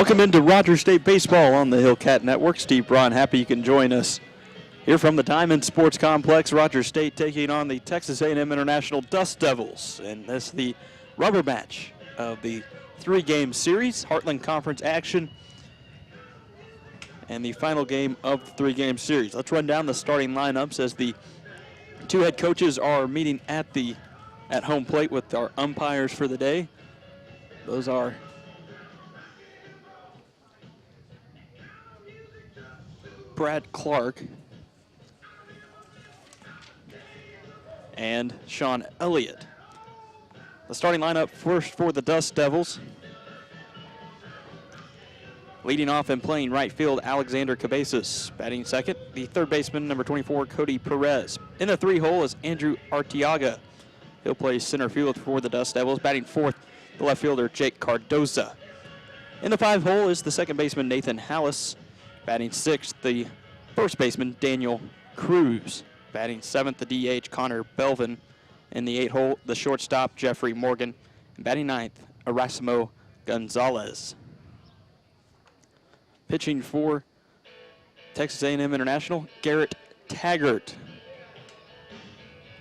Welcome into Rogers State Baseball on the Hillcat Network. Steve Braun, happy you can join us here from the Diamond Sports Complex. Rogers State taking on the Texas A&M International Dust Devils. And this is the rubber match of the three-game series, Heartland Conference action, and the final game of the three-game series. Let's run down the starting lineups as the two head coaches are meeting at home plate with our umpires for the day. Those are Brad Clark and Sean Elliott. The starting lineup first for the Dust Devils. Leading off and playing right field, Alexander Cabezas. Batting second, the third baseman, number 24, Cody Perez. In the three hole is Andrew Arteaga. He'll play center field for the Dust Devils. Batting fourth, the left fielder, Jake Cardoza. In the five hole is the second baseman, Nathan Hallis. Batting sixth, the first baseman, Daniel Cruz. Batting seventh, the DH, Connor Belvin. In the eight hole, the shortstop, Jeffrey Morgan. And batting ninth, Erasmo Gonzalez. Pitching for Texas A&M International, Garrett Taggart.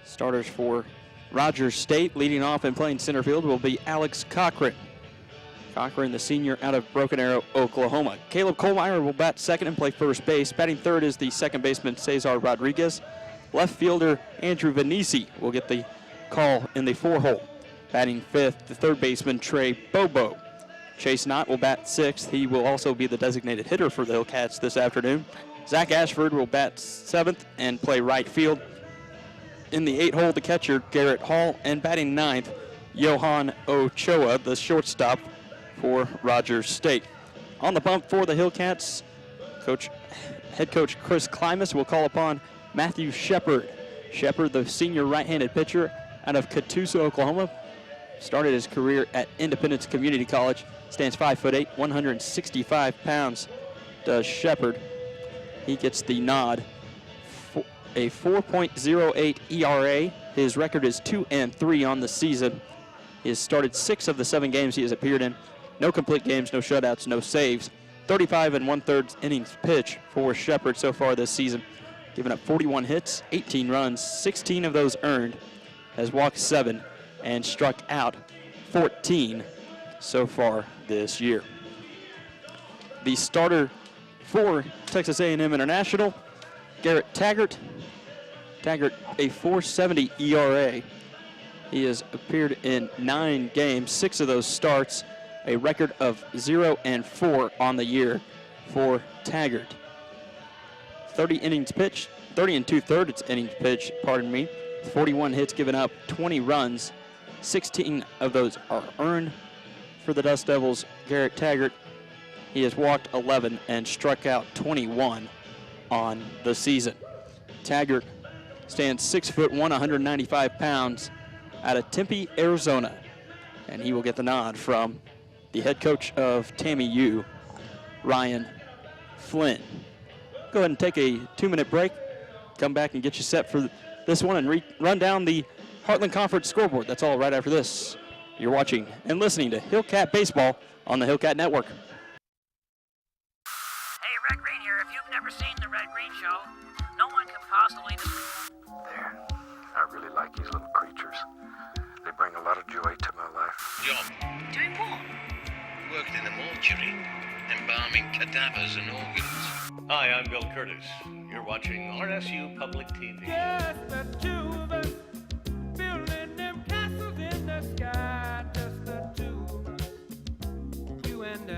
Starters for Rogers State, leading off and playing center field, will be Alex Cochran. Cochran, the senior out of Broken Arrow, Oklahoma. Caleb Kohlmeyer will bat second and play first base. Batting third is the second baseman, Cesar Rodriguez. Left fielder, Andrew Venisi, will get the call in the four hole. Batting fifth, the third baseman, Trey Bobo. Chase Knott will bat sixth. He will also be the designated hitter for the Hillcats this afternoon. Zach Ashford will bat seventh and play right field. In the eight hole, the catcher, Garrett Hall, and batting ninth, Johan Ochoa, the shortstop for Rogers State. On the bump for the Hillcats, head coach Chris Klimas will call upon Matthew Shepard. Shepard, the senior right-handed pitcher out of Catoosa, Oklahoma, started his career at Independence Community College. Stands 5'8", 165 pounds. Does Shepard. He gets the nod. A 4.08 ERA. His record is 2-3 on the season. He has started 6 of the 7 games he has appeared in. No complete games, no shutouts, no saves. 35 1/3 innings pitched for Shepard so far this season. Giving up 41 hits, 18 runs, 16 of those earned. Has walked 7 and struck out 14 so far this year. The starter for Texas A&M International, Garrett Taggart. Taggart, a 4.70 ERA. He has appeared in 9 games, 6 of those starts, a record of 0-4 on the year for Taggart. 30 innings pitched, 30 2/3 innings pitched, 41 hits given up, 20 runs, 16 of those are earned for the Dust Devils. Garrett Taggart, he has walked 11 and struck out 21 on the season. Taggart stands 6'1", 195 pounds out of Tempe, Arizona. And he will get the nod from the head coach of Tammy U, Ryan Flynn. Go ahead and take a 2-minute break. Come back and get you set for this one and run down the Heartland Conference scoreboard. That's all right after this. You're watching and listening to Hillcat Baseball on the Hillcat Network. Hey, Red Green here. If you've never seen the Red Green Show, no one can possibly... There. I really like these little creatures. They bring a lot of joy to my life. Job. Doing what? Working in the mortuary, embalming cadavers and organs. Hi, I'm Bill Curtis. You're watching RSU Public TV. Just the two of us, building them castles in the sky. Just the two of us, you and I.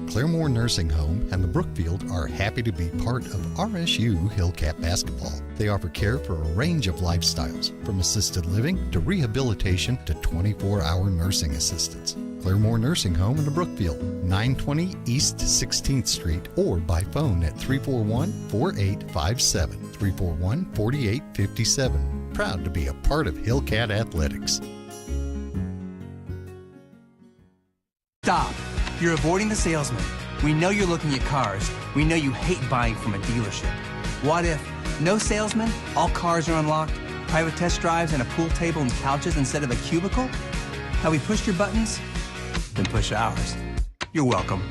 Claremore Nursing Home and the Brookfield are happy to be part of RSU Hillcat Basketball. They offer care for a range of lifestyles, from assisted living to rehabilitation to 24-hour nursing assistance. Claremore Nursing Home in the Brookfield, 920 East 16th Street, or by phone at 341-4857, 341-4857. Proud to be a part of Hillcat Athletics. Stop! You're avoiding the salesman. We know you're looking at cars. We know you hate buying from a dealership. What if no salesman, all cars are unlocked, private test drives and a pool table and couches instead of a cubicle? Have we pushed your buttons? then push ours. You're welcome.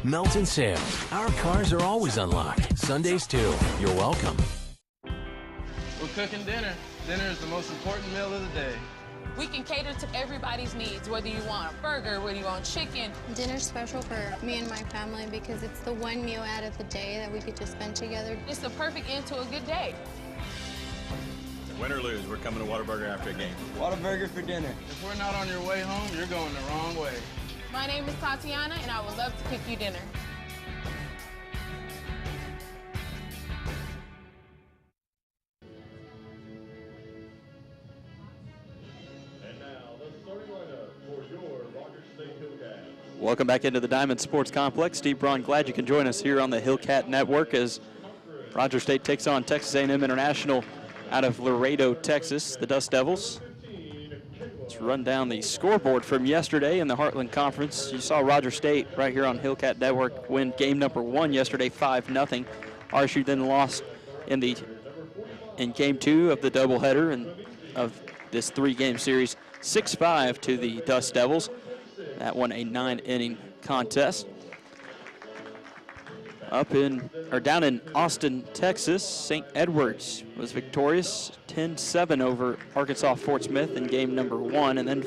Melton Sales. Our cars are always unlocked. Sundays too. You're welcome. We're cooking dinner. Dinner is the most important meal of the day. We can cater to everybody's needs, whether you want a burger, whether you want chicken. Dinner's special for me and my family because it's the one meal out of the day that we could just spend together. It's the perfect end to a good day. Win or lose, we're coming to Whataburger after a game. Whataburger for dinner. If we're not on your way home, you're going the wrong way. My name is Tatiana, and I would love to cook you dinner. And now, the starting lineup for your Rogers State Hillcats. Welcome back into the Diamond Sports Complex. Steve Braun, glad you can join us here on the Hillcat Network as Rogers State takes on Texas A&M International out of Laredo, Texas, the Dust Devils. Let's run down the scoreboard from yesterday in the Heartland Conference. You saw Rogers State right here on Hillcat Network win game number 1 yesterday, 5-0. RSU then lost in game 2 of the doubleheader and of this 3-game series, 6-5 to the Dust Devils. That won a 9-inning contest. Down in Austin, Texas, St. Edwards was victorious, 10-7 over Arkansas Fort Smith in game number 1, and then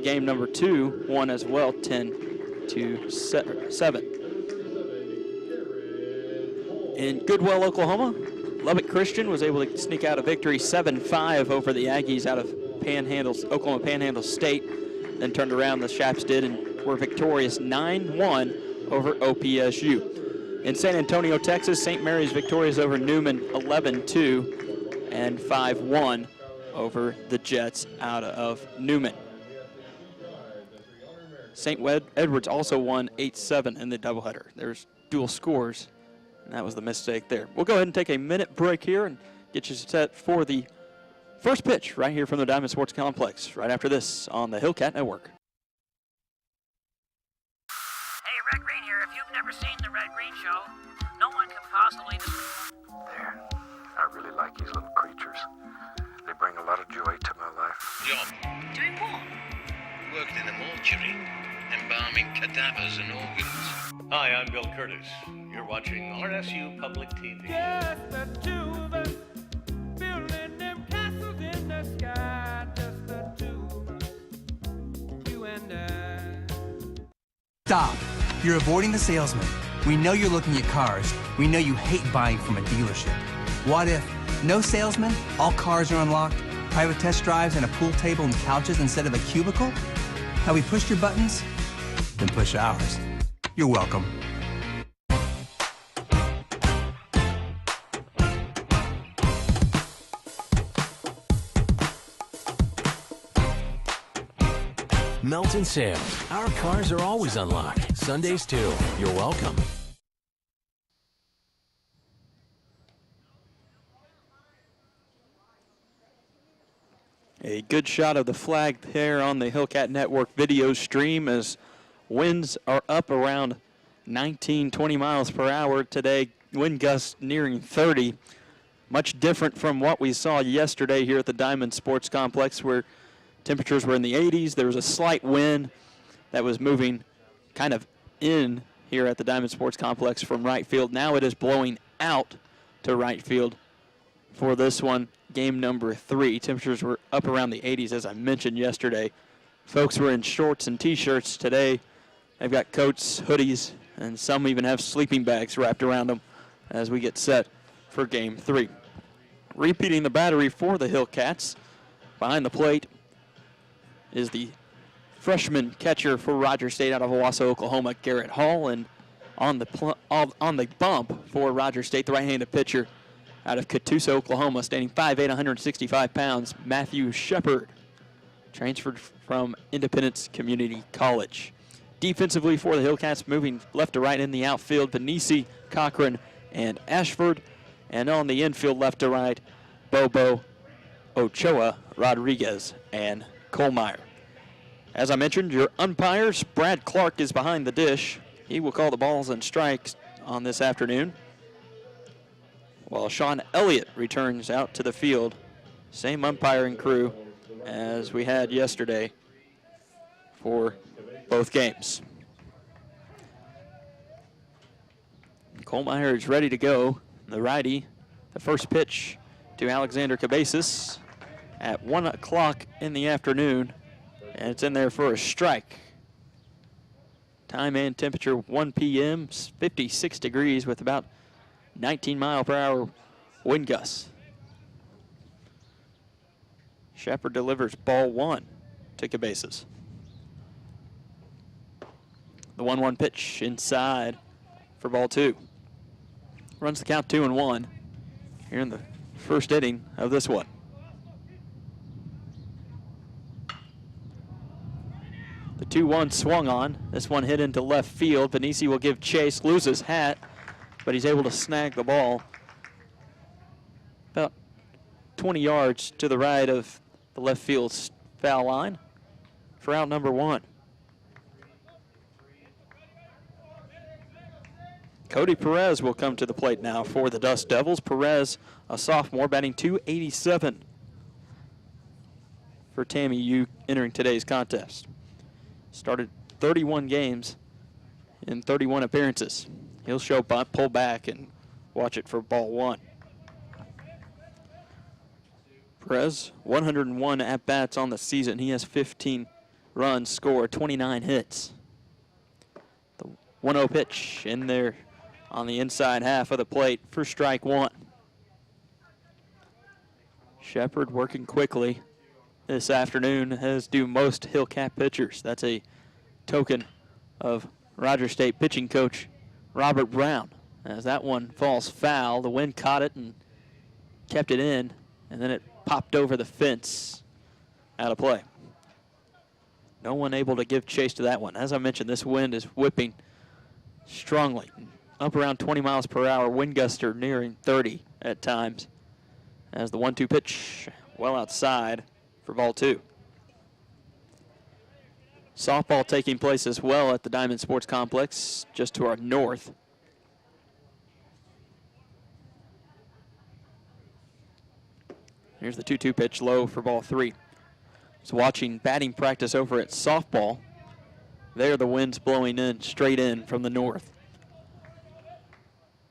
game number 2 won as well, 10-7. In Goodwell, Oklahoma, Lubbock Christian was able to sneak out a victory, 7-5 over the Aggies out of Oklahoma Panhandle State. Then turned around, the Chaps did, and were victorious 9-1 over OPSU. In San Antonio, Texas, St. Mary's victorious over Newman 11-2 and 5-1 over the Jets out of Newman. St. Edwards also won 8-7 in the doubleheader. There's dual scores, and that was the mistake there. We'll go ahead and take a minute break here and get you set for the first pitch right here from the Diamond Sports Complex right after this on the Hillcat Network. Red Green here. If you've never seen the Red Green Show, no one can possibly... There. I really like these little creatures. They bring a lot of joy to my life. Job. Doing what? Worked in a mortuary, embalming cadavers and organs. Hi, I'm Bill Curtis. You're watching RSU Public TV. Just the two of us, building them castles in the sky. Just the two of us, you and I. Stop. You're avoiding the salesman. We know you're looking at cars. We know you hate buying from a dealership. What if no salesman, all cars are unlocked, private test drives and a pool table and couches instead of a cubicle? Have we pushed your buttons? Then push ours. You're welcome. Melton Sales. Our cars are always unlocked. Sundays too. You're welcome. A good shot of the flag there on the Hillcat Network video stream as winds are up around 19, 20 miles per hour today. Wind gusts nearing 30. Much different from what we saw yesterday here at the Diamond Sports Complex, where temperatures were in the 80s. There was a slight wind that was moving kind of in here at the Diamond Sports Complex from right field. Now it is blowing out to right field for this one, game number 3. Temperatures were up around the 80s, as I mentioned yesterday. Folks were in shorts and T-shirts today. They've got coats, hoodies, and some even have sleeping bags wrapped around them as we get set for game 3. Repeating the battery for the Hillcats, behind the plate is the freshman catcher for Rogers State out of Owasso, Oklahoma, Garrett Hall, and on the bump for Rogers State, the right-handed pitcher out of Catoosa, Oklahoma, standing 5'8", 165 pounds, Matthew Shepard, transferred from Independence Community College. Defensively for the Hillcats, moving left to right in the outfield, Benisi, Cochran, and Ashford, and on the infield left to right, Bobo, Ochoa, Rodriguez, and Kohlmeyer. As I mentioned, your umpires, Brad Clark is behind the dish. He will call the balls and strikes on this afternoon, while Sean Elliott returns out to the field. Same umpiring crew as we had yesterday for both games. Kohlmeyer is ready to go. The righty, the first pitch to Alexander Cabezas at 1 o'clock in the afternoon, and it's in there for a strike. Time and temperature 1 p.m., 56 degrees with about 19 mile per hour wind gusts. Shepard delivers ball 1 to Cabezas. The 1-1 pitch inside for ball 2. Runs the count 2-1 here in the first inning of this one. The 2-1 swung on. This one hit into left field. Panisi will give chase, loses hat, but he's able to snag the ball about 20 yards to the right of the left field foul line for out number 1. Cody Perez will come to the plate now for the Dust Devils. Perez, a sophomore, batting .287 for Tammy U entering today's contest. Started 31 games in 31 appearances. He'll show bunt, pull back, and watch it for ball 1. Perez, 101 at-bats on the season. He has 15 runs scored, 29 hits. The 1-0 pitch in there on the inside half of the plate for strike 1. Shepard working quickly this afternoon, as do most Hillcat pitchers. That's a token of Rogers State pitching coach Robert Braun. As that one falls foul, the wind caught it and kept it in, and then it popped over the fence out of play. No one able to give chase to that one. As I mentioned, this wind is whipping strongly, up around 20 miles per hour. Wind gusts are nearing 30 at times, as the 1-2 pitch well outside for ball 2. Softball taking place as well at the Diamond Sports Complex just to our north. Here's the 2-2 pitch low for ball 3. So watching batting practice over at softball, there the wind's blowing in straight in from the north.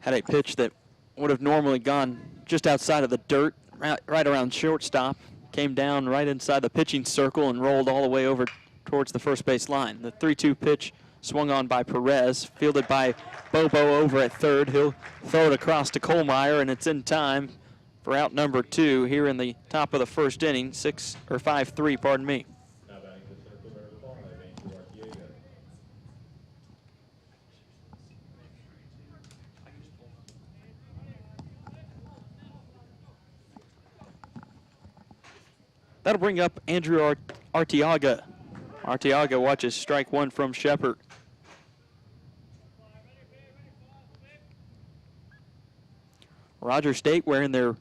Had a pitch that would have normally gone just outside of the dirt, right around shortstop, came down right inside the pitching circle and rolled all the way over towards the first base line. The 3-2 pitch swung on by Perez, fielded by Bobo over at third. He'll throw it across to Kohlmeyer, and it's in time for out number 2 here in the top of the first inning, 5-3, pardon me. Now batting the center fielder, number 5, Andrew Arteaga. That'll bring up Andrew Arteaga. Arteaga watches strike 1 from Shepard. Rogers State wearing their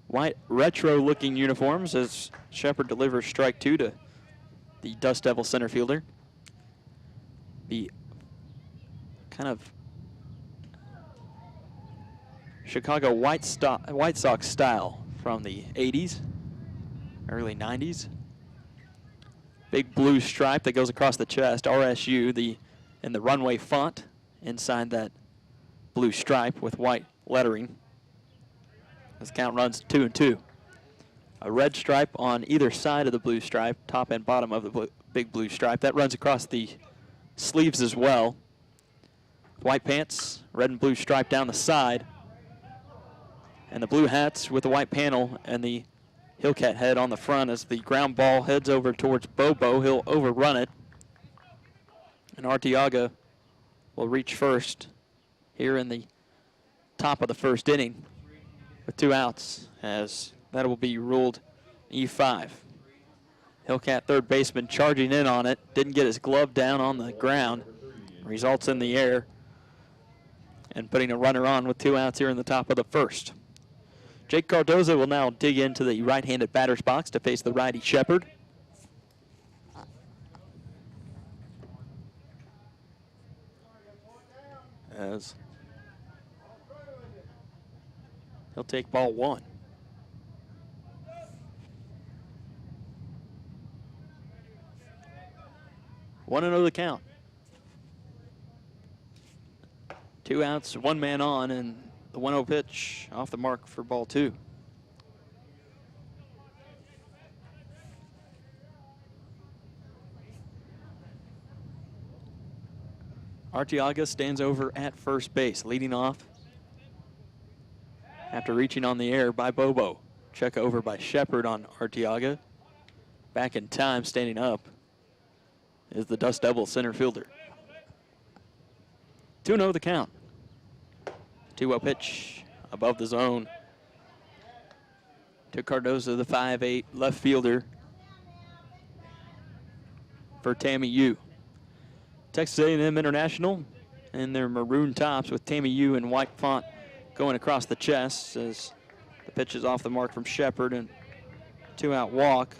white retro-looking uniforms as Shepard delivers strike 2 to the Dust Devil center fielder. The kind of Chicago White Sox style from the 80s, early 90s. Big blue stripe that goes across the chest, RSU, in the runway font inside that blue stripe with white lettering. This count runs 2-2. A red stripe on either side of the blue stripe, top and bottom of the big blue stripe. That runs across the sleeves as well. White pants, red and blue stripe down the side. And the blue hats with the white panel and the Hillcat head on the front. As the ground ball heads over towards Bobo, he'll overrun it. And Arteaga will reach first here in the top of the first inning with 2 outs, as that will be ruled E5. Hillcat third baseman charging in on it, didn't get his glove down on the ground, results in the air, and putting a runner on with 2 outs here in the top of the first. Jake Cardoza will now dig into the right-handed batter's box to face the righty Shepard. As He'll take ball 1. One and 0 the count. 2 outs, 1 man on, and the 1-0 pitch off the mark for ball 2. Arteaga stands over at first base, leading off after reaching on the air by Bobo. Check over by Shepard on Arteaga. Back in time, standing up, is the Dust Devils center fielder. 2-0 the count. 2-0 pitch above the zone to Cardozo, the 5'8" left fielder for Tammy Yu. Texas A&M International in their maroon tops with Tammy Yu in white font going across the chest as the pitch is off the mark from Shepard and 2-out walk.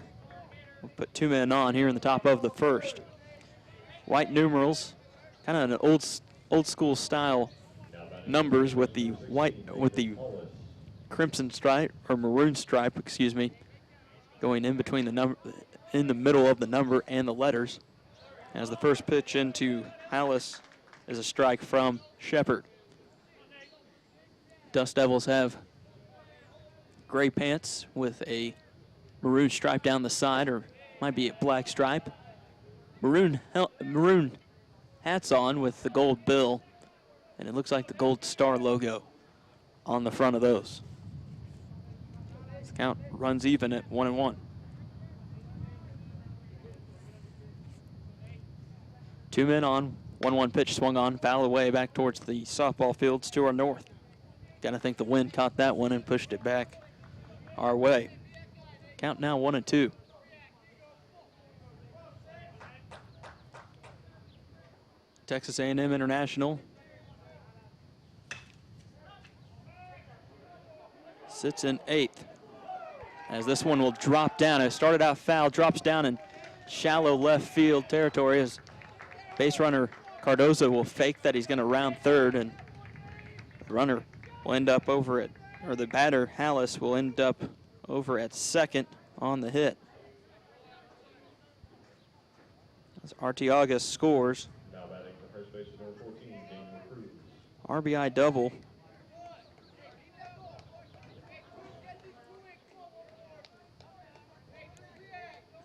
We'll put 2 men on here in the top of the first. White numerals, kind of an old school style numbers with the crimson stripe or maroon stripe, excuse me, going in between the number, in the middle of the number and the letters. As the first pitch into Hallis is a strike from Shepard. Dust Devils have gray pants with a maroon stripe down the side, or might be a black stripe. Maroon hats on with the gold bill, and it looks like the gold star logo on the front of those. This count runs even at 1-1. 2 men on, 1-1 pitch swung on, foul away back towards the softball fields to our north. Gotta think the wind caught that one and pushed it back our way. Count now 1-2. Texas A&M International sits in 8th. As this one will drop down. It started out foul, drops down in shallow left field territory as base runner Cardozo will fake that he's going to round third, and the runner will end up over at, or the batter Hallis will end up over at second on the hit. As Arteaga scores. Now batting the first baseman, number 14, Daniel Cruz. RBI double.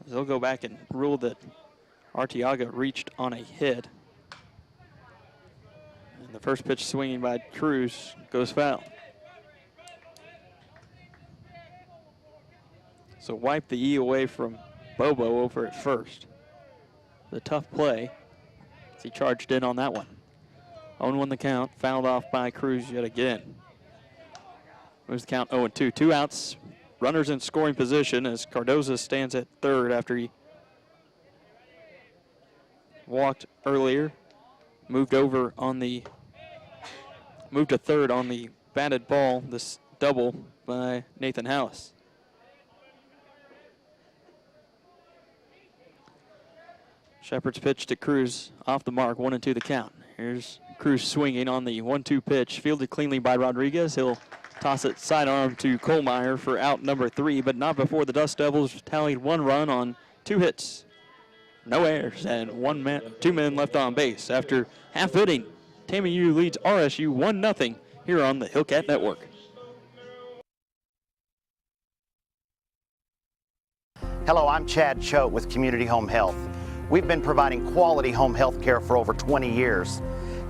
They'll go back and rule that Arteaga reached on a hit. And the first pitch swinging by Cruz goes foul. So wipe the E away from Bobo over at first. The tough play as he charged in on that one. 0-1 the count, fouled off by Cruz yet again. Moves the count 0-2. 2 outs, runners in scoring position as Cardozo stands at third after he walked earlier. Moved to third on the batted ball, this double by Nathan Hallis. Shepard's pitch to Cruz off the mark, 1-2 the count. Here's Cruz swinging on the 1-2 pitch, fielded cleanly by Rodriguez. He'll toss it sidearm to Kohlmeyer for out number 3, but not before the Dust Devils tallied 1 run on 2 hits. No errors and 2 men left on base. After half inning, Tammy U leads RSU 1-0 here on the Hillcat Network. Hello, I'm Chad Choate with Community Home Health. We've been providing quality home health care for over 20 years.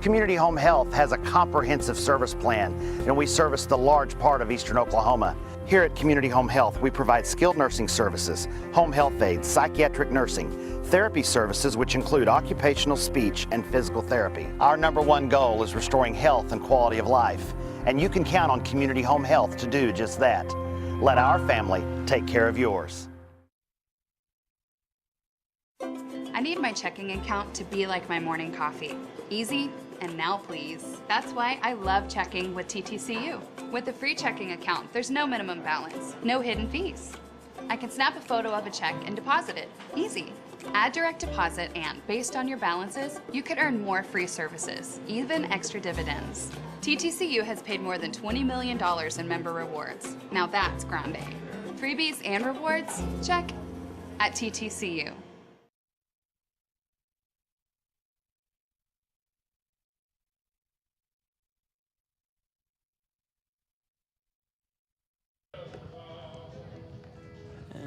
Community Home Health has a comprehensive service plan, and we service the large part of eastern Oklahoma. Here at Community Home Health, we provide skilled nursing services, home health aides, psychiatric nursing, therapy services which include occupational, speech, and physical therapy. Our #1 goal is restoring health and quality of life, and you can count on Community Home Health to do just that. Let our family take care of yours. I need my checking account to be like my morning coffee. Easy and now please. That's why I love checking with TTCU. With a free checking account, there's no minimum balance, no hidden fees. I can snap a photo of a check and deposit it. Easy. Add direct deposit and, based on your balances, you could earn more free services, even extra dividends. TTCU has paid more than $20 million in member rewards. Now that's grande. Freebies and rewards? Check. At TTCU.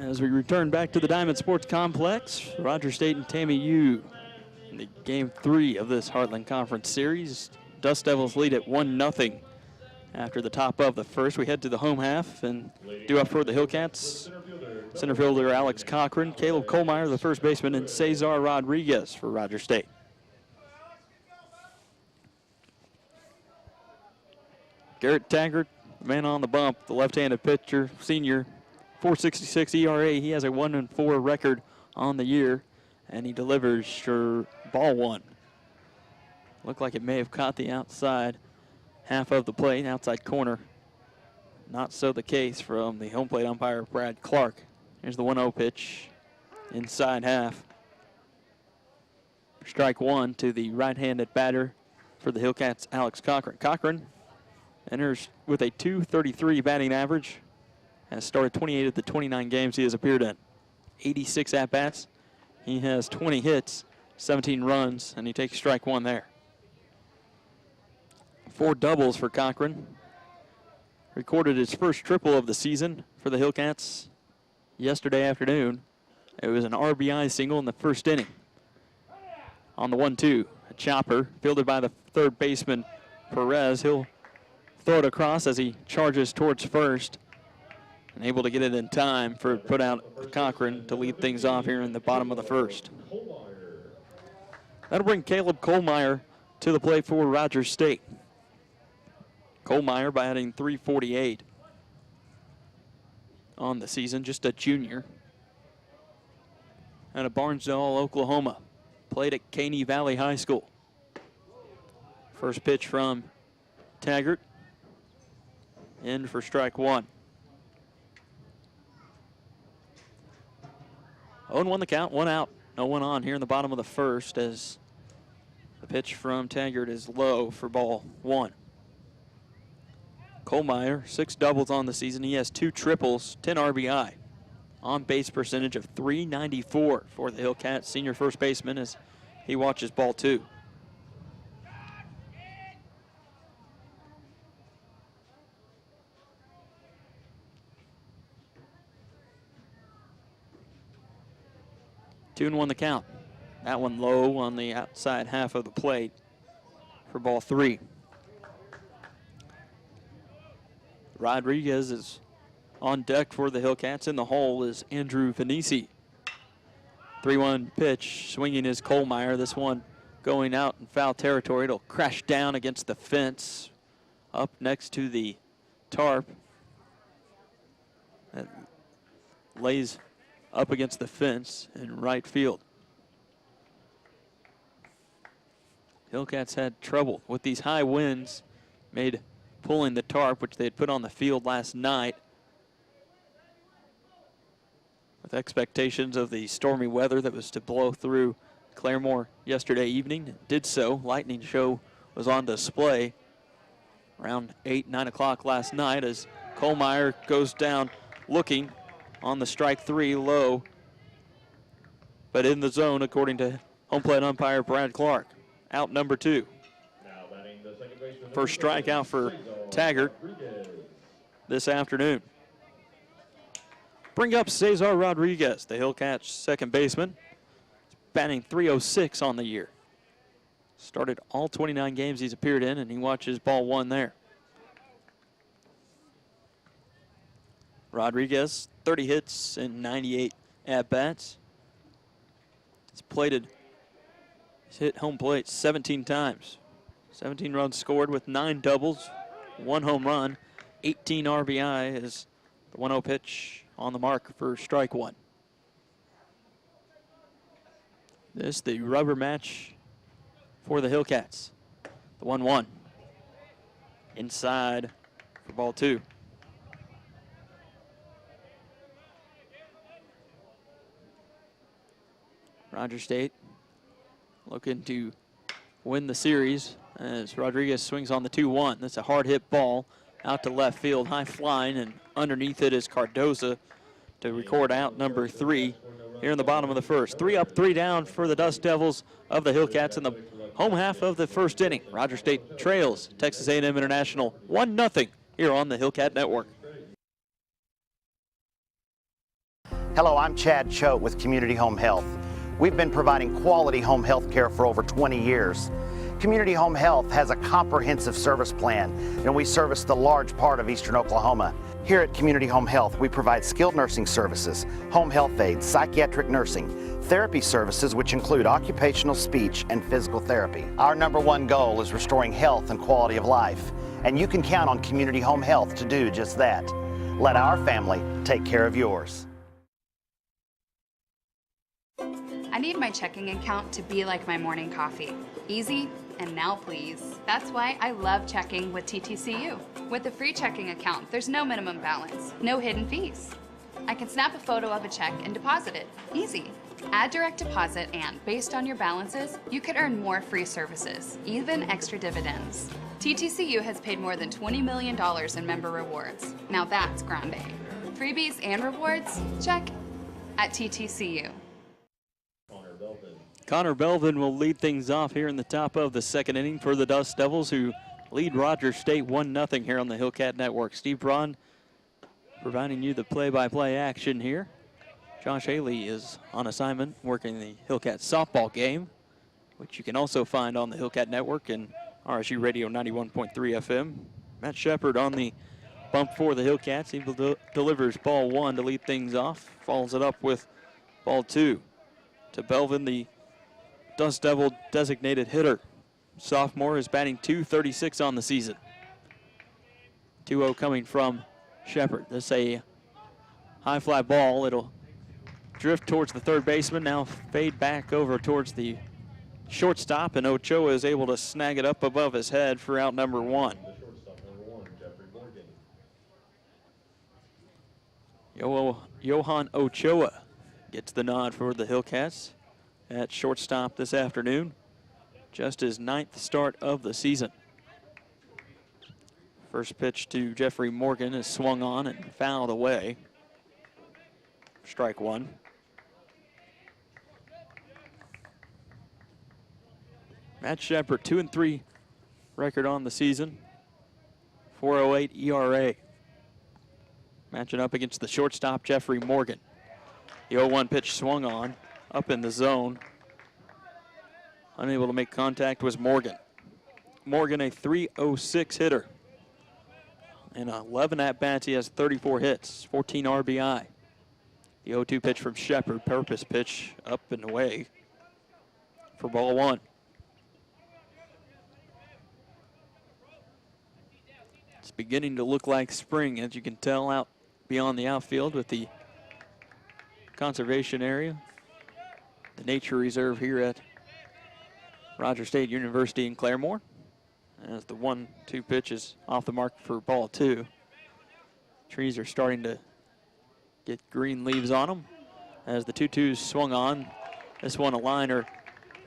As we return back to the Diamond Sports Complex, Rogers State and TAMU in the Game 3 of this Heartland Conference Series. Dust Devils lead at 1-0 after the top of the first. We head to the home half and due up for the Hillcats. Center fielder Alex Cochran, Caleb Kohlmeyer, the first baseman, and Cesar Rodriguez for Rogers State. Garrett Taggart, man on the bump, the left-handed pitcher, senior, 4.66 ERA. He has a 1-4 record on the year, and he delivers for ball one. Looked like it may have caught the outside half of the plate, outside corner. Not so the case from the home plate umpire, Brad Clark. Here's the 1-0 pitch, inside half. Strike one to the right-handed batter for the Hillcats, Alex Cochran. Cochran enters with a .233 batting average. Has started 28 of the 29 games he has appeared in. 86 at-bats. He has 20 hits, 17 runs, and he takes strike one there. 4 doubles for Cochran. Recorded his first triple of the season for the Hillcats yesterday afternoon. It was an RBI single in the first inning. On the 1-2, a chopper fielded by the third baseman, Perez. He'll throw it across as he charges towards first. And able to get it in time for put out Cochran to lead things off here in the bottom of the first. That'll bring Caleb Kohlmeyer to the plate for Rogers State. Kohlmeyer batting .348 on the season, just a junior. Out of Barnesdall, Oklahoma. Played at Caney Valley High School. First pitch from Taggart. In for strike one. 0-1 the count, 1 out, no one on here in the bottom of the first as the pitch from Taggart is low for ball one. Kohlmeyer, 6 doubles on the season. He has 2 triples, 10 RBI. On base percentage of .394 for the Hillcats senior first baseman as he watches ball two. Two and 1 the count. That one low on the outside half of the plate for ball 3. Rodriguez is on deck for the Hillcats. In the hole is Andrew Venisi. 3-1 pitch, swinging is Kohlmeyer. This one going out in foul territory. It'll crash down against the fence up next to the tarp. That lays up against the fence in right field. Hillcats had trouble with these high winds, made pulling the tarp, which they had put on the field last night, with expectations of the stormy weather that was to blow through Claremore yesterday evening. It did so. Lightning show was on display around 8, 9 o'clock last night as Kohlmeyer goes down looking on the strike 3 low, but in the zone according to home plate umpire Brad Clark. Out number 2. First strikeout for Taggart this afternoon. Bring up Cesar Rodriguez, the Hillcats second baseman. Batting .306 on the year. Started all 29 games he's appeared in, and he watches ball one there. Rodriguez, 30 hits and 98 at-bats. He's hit home plate 17 times. 17 runs scored with 9 doubles, 1 home run, 18 RBI as the 1-0 pitch on the mark for strike one. This the rubber match for the Hillcats. The 1-1. Inside for ball 2. Rogers State looking to win the series as Rodriguez swings on the 2-1. That's a hard hit ball out to left field, high flying, and underneath it is Cardoza to record out number 3 here in the bottom of the first. 3 up, 3 down for the Dust Devils of the Hillcats in the home half of the first inning. Rogers State trails Texas A&M International 1-0 here on the Hillcat Network. Hello, I'm Chad Choate with Community Home Health. We've been providing quality home health care for over 20 years. Community Home Health has a comprehensive service plan, and we service the large part of eastern Oklahoma. Here at Community Home Health, we provide skilled nursing services, home health aides, psychiatric nursing, therapy services which include occupational, speech, and physical therapy. Our #1 goal is restoring health and quality of life, and you can count on Community Home Health to do just that. Let our family take care of yours. I need my checking account to be like my morning coffee. Easy, and now please. That's why I love checking with TTCU. With a free checking account, there's no minimum balance, no hidden fees. I can snap a photo of a check and deposit it. Easy. Add direct deposit and, based on your balances, you could earn more free services, even extra dividends. TTCU has paid more than $20 million in member rewards. Now that's grande. Freebies and rewards? Check at TTCU. Connor Belvin will lead things off here in the top of the second inning for the Dust Devils, who lead Rogers State 1-0 here on the Hillcat Network. Steve Braun providing you the play-by-play action here. Josh Haley is on assignment working the Hillcat softball game, which you can also find on the Hillcat Network and RSU Radio 91.3 FM. Matt Shepard on the bump for the Hillcats. He delivers ball 1 to lead things off, follows it up with ball 2 to Belvin, the Dust Devil designated hitter. Sophomore is batting .236 on the season. 2-0 coming from Shepard. This is a high fly ball. It'll drift towards the third baseman, now fade back over towards the shortstop, and Ochoa is able to snag it up above his head for out number 1. Johan Ochoa gets the nod for the Hillcats at shortstop this afternoon. Just his 9th start of the season. First pitch to Jeffrey Morgan is swung on and fouled away. Strike 1. Matt Shepard, 2-3 record on the season. 4.08 ERA. Matching up against the shortstop, Jeffrey Morgan. The 0-1 pitch swung on, up in the zone. Unable to make contact was Morgan. Morgan, a .306 hitter. In 11 at-bats, he has 34 hits, 14 RBI. The 0-2 pitch from Shepard, purpose pitch up and away for ball 1. It's beginning to look like spring, as you can tell out beyond the outfield with the conservation area, the nature reserve here at Rogers State University in Claremore. As the 1-2 pitch is off the mark for ball 2. Trees are starting to get green leaves on them. As the 2-2 swung on, this one a liner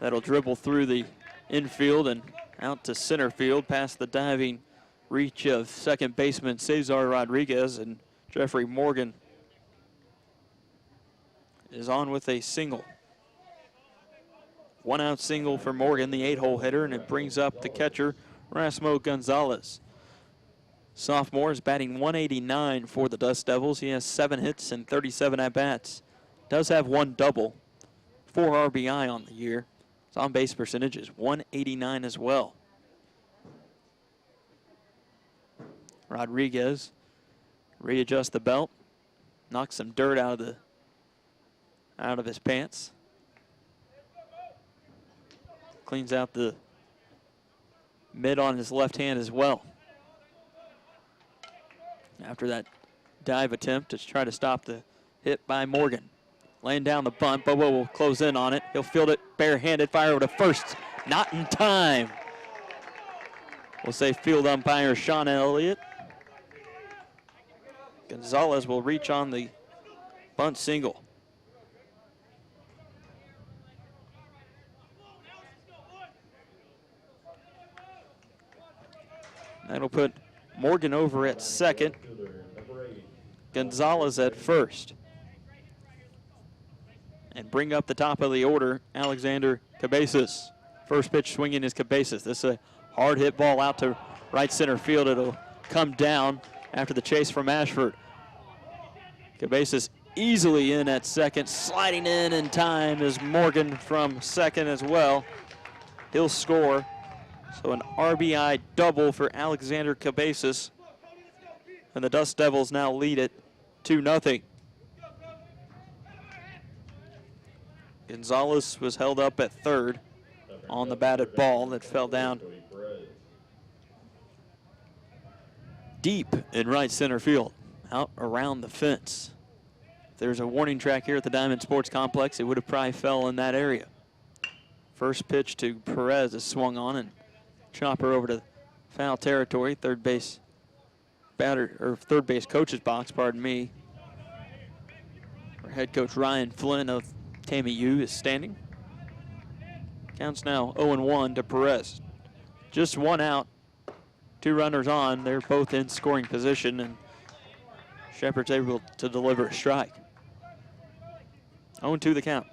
that'll dribble through the infield and out to center field past the diving reach of second baseman Cesar Rodriguez, and Jeffrey Morgan is on with a single. 1-out single for Morgan, the 8-hole hitter, and it brings up the catcher, Rasmo Gonzalez. Sophomore is batting .189 for the Dust Devils. He has 7 hits and 37 at-bats. Does have 1 double, 4 RBI on the year. His on-base percentage is .189 as well. Rodriguez readjusts the belt, knocks some dirt out of his pants. Cleans out the mid on his left hand as well. After that dive attempt to try to stop the hit by Morgan. Laying down the bunt, Bobo will close in on it. He'll field it barehanded, fire over to first. Not in time. We'll say field umpire Sean Elliott. Gonzalez will reach on the bunt single. That'll put Morgan over at second. Gonzalez at first. And bring up the top of the order, Alexander Cabezas. First pitch swinging is Cabezas. This is a hard hit ball out to right center field. It'll come down after the chase from Ashford. Cabezas easily in at second. Sliding in time is Morgan from second as well. He'll score. So an RBI double for Alexander Cabezas. And the Dust Devils now lead it 2-0. Gonzalez was held up at third on the batted ball that fell down deep in right center field, out around the fence. If there's a warning track here at the Diamond Sports Complex, it would have probably fell in that area. First pitch to Perez is swung on and chopper over to foul territory, third base coach's box, pardon me. Our head coach Ryan Flynn of TAMU is standing. Counts now 0-1 to Perez. Just one out, two runners on. They're both in scoring position, and Shepard's able to deliver a strike. 0-2 the count.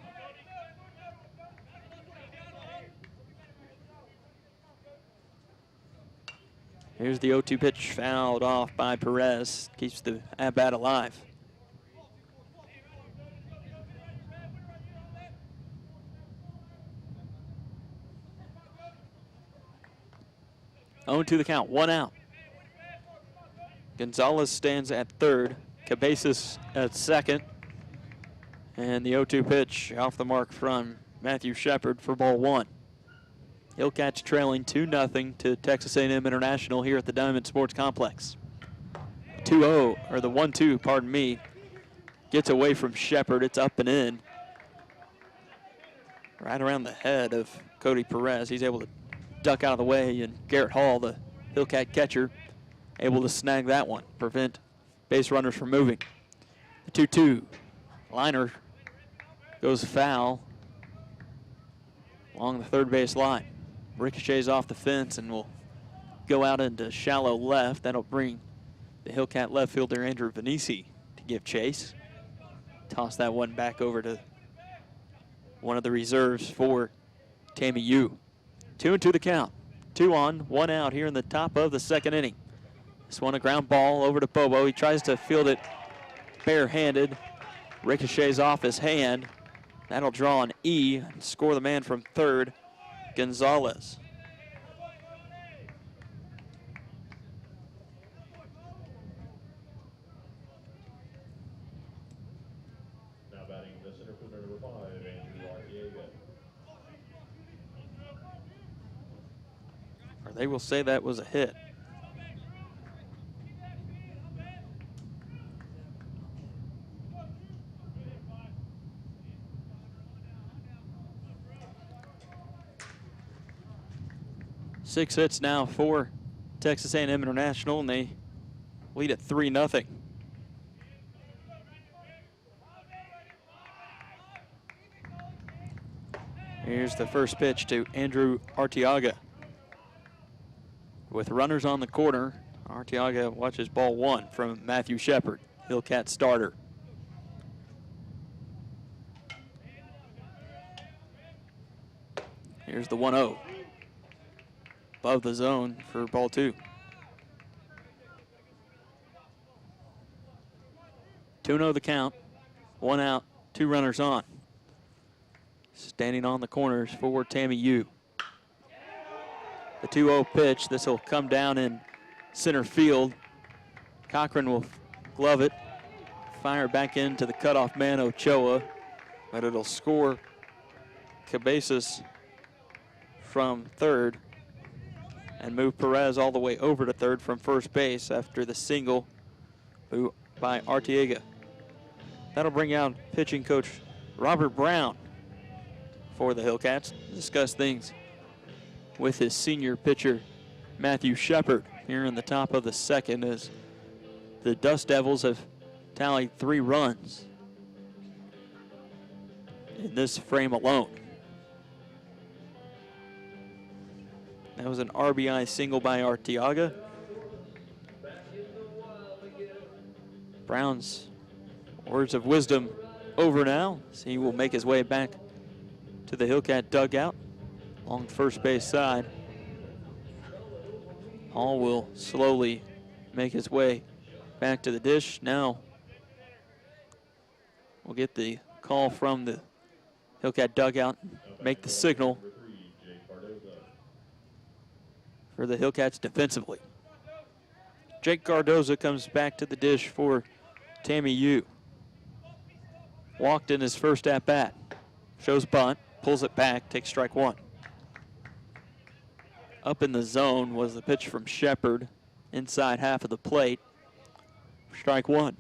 Here's the 0-2 pitch, fouled off by Perez. Keeps the at-bat alive. To the count, one out. Gonzalez stands at third. Cabezas at second. And the 0-2 pitch off the mark from Matthew Shepard for ball one. Hillcats trailing 2-0 to Texas A&M International here at the Diamond Sports Complex. 2-0, or the 1-2, pardon me, gets away from Shepard. It's up and in. Right around the head of Cody Perez. He's able to duck out of the way, and Garrett Hall, the Hillcat catcher, able to snag that one, prevent base runners from moving. The 2-2 liner goes foul along the third base line. Ricochets off the fence and will go out into shallow left. That'll bring the Hillcat left fielder Andrew Venisi to give chase. Toss that one back over to one of the reserves for TAMU. 2-2 the count. 2 on, 1 out here in the top of the second inning. This one a ground ball over to Bobo. He tries to field it barehanded. Ricochets off his hand. That'll draw an E and score the man from third, Gonzalez. Now batting the center fielder number 5, Andrew Arteaga. Or they will say that was a hit. Six hits now for Texas A&M International, and they lead at 3-0. Here's the first pitch to Andrew Arteaga. With runners on the corner, Arteaga watches ball one from Matthew Shepard, Hillcat starter. Here's the 1-0. Above the zone for ball two. 2-0 the count. 1 out, 2 runners on. Standing on the corners for TAMU. The 2-0 pitch. This will come down in center field. Cochran will glove it. Fire back into the cutoff man, Ochoa. But it'll score Cabezas from third and move Perez all the way over to third from first base after the single by Arteaga. That'll bring out pitching coach Robert Brown for the Hillcats to discuss things with his senior pitcher Matthew Shepard here in the top of the second, as the Dust Devils have tallied 3 runs in this frame alone. That was an RBI single by Arteaga, Braun's words of wisdom over now, so he will make his way back to the Hillcat dugout along the first base side. Hall will slowly make his way back to the dish. Now we'll get the call from the Hillcat dugout, make the signal for the Hillcats defensively. Jake Cardoza comes back to the dish for Tammy Yu. Walked in his first at-bat. Shows bunt, pulls it back, takes strike one. Up in the zone was the pitch from Shepard, inside half of the plate. Strike one.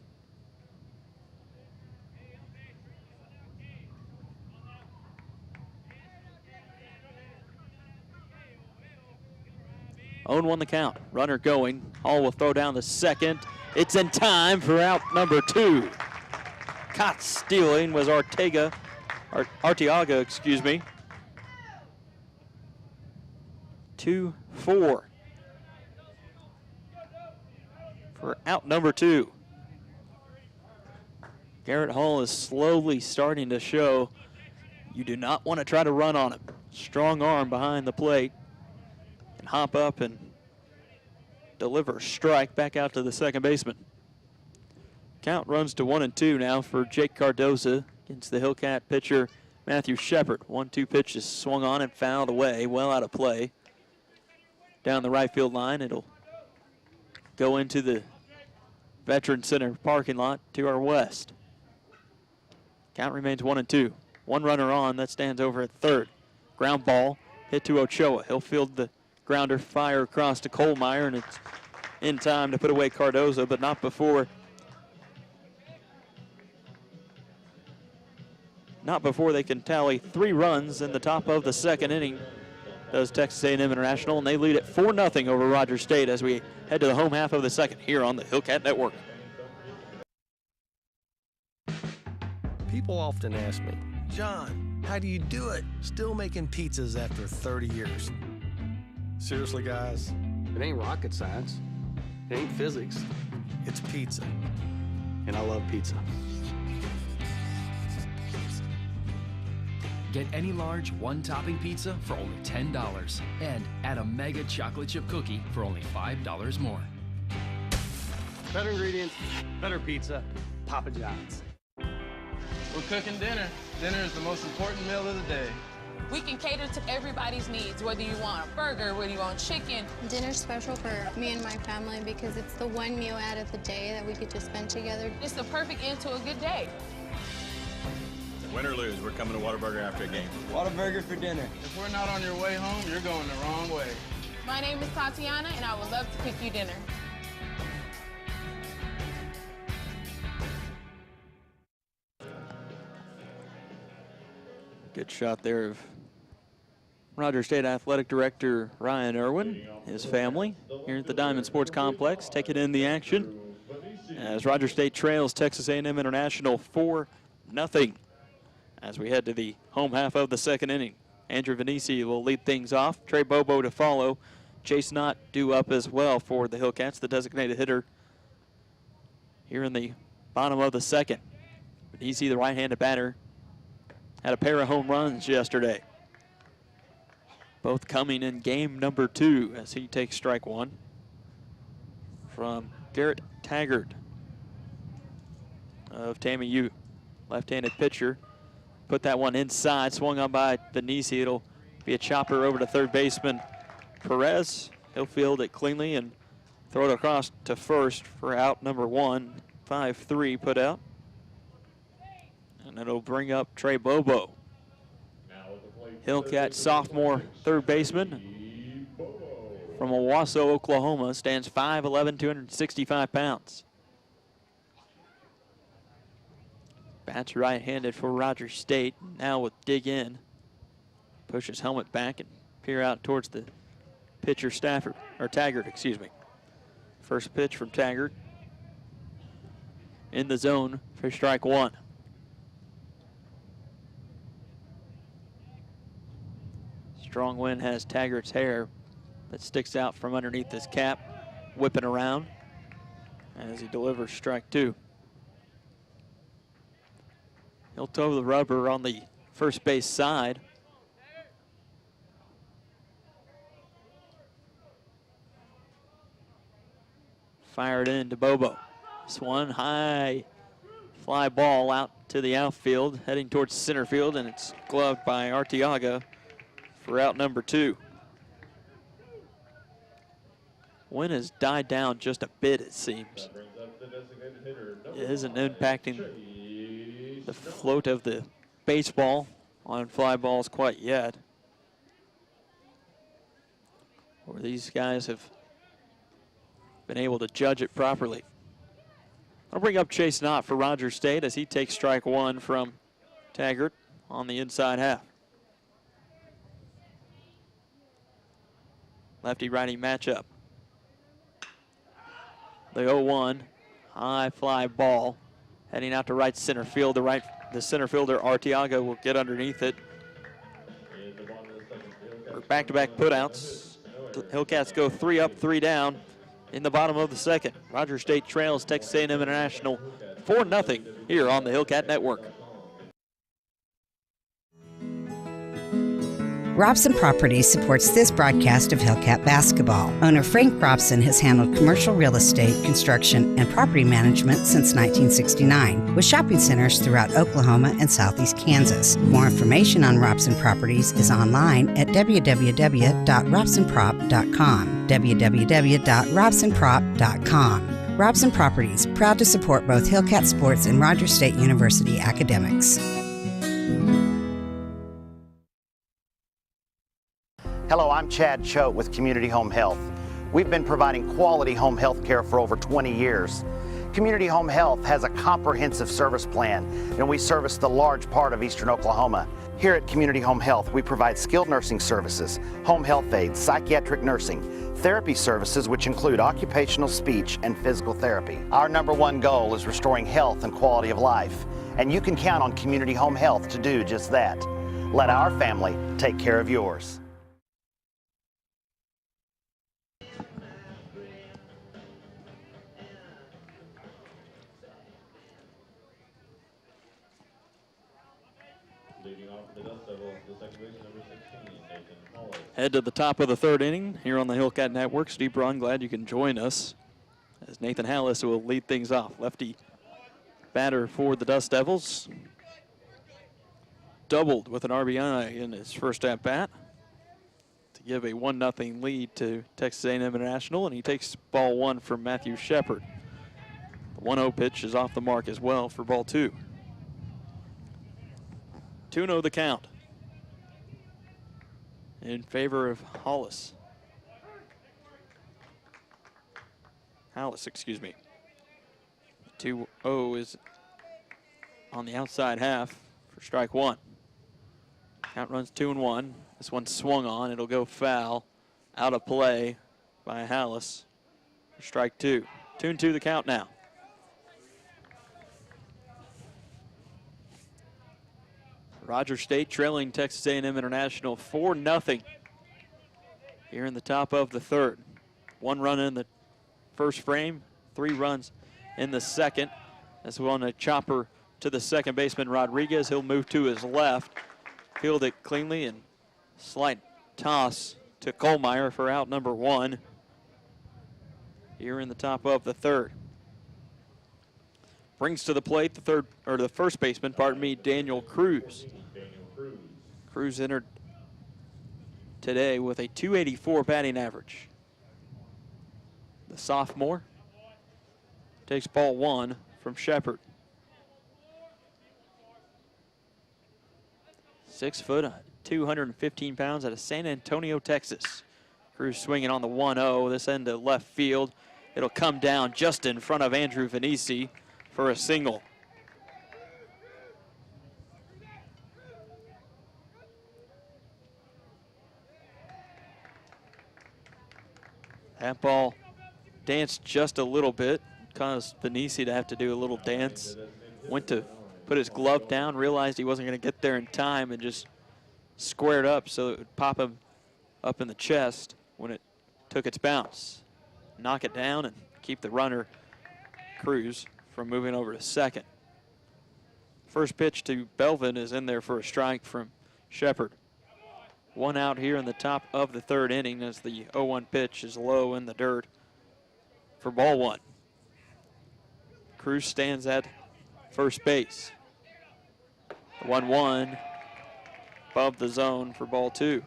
Oh, 1 the count. Runner going. Hall will throw down the second. It's in time for out number 2. Caught stealing was Arteaga, excuse me. 2-4 for out number 2. Garrett Hall is slowly starting to show you do not want to try to run on him. Strong arm behind the plate. And hop up and deliver a strike back out to the second baseman. Count runs to 1-2 now for Jake Cardoza against the Hillcat pitcher Matthew Shepard. 1-2 pitch is swung on and fouled away, well out of play. Down the right field line, it'll go into the Veteran Center parking lot to our west. Count remains 1-2. One runner on, that stands over at third. Ground ball hit to Ochoa. He'll field the grounder, fire across to Kohlmeyer, and it's in time to put away Cardoza, but not before they can tally 3 runs in the top of the second inning. Does Texas A&M International, and they lead it 4-0 over Rogers State as we head to the home half of the second here on the Hillcat Network. People often ask me, John, how do you do it? Still making pizzas after 30 years. Seriously, guys? It ain't rocket science. It ain't physics. It's pizza. And I love pizza. Get any large one-topping pizza for only $10 and add a mega chocolate chip cookie for only $5 more. Better ingredients, better pizza, Papa John's. We're cooking dinner. Dinner is the most important meal of the day. We can cater to everybody's needs, whether you want a burger, whether you want chicken. Dinner's special for me and my family because it's the one meal out of the day that we could just spend together. It's the perfect end to a good day. Win or lose, we're coming to Whataburger after a game. Whataburger for dinner. If we're not on your way home, you're going the wrong way. My name is Tatiana, and I would love to cook you dinner. Good shot there of Rogers State Athletic Director Ryan Irwin, his family, here at the Diamond Sports Complex, taking in the action as Rogers State trails Texas A&M International 4-0 as we head to the home half of the second inning. Andrew Venisi will lead things off. Trey Bobo to follow. Chase Knott due up as well for the Hillcats, the designated hitter here in the bottom of the second. Venisi, the right-handed batter, had a pair of home runs yesterday. Both coming in game number 2 as he takes strike 1 from Garrett Taggart of Tammy U. Left-handed pitcher. Put that one inside, swung on by Venisi. It'll be a chopper over to third baseman Perez. He'll field it cleanly and throw it across to first for out number 1. 5-3 put out. And it'll bring up Trey Bobo. Hillcat sophomore third baseman from Owasso, Oklahoma, stands 5'11", 265 pounds. Bats right-handed for Rogers State. Now will dig in, push his helmet back and peer out towards the pitcher Taggart, excuse me. First pitch from Taggart in the zone for strike 1. Strong wind has Taggart's hair that sticks out from underneath his cap, whipping around as he delivers strike 2. He'll toe the rubber on the first base side. Fired in to Bobo. This one high fly ball out to the outfield, heading towards center field, and it's gloved by Arteaga for out number 2. Wind has died down just a bit, it seems. It isn't impacting the float of the baseball on fly balls quite yet. Or these guys have been able to judge it properly. I'll bring up Chase Knott for Rogers State as he takes strike 1 from Taggart on the inside half. Lefty-righty matchup. The 0-1, high fly ball, heading out to right center field. The center fielder Arteaga will get underneath it. For back-to-back putouts. The Hillcats go 3 up, 3 down in the bottom of the second. Rogers State trails Texas A&M International 4-0 here on the Hillcat Network. Robson Properties supports this broadcast of Hillcat basketball. Owner Frank Robson has handled commercial real estate, construction, and property management since 1969, with shopping centers throughout Oklahoma and southeast Kansas. More information on Robson Properties is online at www.robsonprop.com. www.robsonprop.com. Robson Properties, proud to support both Hillcat Sports and Rogers State University academics. Hello, I'm Chad Choate with Community Home Health. We've been providing quality home health care for over 20 years. Community Home Health has a comprehensive service plan, and we service the large part of eastern Oklahoma. Here at Community Home Health, we provide skilled nursing services, home health aides, psychiatric nursing, therapy services which include occupational, speech, and physical therapy. Our #1 goal is restoring health and quality of life, and you can count on Community Home Health to do just that. Let our family take care of yours. Head to the top of the third inning here on the Hillcat Network. Steve Braun, glad you can join us as Nathan Hallis will lead things off. Lefty batter for the Dust Devils. Doubled with an RBI in his first at bat to give a 1-0 lead to Texas A&M International, and he takes ball 1 from Matthew Shepard. The 1-0 pitch is off the mark as well for ball 2. 2-0 the count in favor of Hallis. Excuse me. 2-0 is on the outside half for strike 1. Count runs 2-1. This one swung on. It'll go foul. Out of play by Hallis for strike 2. 2-2 the count now. Rogers State trailing Texas A&M International 4-0 here in the top of the third. 1 run in the first frame, 3 runs in the second. This one a chopper to the second baseman Rodriguez. He'll move to his left, field it cleanly, and slight toss to Kohlmeyer for out number 1 here in the top of the third. Brings to the plate the first baseman, Daniel Cruz. Cruz entered today with a .284 batting average. The sophomore takes ball 1 from Shepard. 6 foot, 215 pounds out of San Antonio, Texas. Cruz swinging on the 1-0, this end to left field. It'll come down just in front of Andrew Venisi for a single. That ball danced just a little bit, caused Venisi to have to do a little dance. Went to put his glove down, realized he wasn't going to get there in time, and just squared up so it would pop him up in the chest when it took its bounce. Knock it down and keep the runner, Cruz, from moving over to second. First pitch to Belvin is in there for a strike from Shepard. 1 out here in the top of the 3rd inning as the 0-1 pitch is low in the dirt for ball 1. Cruz stands at first base. 1-1 above the zone for ball 2.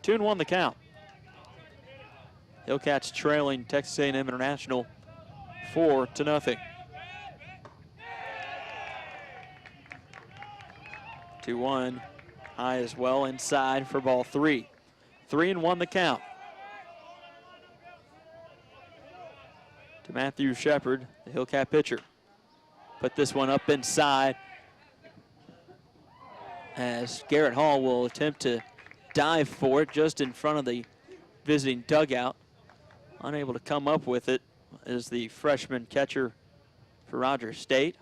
2-1 the count. Hillcats trailing Texas A&M International 4-0. 2-1 high as well inside for ball 3. 3-1 the count. To Matthew Shepard, the Hillcat pitcher. Put this one up inside as Garrett Hall will attempt to dive for it just in front of the visiting dugout. Unable to come up with it is the freshman catcher for Rogers State.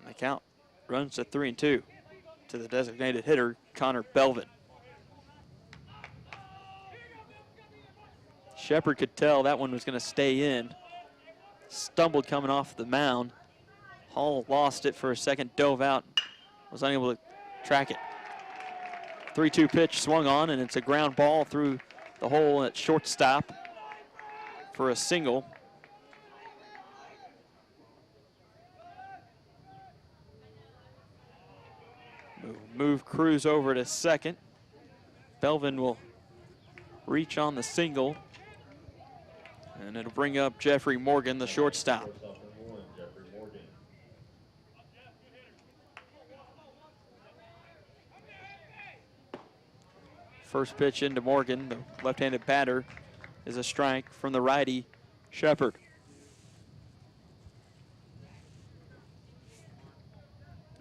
And the count runs to 3-2 to the designated hitter, Connor Belvin. Shepard could tell that one was going to stay in. Stumbled coming off the mound. Hall lost it for a second, dove out, was unable to track it. 3-2 pitch swung on, and it's a ground ball through the hole at shortstop for a single. Move Cruz over to second. Belvin will reach on the single, and it'll bring up Jeffrey Morgan, the shortstop. First pitch into Morgan, the left-handed batter, is a strike from the righty, Shepard.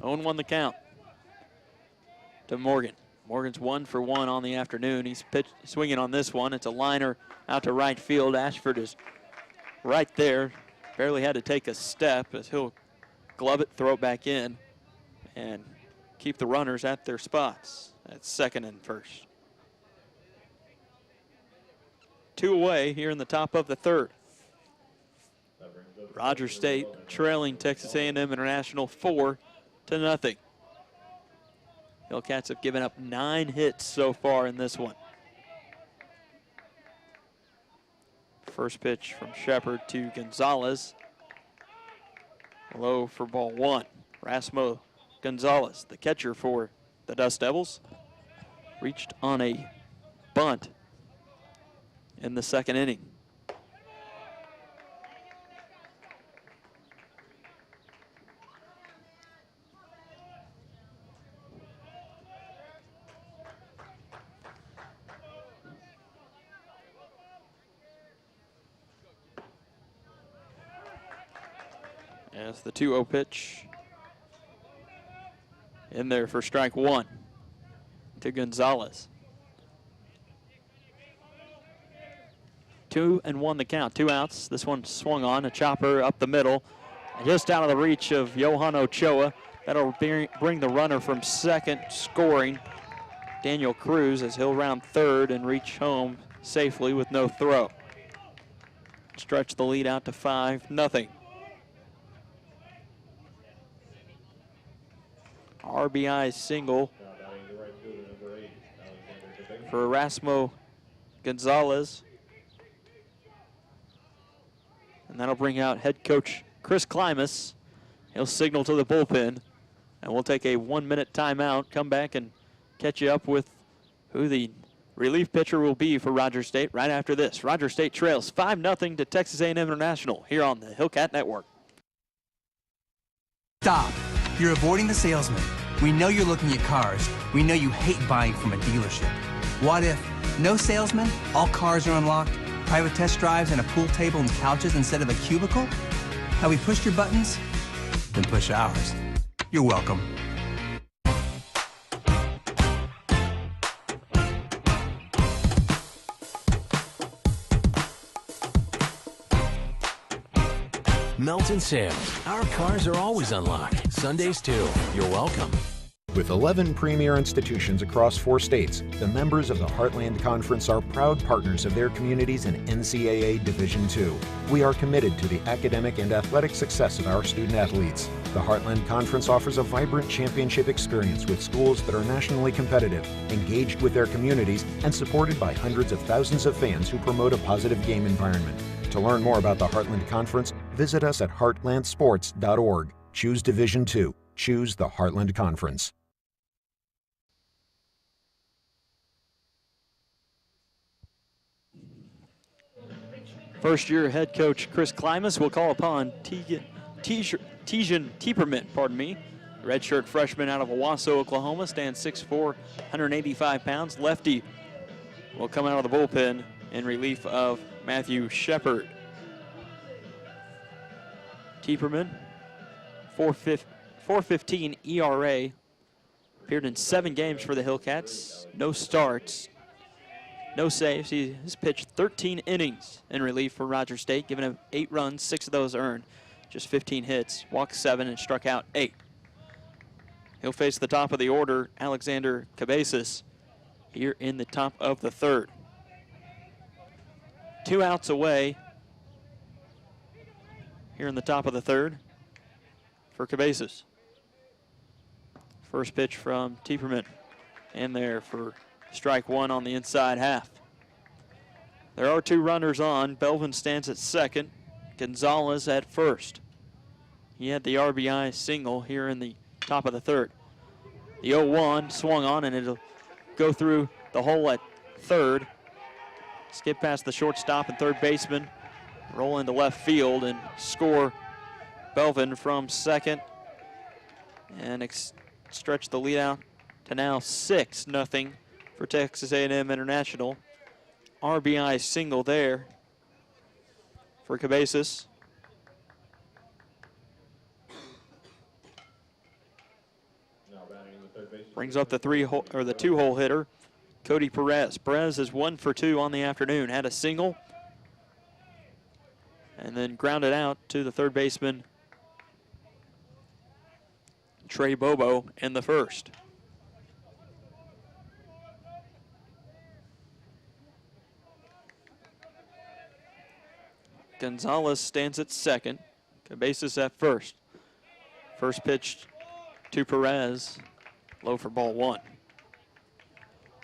0-1 the count to Morgan. Morgan's 1 for 1 on the afternoon. He's swinging on this one. It's a liner out to right field. Ashford is right there. Barely had to take a step as he'll glove it, throw it back in, and keep the runners at their spots at second and first. 2 away here in the top of the 3rd. Rogers State trailing Texas A&M International 4-0. Hillcats have given up 9 hits so far in this one. First pitch from Shepard to Gonzalez. Low for ball 1. Rasmo Gonzalez, the catcher for the Dust Devils, reached on a bunt in the 2nd inning. As the 2-0 pitch in there for strike 1 to Gonzalez. 2-1 the count, 2 outs. This one swung on, a chopper up the middle, just out of the reach of Johan Ochoa. That'll bring the runner from second scoring, Daniel Cruz, as he'll round third and reach home safely with no throw. Stretch the lead out to 5-0. RBI single for Rasmo Gonzalez. And that'll bring out head coach Chris Klimas. He'll signal to the bullpen, and we'll take a 1-minute timeout, come back and catch you up with who the relief pitcher will be for Rogers State right after this. Rogers State trails 5-0 to Texas A&M International here on the Hillcat Network. Stop. You're avoiding the salesman. We know you're looking at cars. We know you hate buying from a dealership. What if no salesman, all cars are unlocked, private test drives and a pool table and couches instead of a cubicle? Have we pushed your buttons? Then push ours. You're welcome. Melton Sales. Our cars are always unlocked. Sundays too. You're welcome. With 11 premier institutions across 4 states, the members of the Heartland Conference are proud partners of their communities in NCAA Division II. We are committed to the academic and athletic success of our student athletes. The Heartland Conference offers a vibrant championship experience with schools that are nationally competitive, engaged with their communities, and supported by hundreds of thousands of fans who promote a positive game environment. To learn more about the Heartland Conference, visit us at heartlandsports.org. Choose Division II. Choose the Heartland Conference. First-year head coach Chris Klimas will call upon Tejan Tieperman, redshirt freshman out of Owasso, Oklahoma, stands 6'4", 185 pounds. Lefty will come out of the bullpen in relief of Matthew Shepard. Tieperman, 4.15 ERA, appeared in 7 games for the Hillcats, no starts, no saves. He has pitched 13 innings in relief for Rogers State, giving him 8 runs, 6 of those earned, just 15 hits, walked 7 and struck out 8. He'll face the top of the order, Alexander Cabezas, here in the top of the 3rd. 2 outs away here in the top of the 3rd for Cabezas. First pitch from Tieperman in there for strike 1 on the inside half. There are 2 runners on. Belvin stands at second, Gonzalez at first. He had the RBI single here in the top of the 3rd. The 0-1 swung on, and it'll go through the hole at third, skip past the shortstop and third baseman, roll into left field and score Belvin from second, and stretch the lead out to now 6-0 for Texas A&M International. RBI single there for Cabezas. Brings up the 2-hole hitter, Cody Perez. Perez is 1 for 2 on the afternoon. Had a single and then grounded out to the third baseman, Trey Bobo, in the first. Gonzalez stands at second, Cabezas at first. First pitch to Perez, low for ball 1.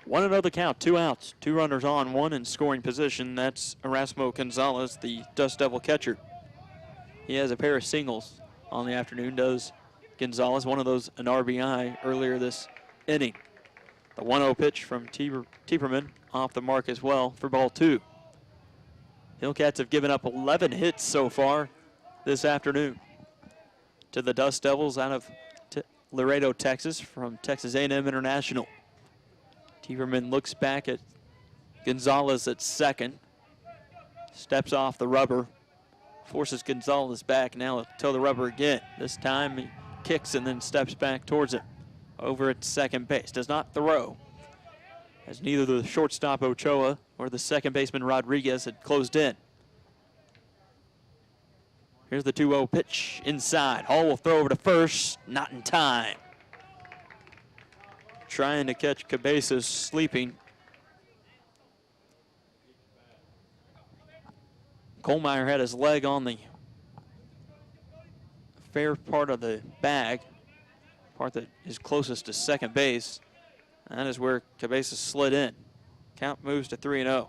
1-0 the count, 2 outs, 2 runners on, 1 in scoring position. That's Erasmo Gonzalez, the Dust Devil catcher. He has a pair of singles on the afternoon, does Gonzalez, one of those an RBI earlier this inning. The 1-0 pitch from Tieperman off the mark as well for ball 2. Hillcats have given up 11 hits so far this afternoon to the Dust Devils out of Laredo, Texas, from Texas A&M International. Tieperman looks back at Gonzalez at second, steps off the rubber, forces Gonzalez back. Now toe the rubber again. This time he kicks and then steps back towards him. Over at second base, does not throw, as neither the shortstop Ochoa or the second baseman Rodriguez had closed in. Here's the 2-0 pitch inside. Hall will throw over to first, not in time. Trying to catch Cabezas sleeping. Kohlmeyer had his leg on the fair part of the bag, part that is closest to second base. And that is where Cabezas slid in. Count moves to 3-0.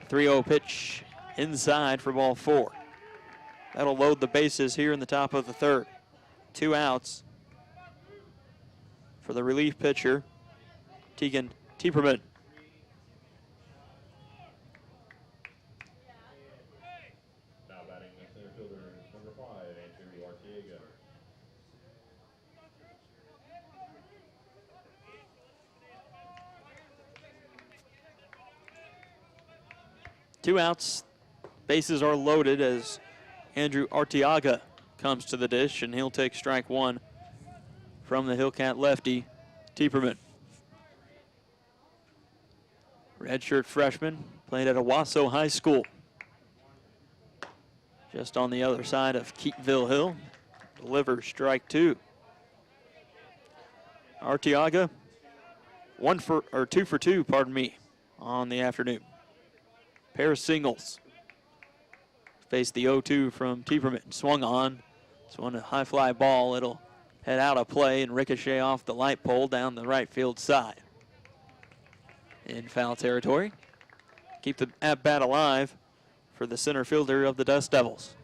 3-0 pitch inside for ball 4. That'll load the bases here in the top of the 3rd. 2 outs for the relief pitcher, Tegan Tieperman. Now batting the center fielder, number 5, Andrew Arteaga. Two outs, bases are loaded as Andrew Arteaga comes to the dish, and he'll take strike 1 from the Hillcat lefty, Tieperman. Redshirt freshman, played at Owasso High School, just on the other side of Keatonville Hill. Delivers strike 2. Arteaga, 2 for 2, pardon me, on the afternoon. Pair of singles. Faced the 0-2 from Tieberman. Swung on. It's one a high fly ball. It'll head out of play and ricochet off the light pole down the right field side. In foul territory. Keep the at-bat alive for the center fielder of the Dust Devils.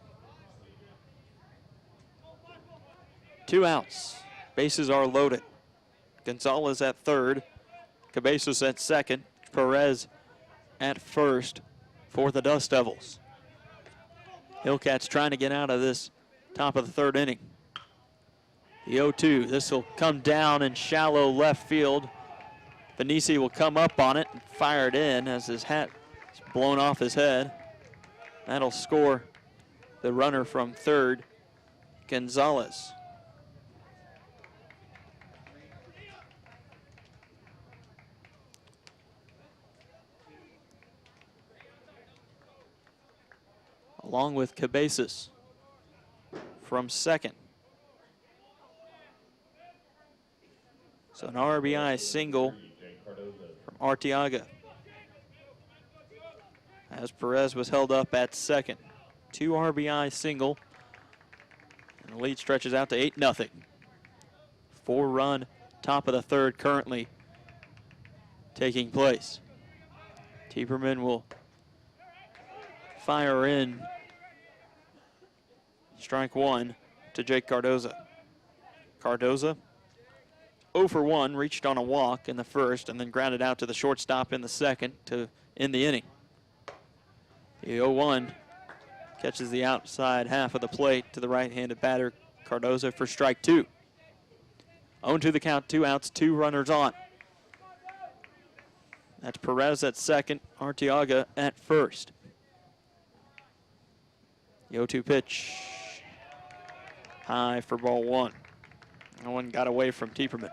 2 outs. Bases are loaded. Gonzalez at third. Cabezas at second. Perez at first for the Dust Devils. Hillcats trying to get out of this top of the third inning. The 0-2, this will come down in shallow left field. Venisi will come up on it and fire it in as his hat is blown off his head. That'll score the runner from third, Gonzalez. Along with Cabezas from second. So an RBI single from Arteaga, as Perez was held up at second. 2 RBI single, and the lead stretches out to 8-0. 4-run top of the third currently taking place. Tieberman will fire in strike 1 to Jake Cardoza. Cardoza 0 for 1, reached on a walk in the first and then grounded out to the shortstop in the second to end the inning. The 0-1 catches the outside half of the plate to the right-handed batter Cardoza for strike 2. 0-2 the count, 2 outs, 2 runners on. That's Perez at second, Arteaga at first. The 0-2 pitch, high for ball 1. No one got away from Tieberman.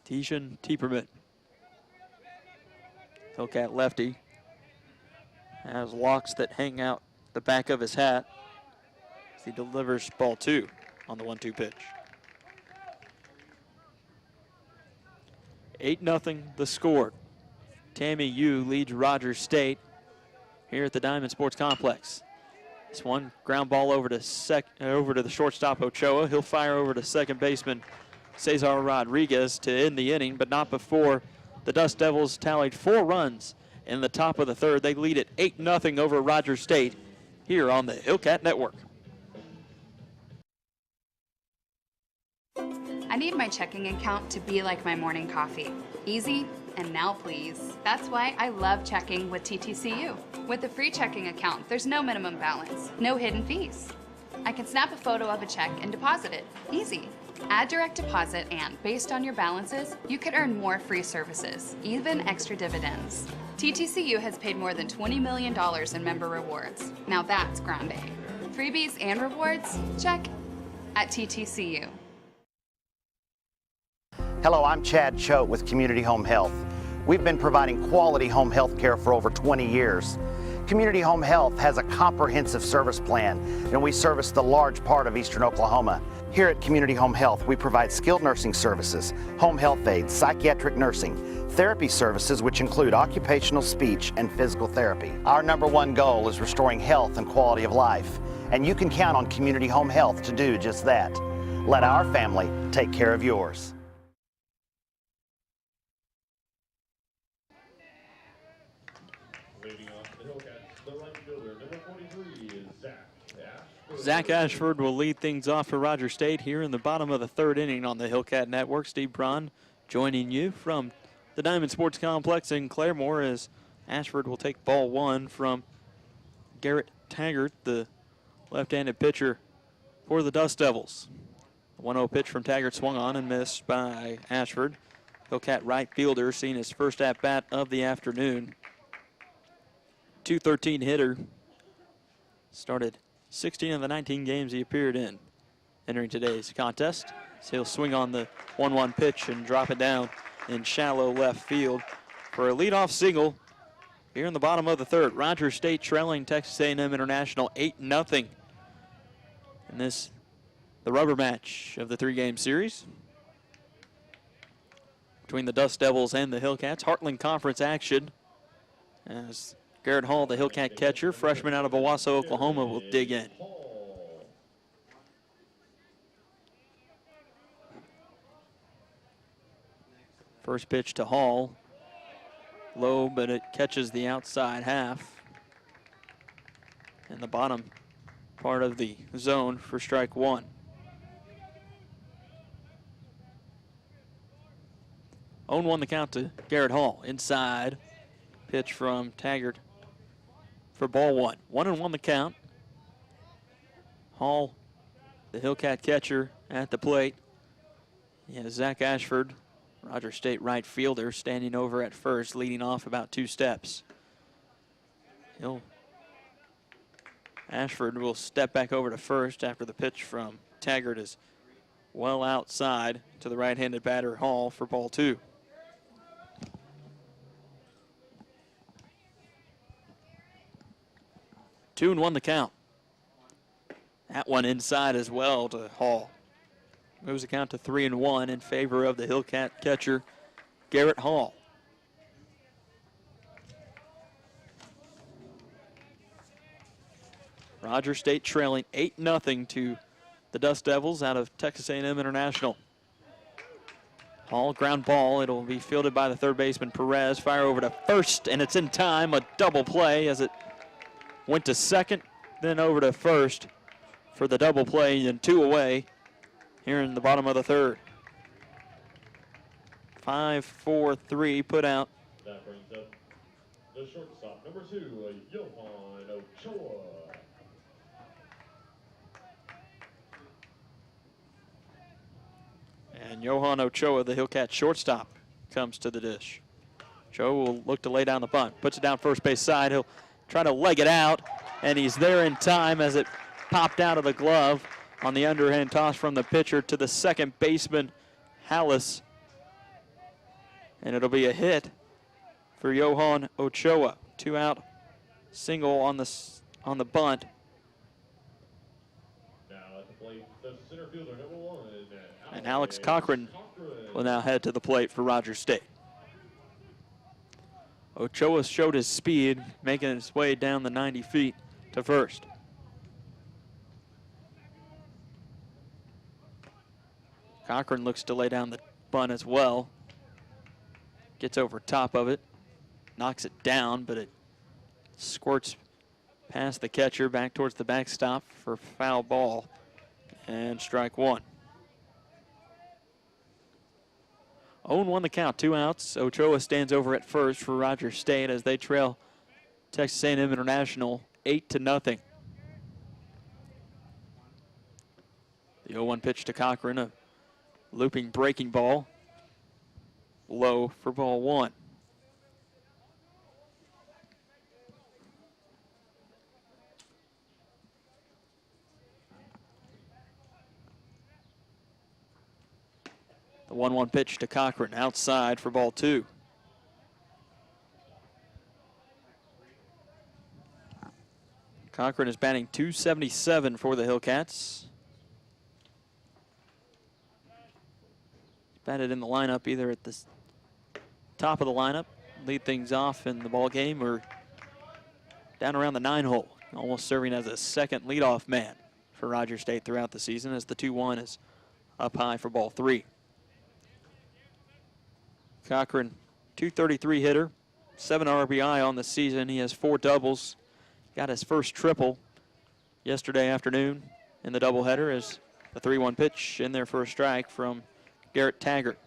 Tishan Tieberman. Hillcat lefty. Has locks that hang out the back of his hat as he delivers ball 2 on the 1-2 pitch. 8-0 the score. Tammy Yu leads Rogers State here at the Diamond Sports Complex. This one ground ball over to the shortstop Ochoa. He'll fire over to second baseman Cesar Rodriguez to end the inning, but not before the Dust Devils tallied 4 runs in the top of the third. They lead at 8-0 over Rogers State here on the Hillcat Network. I need my checking account to be like my morning coffee. Easy and now please. That's why I love checking with TTCU. With a free checking account, there's no minimum balance, no hidden fees. I can snap a photo of a check and deposit it. Easy. Add direct deposit and, based on your balances, you could earn more free services, even extra dividends. TTCU has paid more than $20 million in member rewards. Now that's grande. Freebies and rewards? Check at TTCU. Hello, I'm Chad Choate with Community Home Health. We've been providing quality home health care for over 20 years. Community Home Health has a comprehensive service plan, and we service the large part of eastern Oklahoma. Here at Community Home Health, we provide skilled nursing services, home health aides, psychiatric nursing, therapy services which include occupational, speech, and physical therapy. Our #1 goal is restoring health and quality of life, and you can count on Community Home Health to do just that. Let our family take care of yours. Zach Ashford will lead things off for Rogers State here in the bottom of the third inning on the Hillcat Network. Steve Braun joining you from the Diamond Sports Complex in Claremore as Ashford will take ball 1 from Garrett Taggart, the left-handed pitcher for the Dust Devils. The 1-0 pitch from Taggart swung on and missed by Ashford. Hillcat right fielder seeing his first at-bat of the afternoon. .213 hitter. Started 16 of the 19 games he appeared in entering today's contest. So he'll swing on the 1-1 pitch and drop it down in shallow left field for a leadoff single here in the bottom of the third. Rogers State trailing Texas A&M International 8-0 in this, the rubber match of the 3-game series. between the Dust Devils and the Hillcats. Heartland Conference action as Garrett Hall, the Hillcat catcher, freshman out of Owasso, Oklahoma, will dig in. First pitch to Hall. Low, but it catches the outside half and the bottom part of the zone for strike one. Oh, 1 the count to Garrett Hall. Inside pitch from Taggart for ball one. 1-1 the count. Hall, the Hillcat catcher, at the plate. Yeah, Zach Ashford, Rogers State right fielder, standing over at first, leading off about 2 steps. Ashford will step back over to first after the pitch from Taggart is well outside to the right-handed batter Hall for ball 2. Two and 1 the count. That one inside as well to Hall. Moves the count to 3-1 in favor of the Hillcat catcher, Garrett Hall. Rogers State trailing 8-0 to the Dust Devils out of Texas A&M International. Hall, ground ball. It'll be fielded by the third baseman, Perez. Fire over to first, and it's in time. A double play as it went to second, then over to first for the double play, and 2 away here in the bottom of the third. 5-4-3 put out. That brings up the shortstop, number 2, Johan Ochoa. And Johan Ochoa, the Hillcat shortstop, comes to the dish. Ochoa will look to lay down the bunt. Puts it down first base side. He'll try to leg it out, and he's there in time as it popped out of the glove on the underhand toss from the pitcher to the second baseman, Hallis. And it'll be a hit for Johan Ochoa. 2 out, single on the bunt. Now at the plate, the center fielder, number 1. And Alex Cochran will now head to the plate for Rogers State. Ochoa showed his speed, making his way down the 90 feet to first. Cochran looks to lay down the bunt as well. Gets over top of it, knocks it down, but it squirts past the catcher back towards the backstop for foul ball and strike 1. 0-1 the count, 2 outs. Ochoa stands over at first for Rogers State as they trail Texas A&M International 8-0. The 0-1 pitch to Cochran, a looping breaking ball, low for ball 1. The 1-1 pitch to Cochran, outside for ball 2. Cochran is batting .277 for the Hillcats. Batted in the lineup either at the top of the lineup, lead things off in the ball game, or down around the 9 hole, almost serving as a second leadoff man for Rogers State throughout the season as the 2-1 is up high for ball 3. Cochran, .233 hitter, 7 RBI on the season. He has 4 doubles. Got his first triple yesterday afternoon in the doubleheader as the 3-1 pitch in there for a strike from Garrett Taggart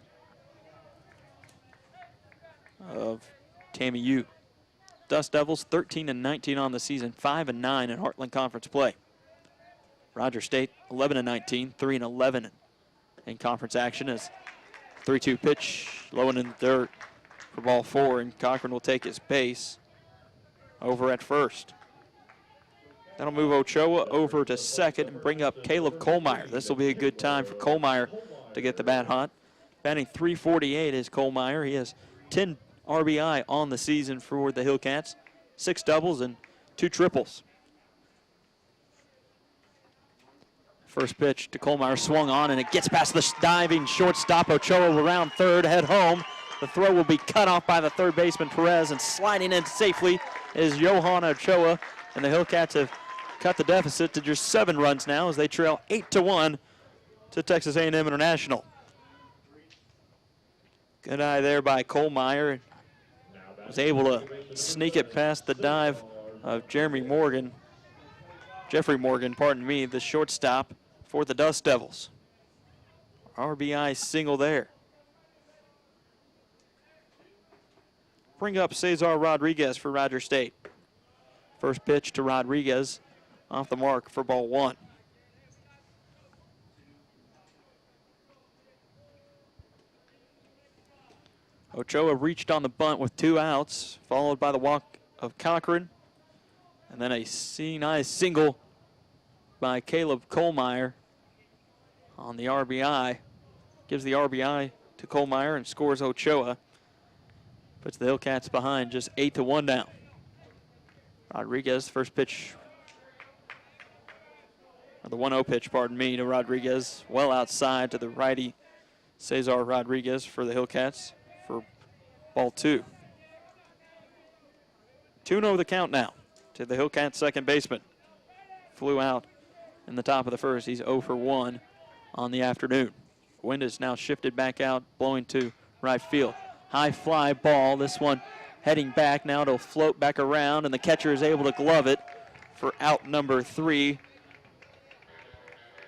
of TAMU. Dust Devils 13-19 on the season, 5-9 in Heartland Conference play. Rogers State 11-19, 3-11 in conference action as 3-2 pitch, low and in the dirt for ball 4, and Cochran will take his base over at first. That'll move Ochoa over to second and bring up Caleb Kohlmeyer. This will be a good time for Kohlmeyer to get the bat hot. Batting .348 is Kohlmeyer. He has 10 RBI on the season for the Hillcats, 6 doubles and 2 triples. First pitch to Kohlmeyer, swung on, and it gets past the diving shortstop. Ochoa will round third, head home. The throw will be cut off by the third baseman, Perez, and sliding in safely is Johan Ochoa. And the Hillcats have cut the deficit to just 7 runs now as they trail 8-1 to Texas A&M International. Good eye there by Kohlmeyer. Was able to sneak it past the dive of Jeffrey Morgan, the shortstop for the Dust Devils. RBI single there. Bring up Cesar Rodriguez for Roger State. First pitch to Rodriguez, off the mark for ball 1. Ochoa reached on the bunt with 2 outs, followed by the walk of Cochran, and then a nice single by Caleb Kohlmeyer on the RBI. Gives the RBI to Kohlmeyer and scores Ochoa. Puts the Hillcats behind just 8-1 now. Rodriguez, first pitch, or the 1-0 pitch, pardon me, to Rodriguez. Well outside to the righty Cesar Rodriguez for the Hillcats for ball 2. 2-0 the count now to the Hillcats second baseman. Flew out in the top of the first. He's 0 for 1 on the afternoon. Wind is now shifted back out, blowing to right field. High fly ball. This one heading back. Now it'll float back around, and the catcher is able to glove it for out number 3.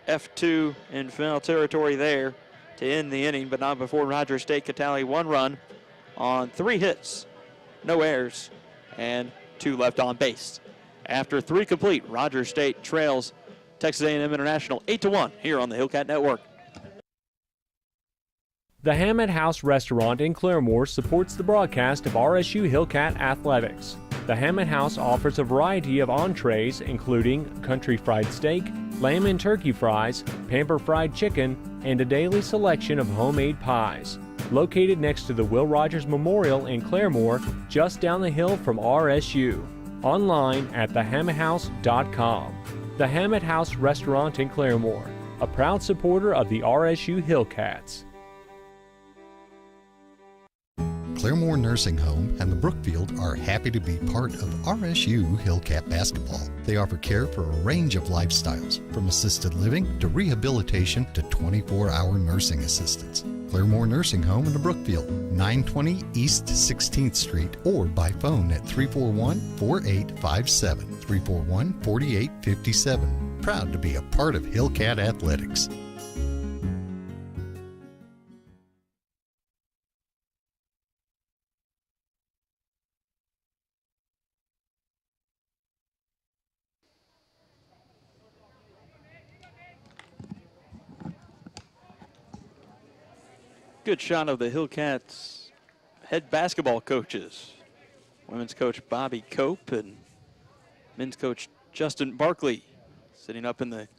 F2 in foul territory there to end the inning, but not before Roger State could tally 1 run on 3 hits, no errors, and 2 left on base. After 3 complete, Roger State trails Texas A&M International 8-1 here on the Hillcat Network. The Hammett House Restaurant in Claremore supports the broadcast of RSU Hillcat Athletics. The Hammett House offers a variety of entrees, including country fried steak, lamb and turkey fries, pamper fried chicken, and a daily selection of homemade pies. Located next to the Will Rogers Memorial in Claremore, just down the hill from RSU. Online at thehammetthouse.com. The Hammett House Restaurant in Claremore, a proud supporter of the RSU Hillcats. Claremore Nursing Home and the Brookfield are happy to be part of RSU Hillcat Basketball. They offer care for a range of lifestyles, from assisted living to rehabilitation to 24-hour nursing assistance. Claremore Nursing Home in the Brookfield, 920 East 16th Street, or by phone at 341-4857, 341-4857. Proud to be a part of Hillcat Athletics. Good shot of the Hillcats head basketball coaches. Women's coach Bobby Cope and men's coach Justin Barkley sitting up in the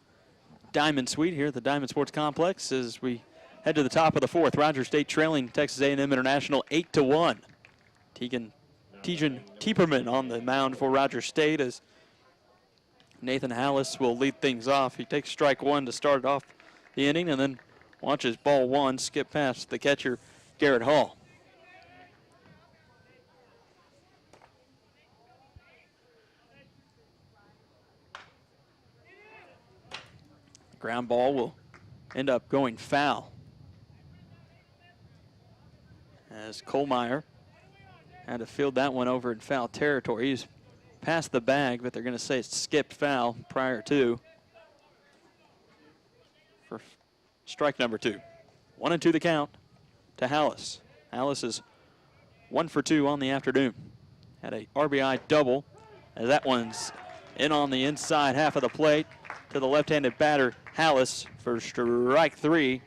Diamond Suite here at the Diamond Sports Complex as we head to the top of the 4th. Roger State trailing Texas A&M International 8-1. Tegan Tieperman on the mound for Roger State as Nathan Hallis will lead things off. He takes strike 1 to start off the inning and then watches ball 1 skip past the catcher, Garrett Hall. Ground ball will end up going foul as Kohlmeyer had to field that one over in foul territory. He's past the bag, but they're going to say it's skipped foul prior to for strike number 2. 1-2 the count to Hallis. Hallis is 1 for 2 on the afternoon. Had a RBI double as that one's in on the inside half of the plate to the left-handed batter Hallis for strike 3.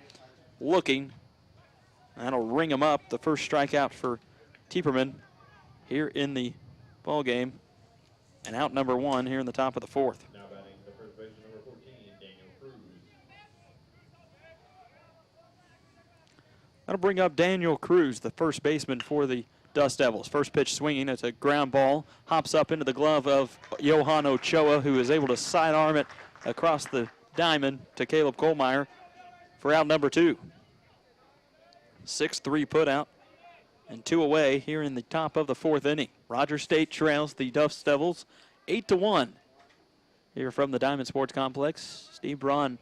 Looking. That'll ring him up. The first strikeout for Tieperman here in the ball game. And out number 1 here in the top of the 4th. Now batting the first baseman, number 14, Daniel Cruz. That'll bring up Daniel Cruz, the first baseman for the Dust Devils. First pitch swinging. It's a ground ball. Hops up into the glove of Johan Ochoa, who is able to sidearm it across the diamond to Caleb Kohlmeyer for out number 2. 6-3 put out and 2 away here in the top of the 4th inning. Rogers State trails the Duffs Devils 8-1. Here from the Diamond Sports Complex, Steve Braun,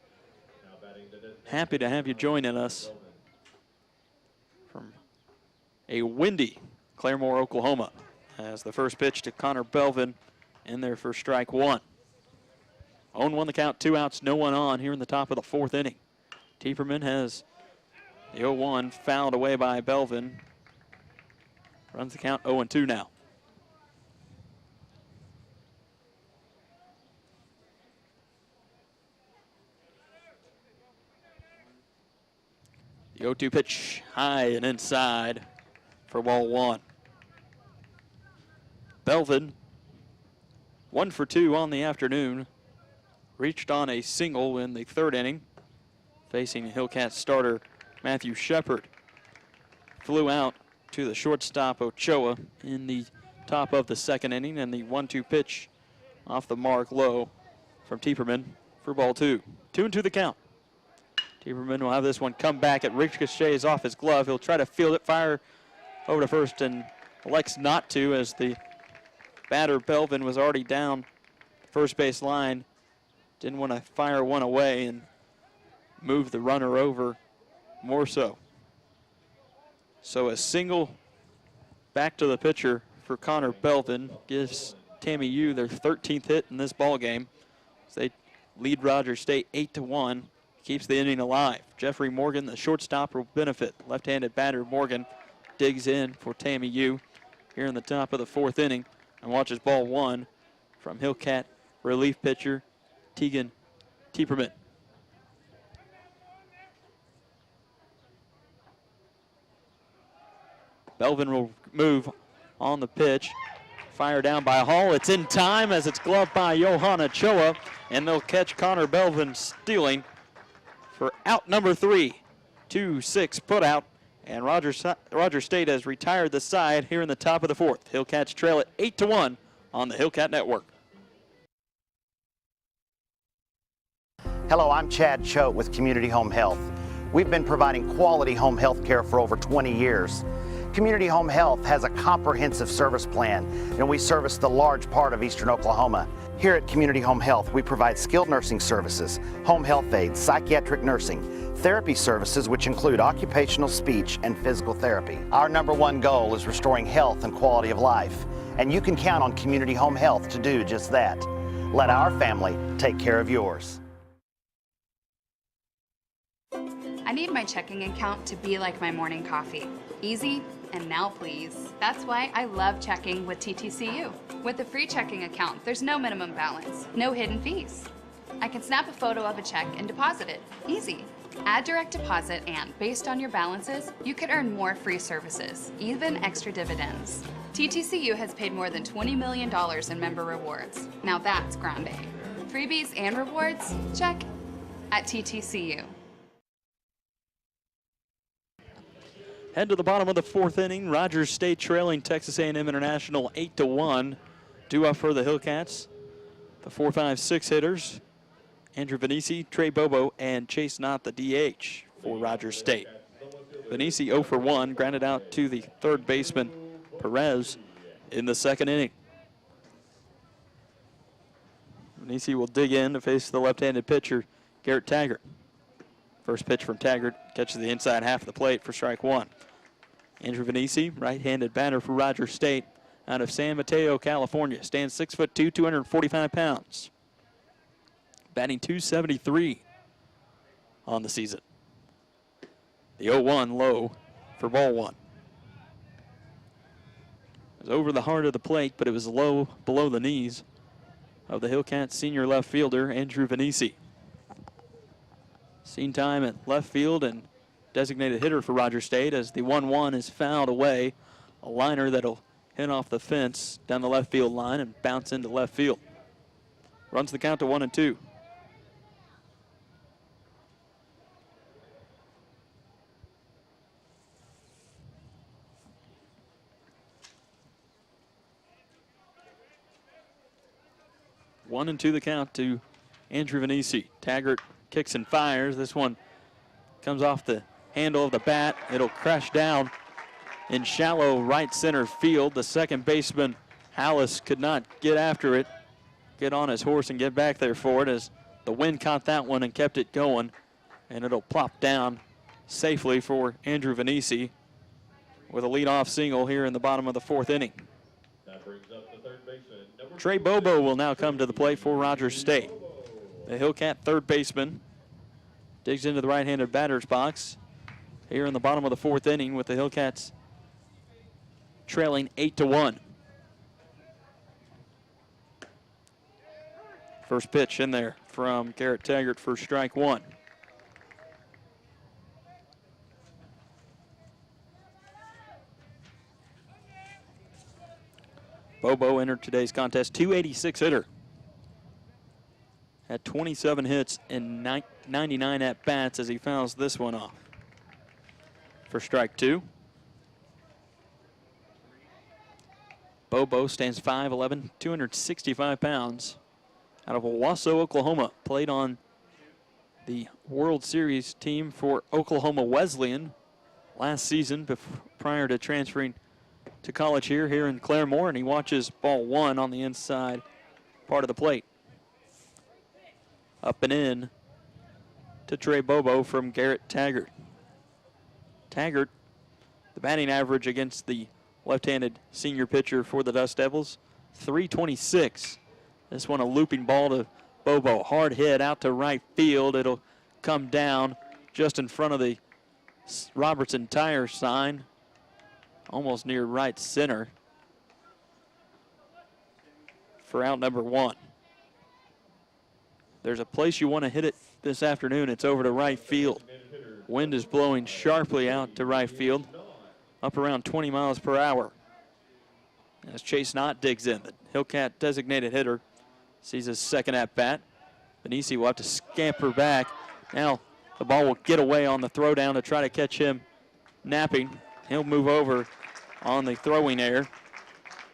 happy to have you joining us from a windy Claremore, Oklahoma, as the first pitch to Connor Belvin in there for strike 1. 0-1 the count, 2 outs, no one on here in the top of the 4th inning. Tieperman has the 0-1 fouled away by Belvin. Runs the count 0-2 now. The 0-2 pitch high and inside for ball 1. Belvin, 1 for 2 on the afternoon. Reached on a single in the 3rd inning, facing Hillcat starter Matthew Shepard. Flew out to the shortstop Ochoa in the top of the 2nd inning, and the 1-2 pitch off the mark low from Tieperman for ball 2. 2-2 the count. Tieperman will have this one come back. It ricochets off his glove. He'll try to field it, fire over to first, and elects not to, as the batter Belvin was already down the first base line. Didn't want to fire one away and move the runner over more so. So a single back to the pitcher for Connor Belvin gives Tammy U their 13th hit in this ball game. So they lead Rogers State 8-1. Keeps the inning alive. Jeffrey Morgan, the shortstop, will benefit. Left-handed batter Morgan digs in for Tammy U here in the top of the 4th inning and watches ball 1 from Hillcat relief pitcher Tegan Tieperman. Belvin will move on the pitch. Fire down by Hall. It's in time as it's gloved by Johan Ochoa, and they'll catch Connor Belvin stealing for out number 3. 2-6 put out, and Rogers State has retired the side here in the top of the 4th. Hillcats trail it 8-1 on the Hillcat Network. Hello, I'm Chad Choate with Community Home Health. We've been providing quality home health care for over 20 years. Community Home Health has a comprehensive service plan, and we service the large part of eastern Oklahoma. Here at Community Home Health, we provide skilled nursing services, home health aides, psychiatric nursing, therapy services which include occupational, speech, and physical therapy. Our #1 goal is restoring health and quality of life, and you can count on Community Home Health to do just that. Let our family take care of yours. I need my checking account to be like my morning coffee. Easy, and now please. That's why I love checking with TTCU. With a free checking account, there's no minimum balance, no hidden fees. I can snap a photo of a check and deposit it. Easy. Add direct deposit, and based on your balances, you could earn more free services, even extra dividends. TTCU has paid more than $20 million in member rewards. Now that's grande. Freebies and rewards? Check. At TTCU. Head to the bottom of the 4th inning. Rogers State trailing Texas A&M International 8-1. 2 up for the Hillcats. The 4, 5, 6 hitters. Andrew Venisi, Trey Bobo, and Chase Knott, the DH for Rogers State. Venisi 0 for 1, grounded out to the 3rd baseman, Perez, in the 2nd inning. Venisi will dig in to face the left-handed pitcher, Garrett Taggart. First pitch from Taggart catches the inside half of the plate for strike 1. Andrew Venisi, right-handed batter for Rogers State, out of San Mateo, California. Stands 6'2", 245 pounds. Batting .273 on the season. The 0-1 low for ball 1. It was over the heart of the plate, but it was low below the knees of the Hillcat senior left fielder, Andrew Venisi. Seen time at left field and designated hitter for Rogers State as the 1-1 is fouled away. A liner that'll hit off the fence down the left field line and bounce into left field. Runs the count to 1-2. One and 2 the count to Andrew Venisi. Taggart kicks and fires. This one comes off the handle of the bat. It'll crash down in shallow right center field. The second baseman, Hallis, could not get after it, get on his horse and get back there for it as the wind caught that one and kept it going. And it'll plop down safely for Andrew Venisi with a leadoff single here in the bottom of the fourth inning. That brings up the third baseman, number Trey Bobo will now come to the plate for Rogers State. The Hillcat third baseman digs into the right-handed batter's box here in the bottom of the fourth inning with the Hillcats trailing 8-1. First pitch in there from Garrett Taggart for strike one. Bobo entered today's contest, 286 hitter. Had 27 hits and 99 at-bats as he fouls this one off. For strike two. Bobo stands 5'11", 265 pounds. Out of Owasso, Oklahoma. Played on the World Series team for Oklahoma Wesleyan last season prior to transferring to college here in Claremore, and he watches ball one on the inside part of the plate. Up and in to Trey Bobo from Garrett Taggart. Taggart, the batting average against the left-handed senior pitcher for the Dust Devils, .326. This one a looping ball to Bobo. Hard hit out to right field. It'll come down just in front of the Robertson Tire sign, almost near right center for out number one. There's a place you want to hit it this afternoon. It's over to right field. Wind is blowing sharply out to right field, up around 20 miles per hour. As Chase Knott digs in, the Hillcat designated hitter sees his second at bat. Venisi will have to scamper back. Now the ball will get away on the throw down to try to catch him napping. He'll move over on the throwing error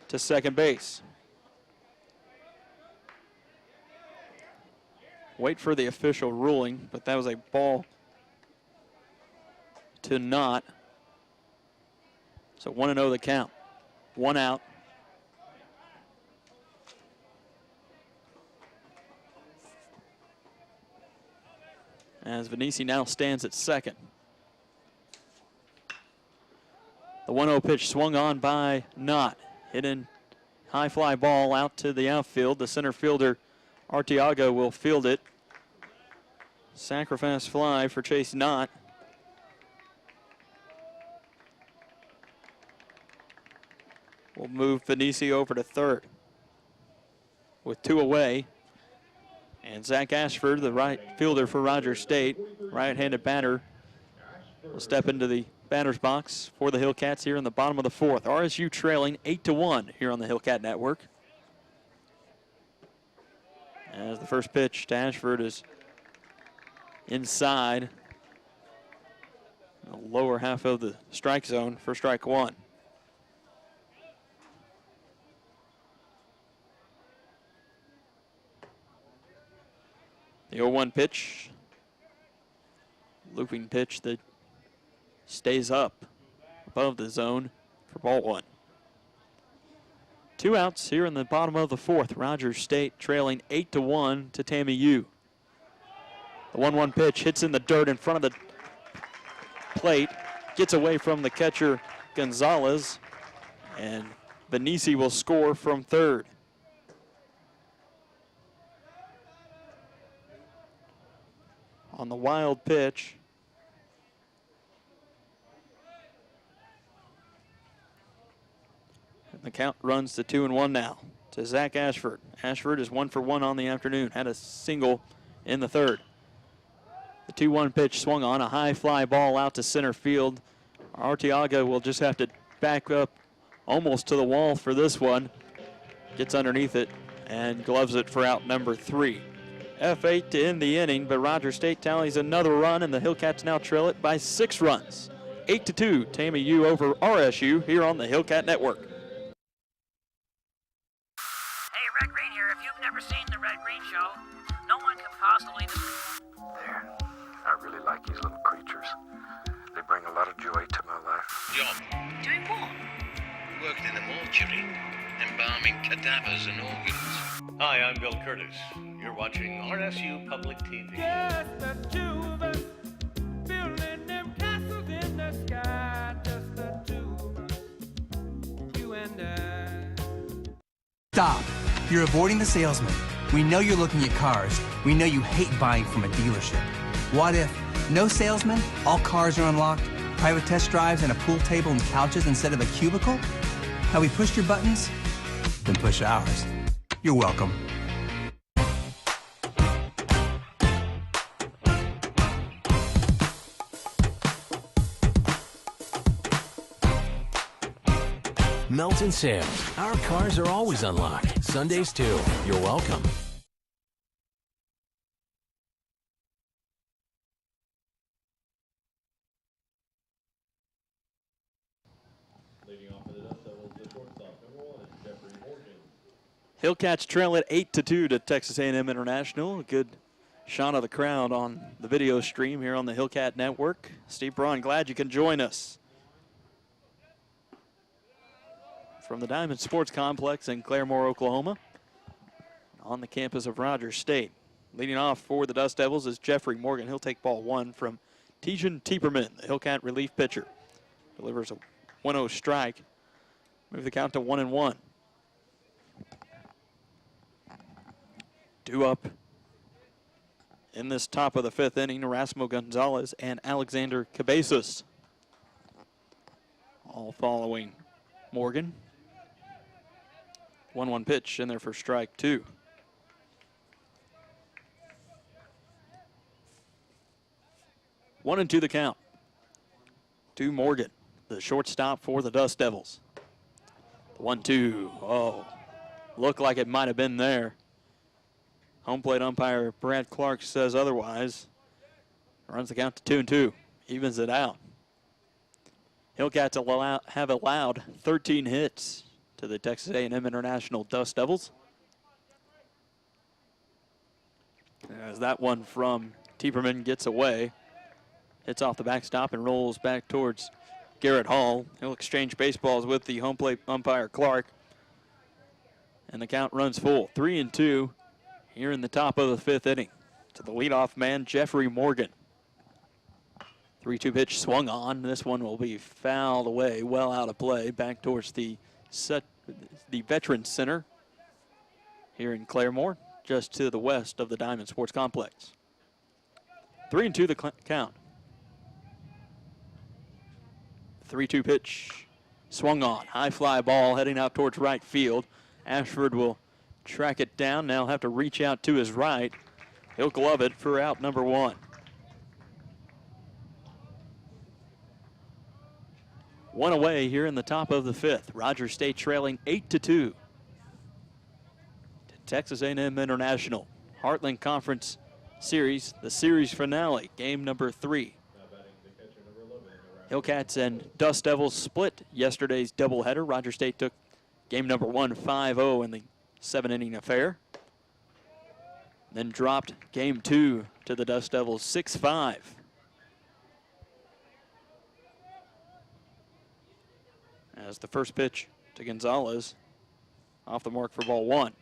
to second base. Wait for the official ruling, but that was a ball to Knott. So 1-0 the count. One out. As Venisi now stands at second. The 1-0 pitch swung on by Knott. Hit in high fly ball out to the outfield. The center fielder, Arteaga, will field it. Sacrifice fly for Chase Knott. We'll move Venisi over to third with two away. And Zach Ashford, the right fielder for Rogers State, right-handed batter, will step into the batter's box for the Hillcats here in the bottom of the fourth. RSU trailing 8-1 here on the Hillcat Network. As the first pitch to Ashford is inside the lower half of the strike zone for strike one. The 0-1 pitch, looping pitch that stays up above the zone for ball one. Two outs here in the bottom of the fourth. Rogers State trailing 8-1 to TAMIU. The 1-1 pitch hits in the dirt in front of the plate, gets away from the catcher Gonzalez, and Venisi will score from third. On the wild pitch, and the count runs to 2-1 now to Zach Ashford. Ashford is 1 for 1 on the afternoon, had a single in the third. The 2-1 pitch swung on, a high fly ball out to center field. Arteaga will just have to back up almost to the wall for this one. Gets underneath it and gloves it for out number 3. F8 to end the inning, but Rogers State tallies another run, and the Hillcats now trail it by 6 runs. 8-2, TAMIU over RSU here on the Hillcat Network. Hey, Red Green here. If you've never seen the Red Green Show, no one can worked in a mortuary, embalming cadavers and organs. Hi, I'm Bill Curtis. You're watching RSU Public TV. Just the two of us, building them castles in the sky. Just the two of us, you and I. Stop. You're avoiding the salesman. We know you're looking at cars. We know you hate buying from a dealership. What if no salesman, all cars are unlocked, private test drives and a pool table and couches instead of a cubicle? Have we pushed your buttons? Then push ours. You're welcome. Melton Sales. Our cars are always unlocked. Sundays too. You're welcome. Hillcats trail at 8-2 to Texas A&M International. A good shot of the crowd on the video stream here on the Hillcat Network. Steve Braun, glad you can join us. From the Diamond Sports Complex in Claremore, Oklahoma, on the campus of Rogers State. Leading off for the Dust Devils is Jeffrey Morgan. He'll take ball one from Tijan Tieperman, the Hillcat relief pitcher. Delivers a 1-0 strike. Move the count to 1-1. Due up in this top of the fifth inning, Erasmo Gonzalez and Alexander Cabezas. All following Morgan. 1-1 pitch in there for strike two. One and two the count to Morgan, the shortstop for the Dust Devils. The 1-2, oh, looked like it might have been there. Home plate umpire Brad Clark says otherwise. Runs the count to 2-2, evens it out. Hillcats have allowed 13 hits to the Texas A&M International Dust Devils. As that one from Tieperman gets away, hits off the backstop and rolls back towards Garrett Hall. He'll exchange baseballs with the home plate umpire Clark. And the count runs full, 3-2 here in the top of the fifth inning. To the leadoff man, Jeffrey Morgan. 3-2 pitch swung on. This one will be fouled away, well out of play, back towards the Veterans Center here in Claremore, just to the west of the Diamond Sports Complex. 3-2 the count. 3-2 pitch swung on. High fly ball heading out towards right field. Ashford will track it down. Now have to reach out to his right. He'll glove it for out number one. One away here in the top of the fifth. Rogers State trailing 8-2 to Texas A&M International. Heartland Conference Series, the series finale, game number 3. Hillcats and Dust Devils split yesterday's doubleheader. Rogers State took game number 1 5-0 in the 7-inning affair. Then dropped game 2 to the Dust Devils 6-5. As the first pitch to Gonzalez, off the mark for ball one.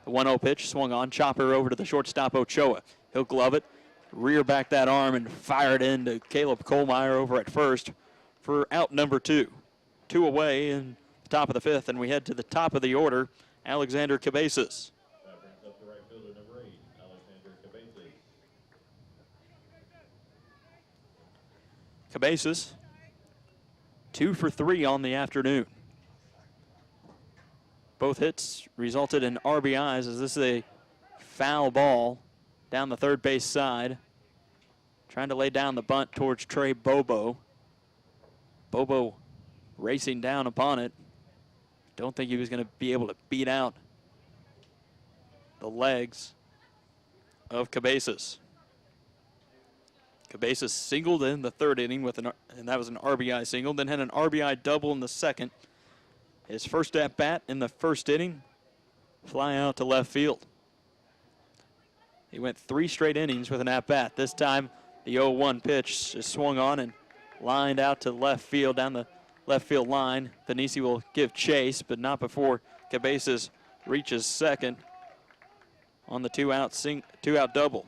The 1-0 pitch swung on, chopper over to the shortstop Ochoa. He'll glove it, rear back that arm and fire it into Caleb Kohlmeyer over at first for out number 2. 2 away in the top of the fifth, and we head to the top of the order, Alexander Cabezas. That brings up the right fielder, number 8, Alexander Cabezas. Cabezas, 2 for 3 on the afternoon. Both hits resulted in RBIs, as this is a foul ball down the third base side. Trying to lay down the bunt towards Trey Bobo. Bobo racing down upon it. Don't think he was going to be able to beat out the legs of Cabezas. Cabezas singled in the third inning and that was an RBI single, then had an RBI double in the second. His first at bat in the first inning, fly out to left field. He went 3 straight innings with an at bat. This time the 0-1 pitch is swung on and lined out to left field down the left field line. Panisi will give chase, but not before Cabezas reaches second on the two-out double.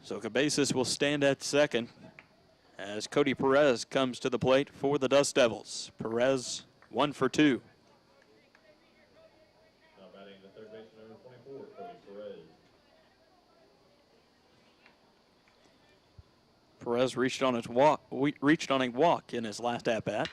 So Cabezas will stand at second as Cody Perez comes to the plate for the Dust Devils. Perez 1 for 2. Now batting the third baseman, number 24, Cody Perez. Perez reached on a walk in his last at-bat.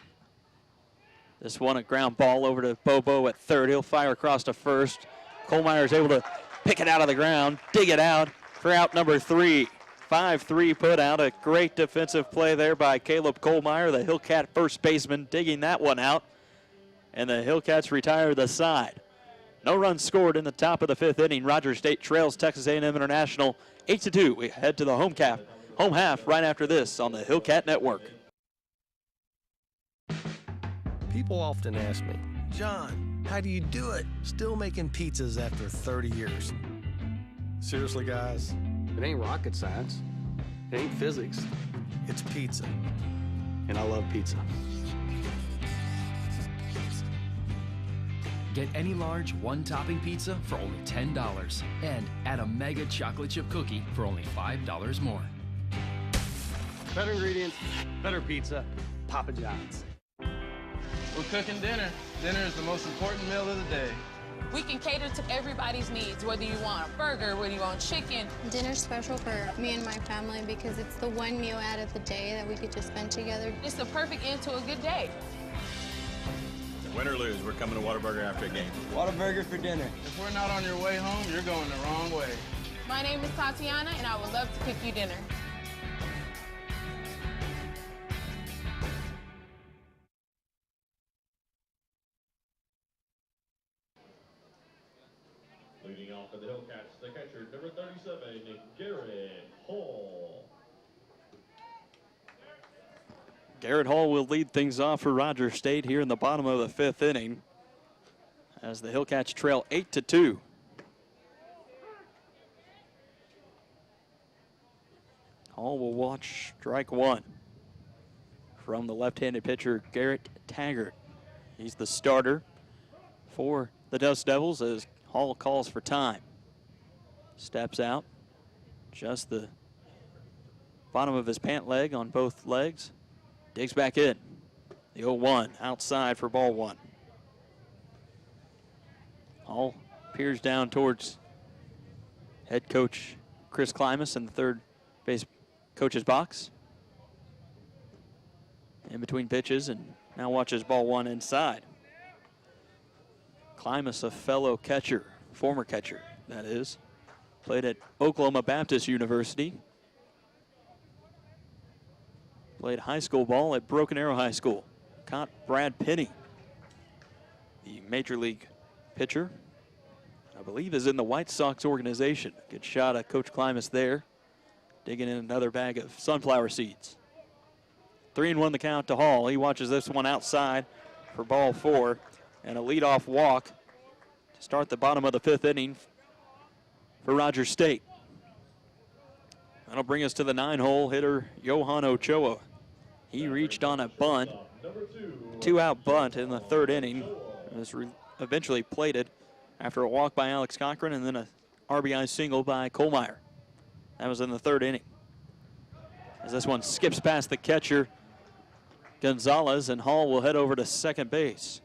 This one a ground ball over to Bobo at third. He'll fire across to first. Kohlmeyer is able to pick it out of the ground, dig it out for out number 3. 5-3 put out. A great defensive play there by Caleb Kohlmeyer, the Hillcat first baseman, digging that one out. And the Hillcats retire the side. No runs scored in the top of the 5th inning. Rogers State trails Texas A&M International 8-2. We head to the home half right after this on the Hillcat Network. People often ask me, John, how do you do it? Still making pizzas after 30 years. Seriously, guys, It ain't rocket science. It ain't physics. it's pizza. And I love pizza. Get any large one-topping pizza for only $10 and add a mega chocolate chip cookie for only $5 more. Better ingredients, better pizza, Papa John's. We're cooking dinner. Dinner is the most important meal of the day. We can cater to everybody's needs, whether you want a burger, whether you want chicken. Dinner's special for me and my family because it's the one meal out of the day that we could just spend together. It's the perfect end to a good day. Win or lose, we're coming to Whataburger after a game. Whataburger for dinner. If we're not on your way home, you're going the wrong way. My name is Tatiana, and I would love to cook you dinner. Leading off for the Hillcats, the catcher, number 37, Garrett Hall. Garrett Hall will lead things off for Rogers State here in the bottom of the 5th inning as the Hillcats trail 8-2. Hall will watch strike one from the left-handed pitcher Garrett Taggart. He's the starter for the Dust Devils as Hall calls for time. Steps out, just the bottom of his pant leg on both legs. Digs back in. The 0-1 outside for ball one. Hall peers down towards head coach Chris Klimas in the third base coach's box. In between pitches and now watches ball one inside. Klimas, a fellow catcher, former catcher, that is. Played at Oklahoma Baptist University. Played high school ball at Broken Arrow High School. Caught Brad Penny, the major league pitcher. I believe is in the White Sox organization. Good shot at Coach Klimas there. Digging in another bag of sunflower seeds. 3-1 the count to Hall. He watches this one outside for ball four. And a leadoff walk to start the bottom of the 5th inning for Rogers State. That'll bring us to the 9-hole hitter, Johan Ochoa. He reached on a bunt, two-out bunt in the 3rd inning. It was eventually plated after a walk by Alex Cochran and then a RBI single by Kohlmeyer. That was in the 3rd inning. As this one skips past the catcher, Gonzalez, and Hall will head over to second base.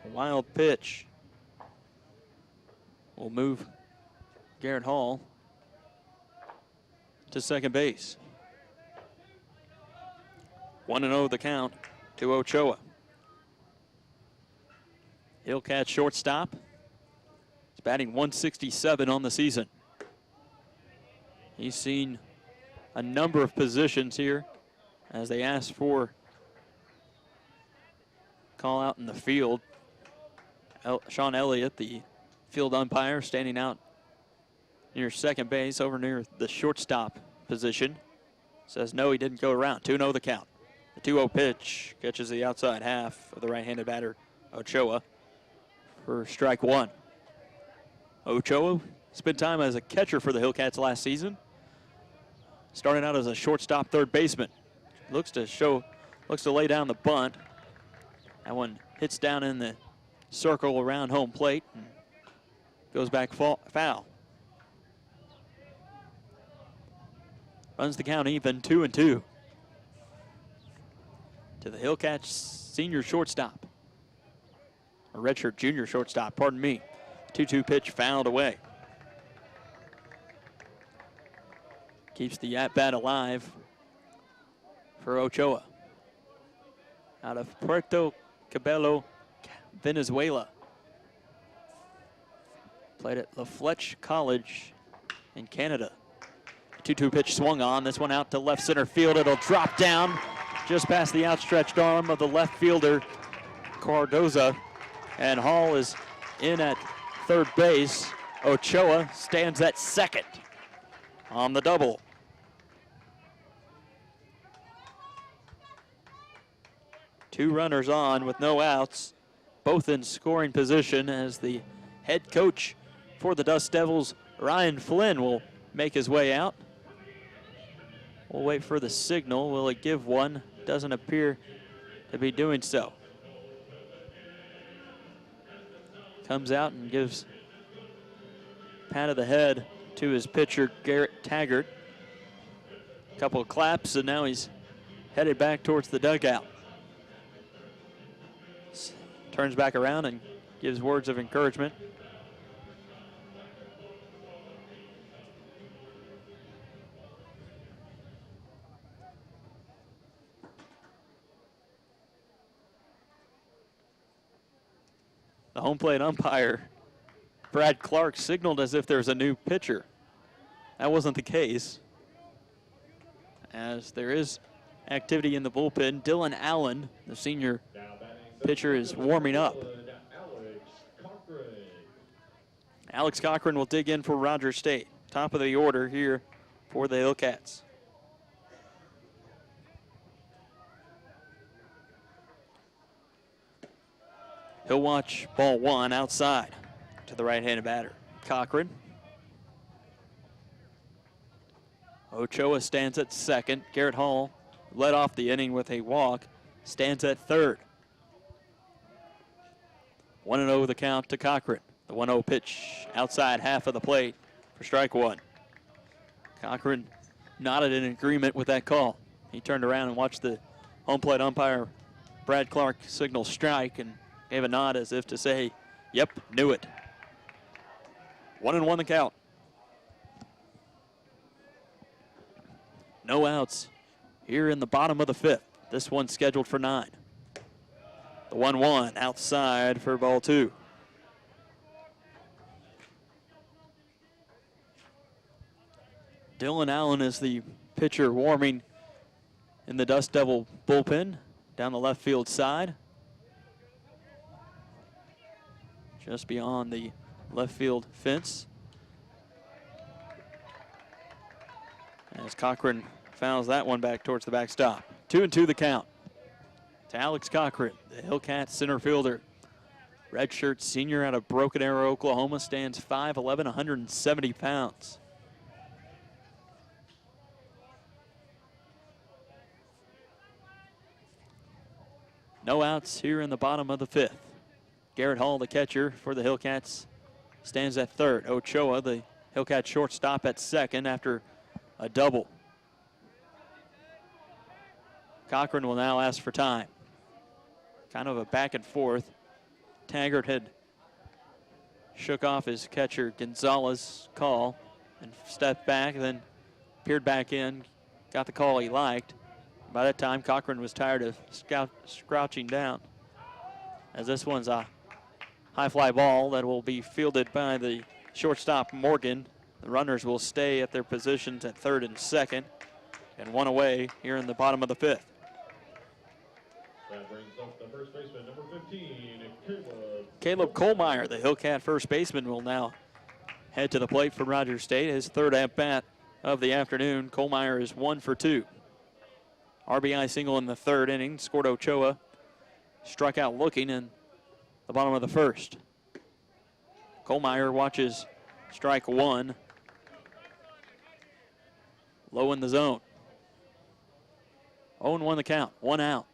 A wild pitch will move Garrett Hall to second base. 1-0 the count to Ochoa. Hillcat shortstop. He's batting 167 on the season. He's seen a number of positions here as they ask for call out in the field. Sean Elliott, the field umpire, standing out near second base over near the shortstop position. Says no, he didn't go around. 2-0 the count. The 2-0 pitch catches the outside half of the right-handed batter, Ochoa, for strike one. Ochoa spent time as a catcher for the Hillcats last season. Starting out as a shortstop third baseman. Looks to lay down the bunt. That one hits down in the circle around home plate and goes back foul. Runs the count even, 2-2. To the Hillcats senior shortstop. Or redshirt junior shortstop, pardon me. 2-2 pitch fouled away. Keeps the at-bat alive for Ochoa. Out of Puerto Cabello, Venezuela. Played at La Fletch College in Canada. 2-2 pitch swung on. This one out to left center field. It'll drop down just past the outstretched arm of the left fielder, Cardoza. And Hall is in at third base. Ochoa stands at second on the double. Two runners on with no outs, both in scoring position as the head coach for the Dust Devils, Ryan Flynn, will make his way out. We'll wait for the signal. Will it give one? Doesn't appear to be doing so. Comes out and gives a pat of the head to his pitcher, Garrett Taggart. A couple of claps, and now he's headed back towards the dugout. Turns back around and gives words of encouragement. The home plate umpire, Brad Clark, signaled as if there's a new pitcher. That wasn't the case, as there is activity in the bullpen. Dylan Allen, the senior pitcher, is warming up. Alex Cochran will dig in for Rogers State. Top of the order here for the Hillcats. He'll watch ball one outside to the right-handed batter, Cochran. Ochoa stands at second. Garrett Hall led off the inning with a walk, stands at third. 1-0 the count to Cochran. The 1-0 pitch outside half of the plate for strike one. Cochran nodded in agreement with that call. He turned around and watched the home plate umpire, Brad Clark, signal strike and gave a nod as if to say, yep, knew it. 1-1 the count. No outs here in the bottom of the fifth. This one's scheduled for 9. The 1-1 outside for ball two. Dylan Allen is the pitcher warming in the Dust Devil bullpen down the left field side. Just beyond the left field fence. As Cochran fouls that one back towards the backstop. 2-2 the count to Alex Cochran, the Hillcat center fielder. Redshirt senior out of Broken Arrow, Oklahoma, stands 5'11", 170 pounds. No outs here in the bottom of the fifth. Garrett Hall, the catcher for the Hillcats, stands at third. Ochoa, the Hillcat shortstop, at second after a double. Cochran will now ask for time. Kind of a back and forth. Taggart had shook off his catcher Gonzalez call and stepped back, then peered back in, got the call he liked. By that time, Cochran was tired of crouching down, as this one's a high fly ball that will be fielded by the shortstop Morgan. The runners will stay at their positions at third and second, and one away here in the bottom of the fifth. That brings up the first baseman, number 15, Caleb Kohlmeyer, the Hillcat first baseman, will now head to the plate for Rogers State. His third at-bat of the afternoon. Kohlmeyer is 1 for 2. RBI single in the third inning. Scored Ochoa. Struck out looking in the bottom of the first. Kohlmeyer watches Strike one. Low in the zone. 0-1 the count. 1 out.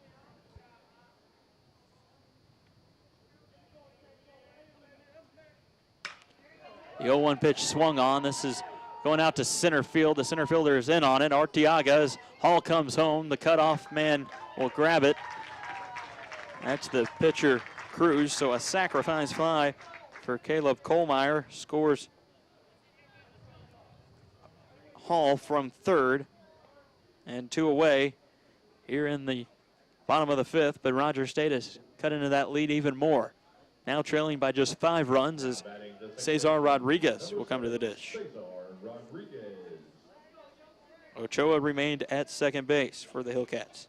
The 0-1 pitch swung on. This is going out to center field. The center fielder is in on it. Arteaga, as Hall comes home, the cutoff man will grab it. That's the pitcher, Cruz. So a sacrifice fly for Caleb Kohlmeyer. Scores Hall from third. And 2 away here in the bottom of the 5th. But Rogers State has cut into that lead even more. Now trailing by just 5 runs as Cesar Rodriguez will come to the dish. Ochoa remained at second base for the Hillcats.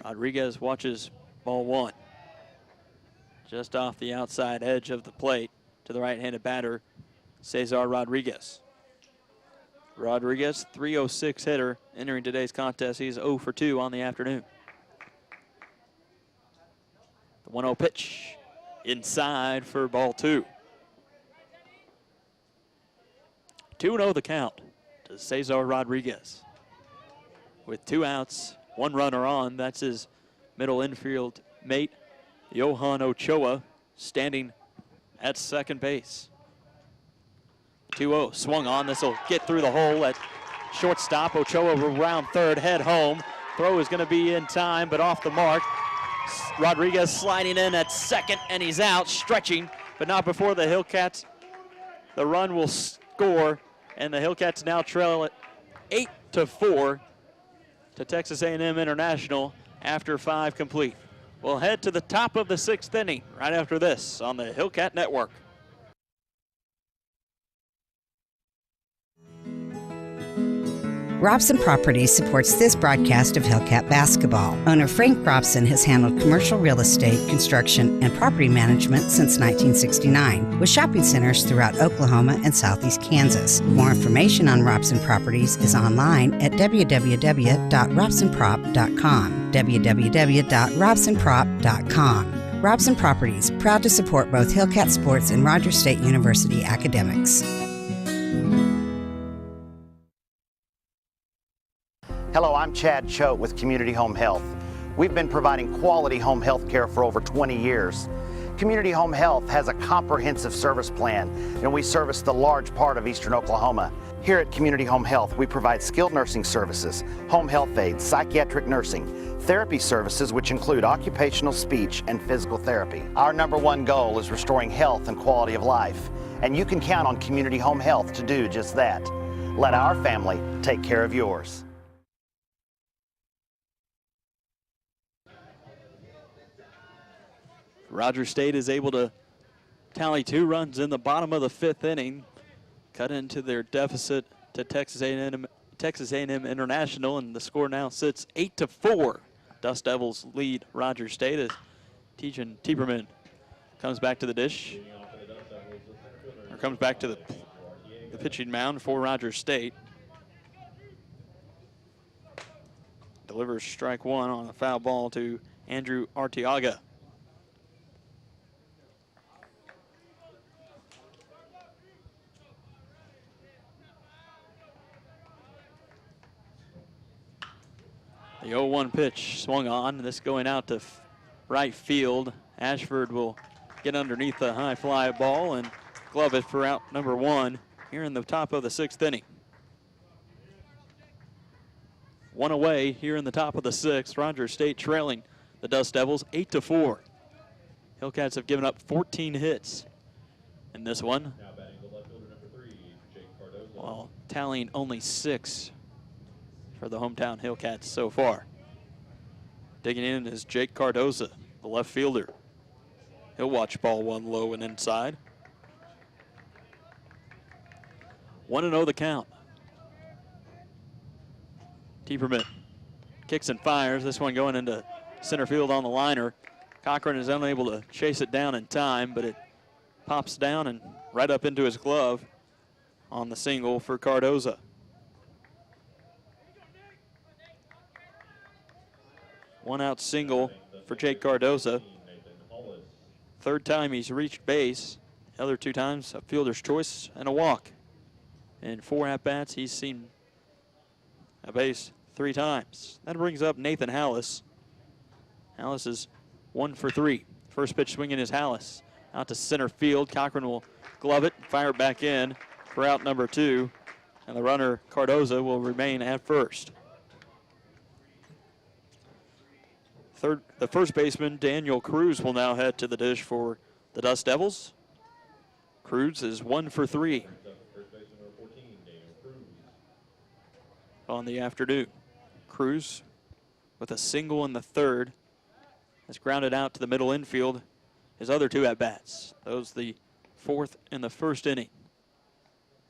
Rodriguez watches ball 1. Just off the outside edge of the plate to the right-handed batter, Cesar Rodriguez. Rodriguez, 306 hitter, entering today's contest. He's 0 for 2 on the afternoon. The 1-0 pitch inside for ball 2. 2-0 the count to Cesar Rodriguez. With 2 outs, 1 runner on, that's his middle infield mate, Johan Ochoa, standing at second base. 2-0 swung on. This will get through the hole at shortstop. Ochoa will round third, head home. Throw is going to be in time, but off the mark. Rodriguez sliding in at second, and he's out, stretching, but not before the Hillcats. The run will score, and the Hillcats now trail it 8-4 to Texas A&M International after 5 complete. We'll head to the top of the 6th inning right after this on the Hillcat Network. Robson Properties supports this broadcast of Hillcat basketball. Owner Frank Robson has handled commercial real estate, construction, and property management since 1969, with shopping centers throughout Oklahoma and southeast Kansas. More information on Robson Properties is online at www.robsonprop.com. www.robsonprop.com. Robson Properties, proud to support both Hillcat sports and Rogers State University academics. Hello, I'm Chad Choate with Community Home Health. We've been providing quality home health care for over 20 years. Community Home Health has a comprehensive service plan, and we service the large part of eastern Oklahoma. Here at Community Home Health, we provide skilled nursing services, home health aides, psychiatric nursing, therapy services which include occupational, speech, and physical therapy. Our #1 goal is restoring health and quality of life, and you can count on Community Home Health to do just that. Let our family take care of yours. Rogers State is able to tally 2 runs in the bottom of the 5th inning, cut into their deficit to Texas A&M International, and the score now sits 8-4. Dust Devils lead Rogers State as Tejan Tieberman comes back to the dish, or comes back to the pitching mound for Rogers State. Delivers strike 1 on a foul ball to Andrew Arteaga. The 0-1 pitch swung on. This going out to right field. Ashford will get underneath the high fly ball and glove it for out number 1 here in the top of the 6th inning. 1 away here in the top of the 6th. Rogers State trailing the Dust Devils 8-4. Hillcats have given up 14 hits in this one, while tallying only 6 for the hometown Hillcats so far. Digging in is Jake Cardoza, the left fielder. He'll watch ball 1 low and inside. 1-0 the count. Tieberman kicks and fires. This one going into center field on the liner. Cochran is unable to chase it down in time, but it pops down and right up into his glove on the single for Cardoza. One out single for Jake Cardoza. Third time he's reached base. The other 2 times, a fielder's choice and a walk. In 4 at-bats, he's seen a base 3 times. That brings up Nathan Hallis. Hallis is 1 for 3. First pitch swinging is Hallis. Out to center field. Cochran will glove it, fire it back in for out number 2. And the runner, Cardoza, will remain at first. The first baseman, Daniel Cruz, will now head to the dish for the Dust Devils. Cruz is 1 for 3 on the afternoon. Cruz with a single in the 3rd has grounded out to the middle infield. His other 2 at-bats, those the 4th and the 1st inning,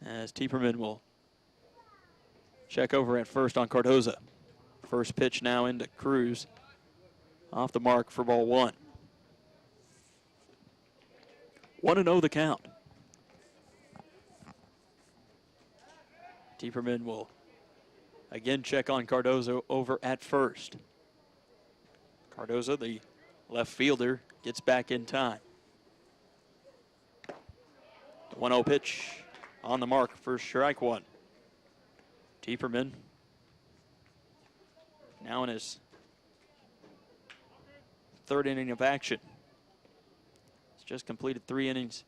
as Tieperman will check over at first on Cardoza. First pitch now into Cruz. Off the mark for ball 1. 1-0 the count. Tieperman will again check on Cardoza over at first. Cardoza, the left fielder, gets back in time. The 1-0 pitch on the mark for strike 1. Tieperman now in his 3rd inning of action. He's just completed 3 innings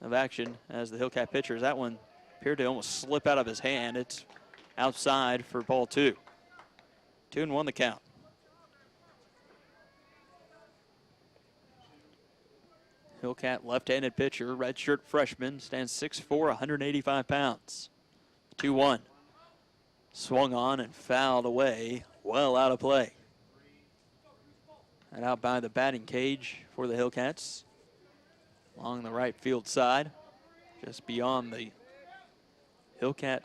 of action as the Hillcat pitchers. That one appeared to almost slip out of his hand. It's outside for ball 2. 2-1 the count. Hillcat left-handed pitcher, redshirt freshman, stands 6'4", 185 pounds. 2-1. Swung on and fouled away, well out of play. And out by the batting cage for the Hillcats. Along the right field side, just beyond the Hillcat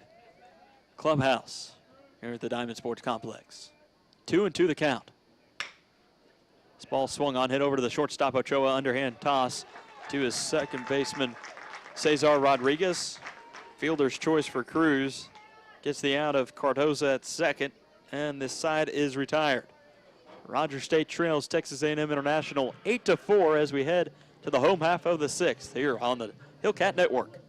clubhouse here at the Diamond Sports Complex. 2-2 the count. This ball swung on, hit over to the shortstop Ochoa, underhand toss to his second baseman Cesar Rodriguez. Fielder's choice for Cruz. Gets the out of Cardoza at second, and this side is retired. Rogers State trails Texas A&M International 8-4 as we head to the home half of the 6th here on the Hillcat Network.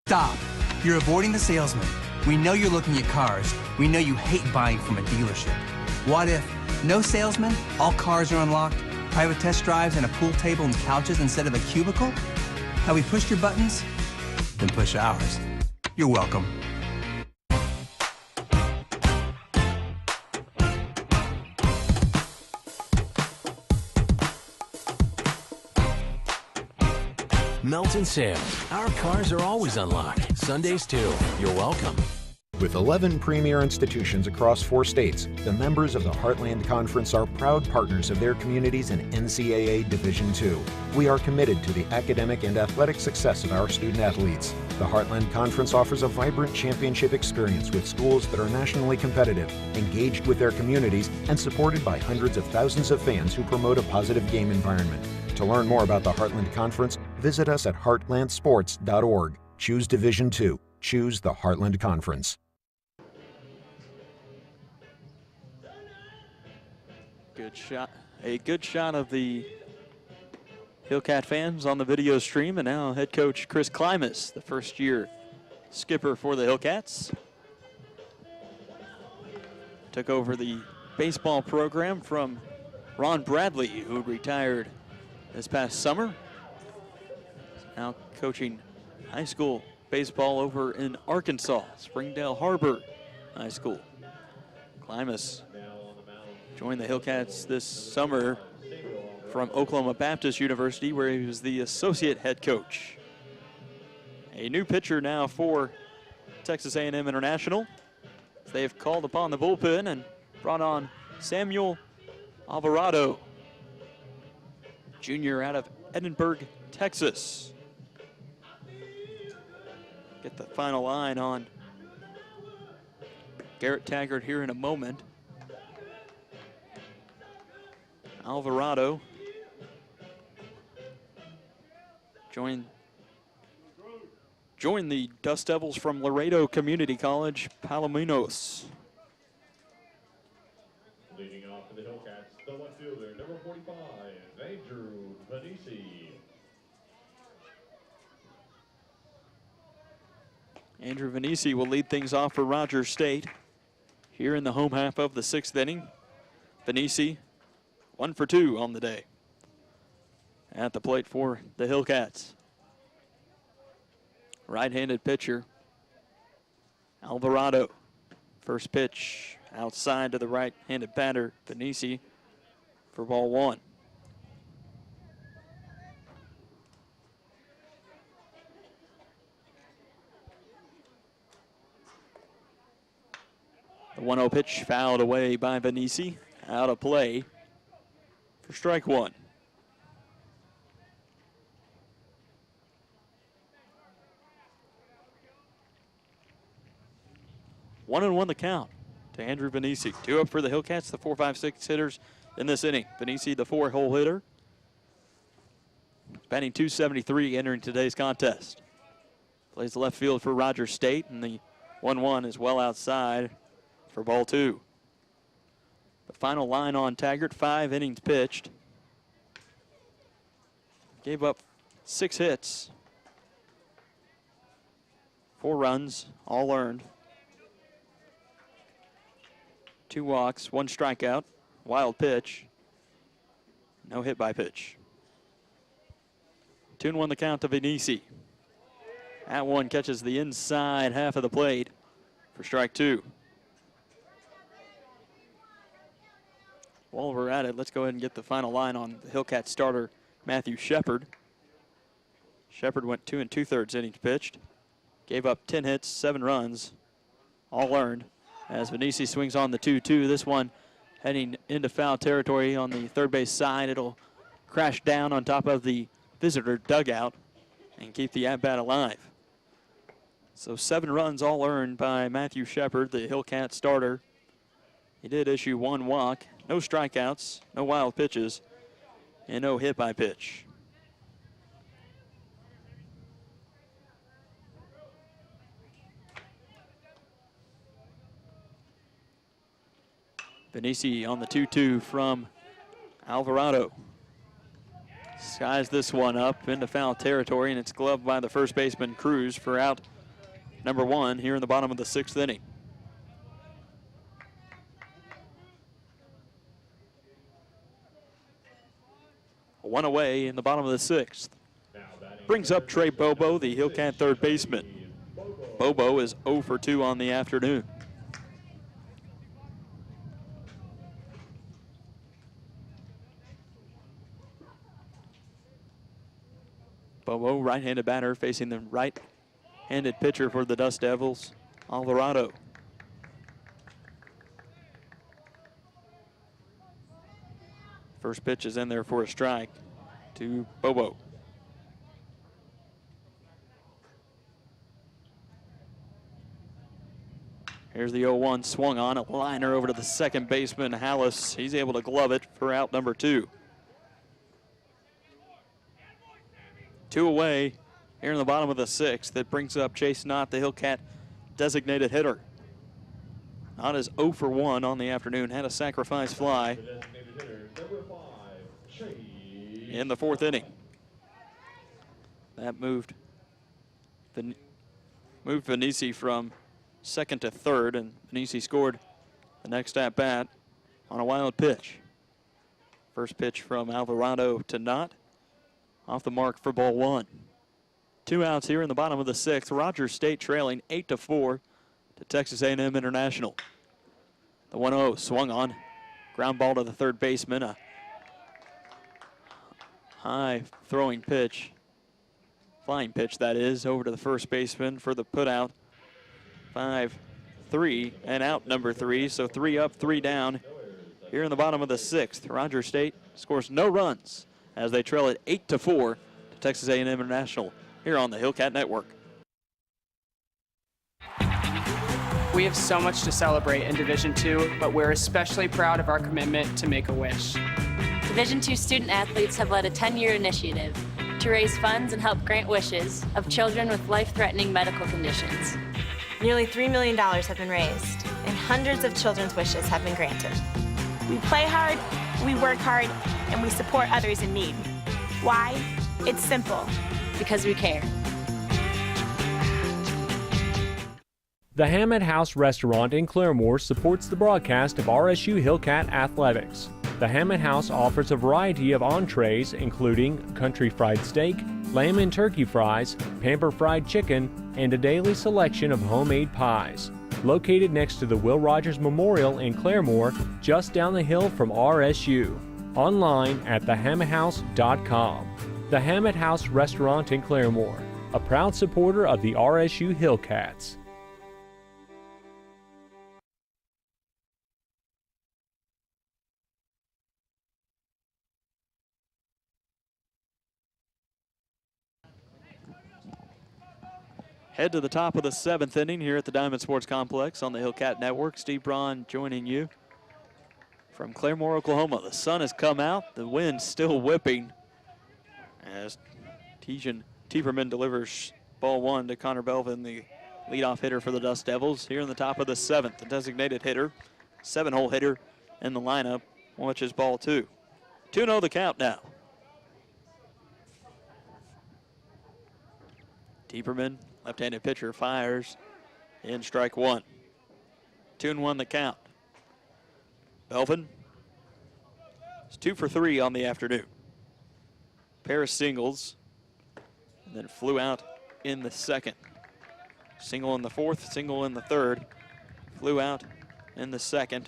Stop. You're avoiding the salesman. We know you're looking at cars. We know you hate buying from a dealership. What if no salesman, all cars are unlocked, private test drives and a pool table and couches instead of a cubicle? Have we pushed your buttons? Then push ours. You're welcome. Melton Sales. Our cars are always unlocked. Sundays too. You're welcome. With 11 premier institutions across 4 states, the members of the Heartland Conference are proud partners of their communities in NCAA Division II. We are committed to the academic and athletic success of our student athletes. The Heartland Conference offers a vibrant championship experience with schools that are nationally competitive, engaged with their communities, and supported by hundreds of thousands of fans who promote a positive game environment. To learn more about the Heartland Conference, visit us at heartlandsports.org. Choose Division II. Choose the Heartland Conference. Good shot. A good shot of the Hillcat fans on the video stream, and now head coach Chris Klimas, the first-year skipper for the Hillcats. Took over the baseball program from Ron Bradley, who retired this past summer. Now coaching high school baseball over in Arkansas, Springdale Harbor High School. Klimas joined the Hillcats this summer from Oklahoma Baptist University, where he was the associate head coach. A new pitcher now for Texas A&M International. They've called upon the bullpen and brought on Samuel Alvarado, junior out of Edinburgh, Texas. Get the final line on Garrett Taggart here in a moment. Alvarado joined the Dust Devils from Laredo Community College, Palominos. Leading off for the Hillcats, the left fielder, number 45, Andrew Venisi. Andrew Venisi will lead things off for Rogers State here in the home half of the 6th inning. Venisi 1 for 2 on the day. At the plate for the Hillcats. Right-handed pitcher, Alvarado. First pitch outside to the right-handed batter, Venisi, for ball 1. The 1-0 pitch fouled away by Venisi. Out of play for strike 1. One and 1 the count to Andrew Venisi. 2 up for the Hillcats, the 4-5-6 hitters in this inning. Venisi, the 4-hole hitter, batting .273 entering today's contest. Plays the left field for Rogers State, and the 1-1 is well outside for ball 2. The final line on Taggart, 5 innings pitched. Gave up 6 hits, 4 runs, all earned. 2 walks, 1 strikeout, wild pitch, no hit by pitch. 2-1 the count to Venisi. That one catches the inside half of the plate for strike 2. While we're at it, let's go ahead and get the final line on the Hillcat starter, Matthew Shepard. Shepard went 2 2/3 innings pitched, gave up 10 hits, 7 runs, all earned. As Venisi swings on the 2-2, this one heading into foul territory on the third base side. It'll crash down on top of the visitor dugout and keep the at-bat alive. So 7 runs all earned by Matthew Shepard, the Hillcat starter. He did issue 1 walk, no strikeouts, no wild pitches, and no hit by pitch. Venisi on the 2-2 from Alvarado. Skies this one up into foul territory, and it's gloved by the first baseman Cruz for out number 1 here in the bottom of the 6th inning. A 1 away in the bottom of the 6th. Brings up Trey Bobo, the Hillcat third baseman. Bobo is 0 for 2 on the afternoon. Bobo, right-handed batter, facing the right-handed pitcher for the Dust Devils, Alvarado. First pitch is in there for a strike to Bobo. Here's the 0-1 swung on, a liner over to the second baseman, Hallis. He's able to glove it for out number 2. 2 away here in the bottom of the 6th. That brings up Chase Knott, the Hillcat designated hitter. Knott is 0 for 1 on the afternoon, had a sacrifice fly in the 4th inning. That moved Venisi from 2nd to 3rd, and Venisi scored the next at bat on a wild pitch. First pitch from Alvarado to Knott. Off the mark for ball 1. 2 outs here in the bottom of the 6th. Rogers State trailing 8-4 to Texas A&M International. The 1-0 swung on. Ground ball to the third baseman. A high throwing pitch. Flying pitch, that is, over to the first baseman for the putout. 5-3 and out number 3. So 3 up, 3 down here in the bottom of the 6th. Rogers State scores no runs as they trail it 8-4 to Texas A&M International here on the Hillcat Network. We have so much to celebrate in Division II, but we're especially proud of our commitment to Make-A-Wish. Division II student athletes have led a 10-year initiative to raise funds and help grant wishes of children with life-threatening medical conditions. Nearly $3 million have been raised, and hundreds of children's wishes have been granted. We play hard, we work hard, and we support others in need. Why? It's simple. Because we care. The Hammett House Restaurant in Claremore supports the broadcast of RSU Hillcat Athletics. The Hammett House offers a variety of entrees, including country fried steak, lamb and turkey fries, pamper fried chicken, and a daily selection of homemade pies. Located next to the Will Rogers Memorial in Claremore, just down the hill from RSU. Online at thehammetthouse.com. The Hammett House Restaurant in Claremore, a proud supporter of the RSU Hillcats. Head to the top of the 7th inning here at the Diamond Sports Complex on the Hillcat Network. Steve Braun joining you from Claremore, Oklahoma. The sun has come out. The wind still whipping as Tejan Tieperman delivers ball 1 to Connor Belvin, the leadoff hitter for the Dust Devils. Here in the top of the 7th, the designated hitter, 7-hole hitter in the lineup, watches ball 2. 2-0 the count now. Tieperman, left-handed pitcher, fires in strike 1. 2-1 the count. Belvin is 2 for 3 on the afternoon. Pair of singles, and then flew out in the 2nd. Single in the 4th, single in the 3rd. Flew out in the 2nd.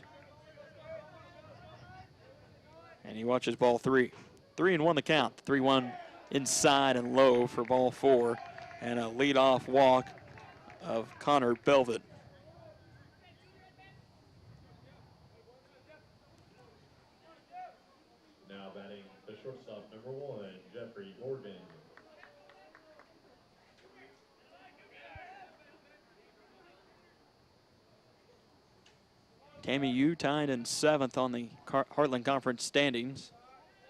And he watches ball 3. 3-1 the count. 3-1 inside and low for ball 4. And a leadoff walk of Connor Belvin. Now batting the shortstop, number 1, Jeffrey Morgan. Tammy Yu tied in 7th on the Heartland Conference standings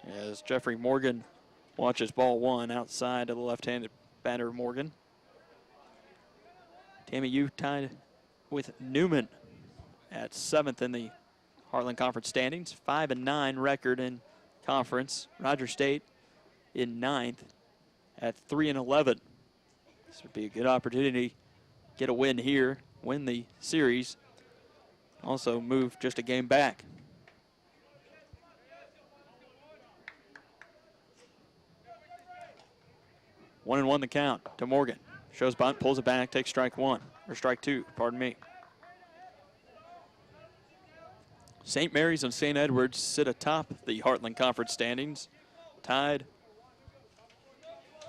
as Jeffrey Morgan watches ball 1 outside of the left-handed batter Morgan. Tammy Yu tied with Newman at 7th in the Heartland Conference standings. 5-9 record in conference. Rogers State in 9th at 3-11. This would be a good opportunity to get a win here, win the series. Also move just a game back. One and 1 the count to Morgan. Shows bunt, pulls it back, takes strike 1, or strike 2, pardon me. St. Mary's and St. Edwards sit atop the Heartland Conference standings, tied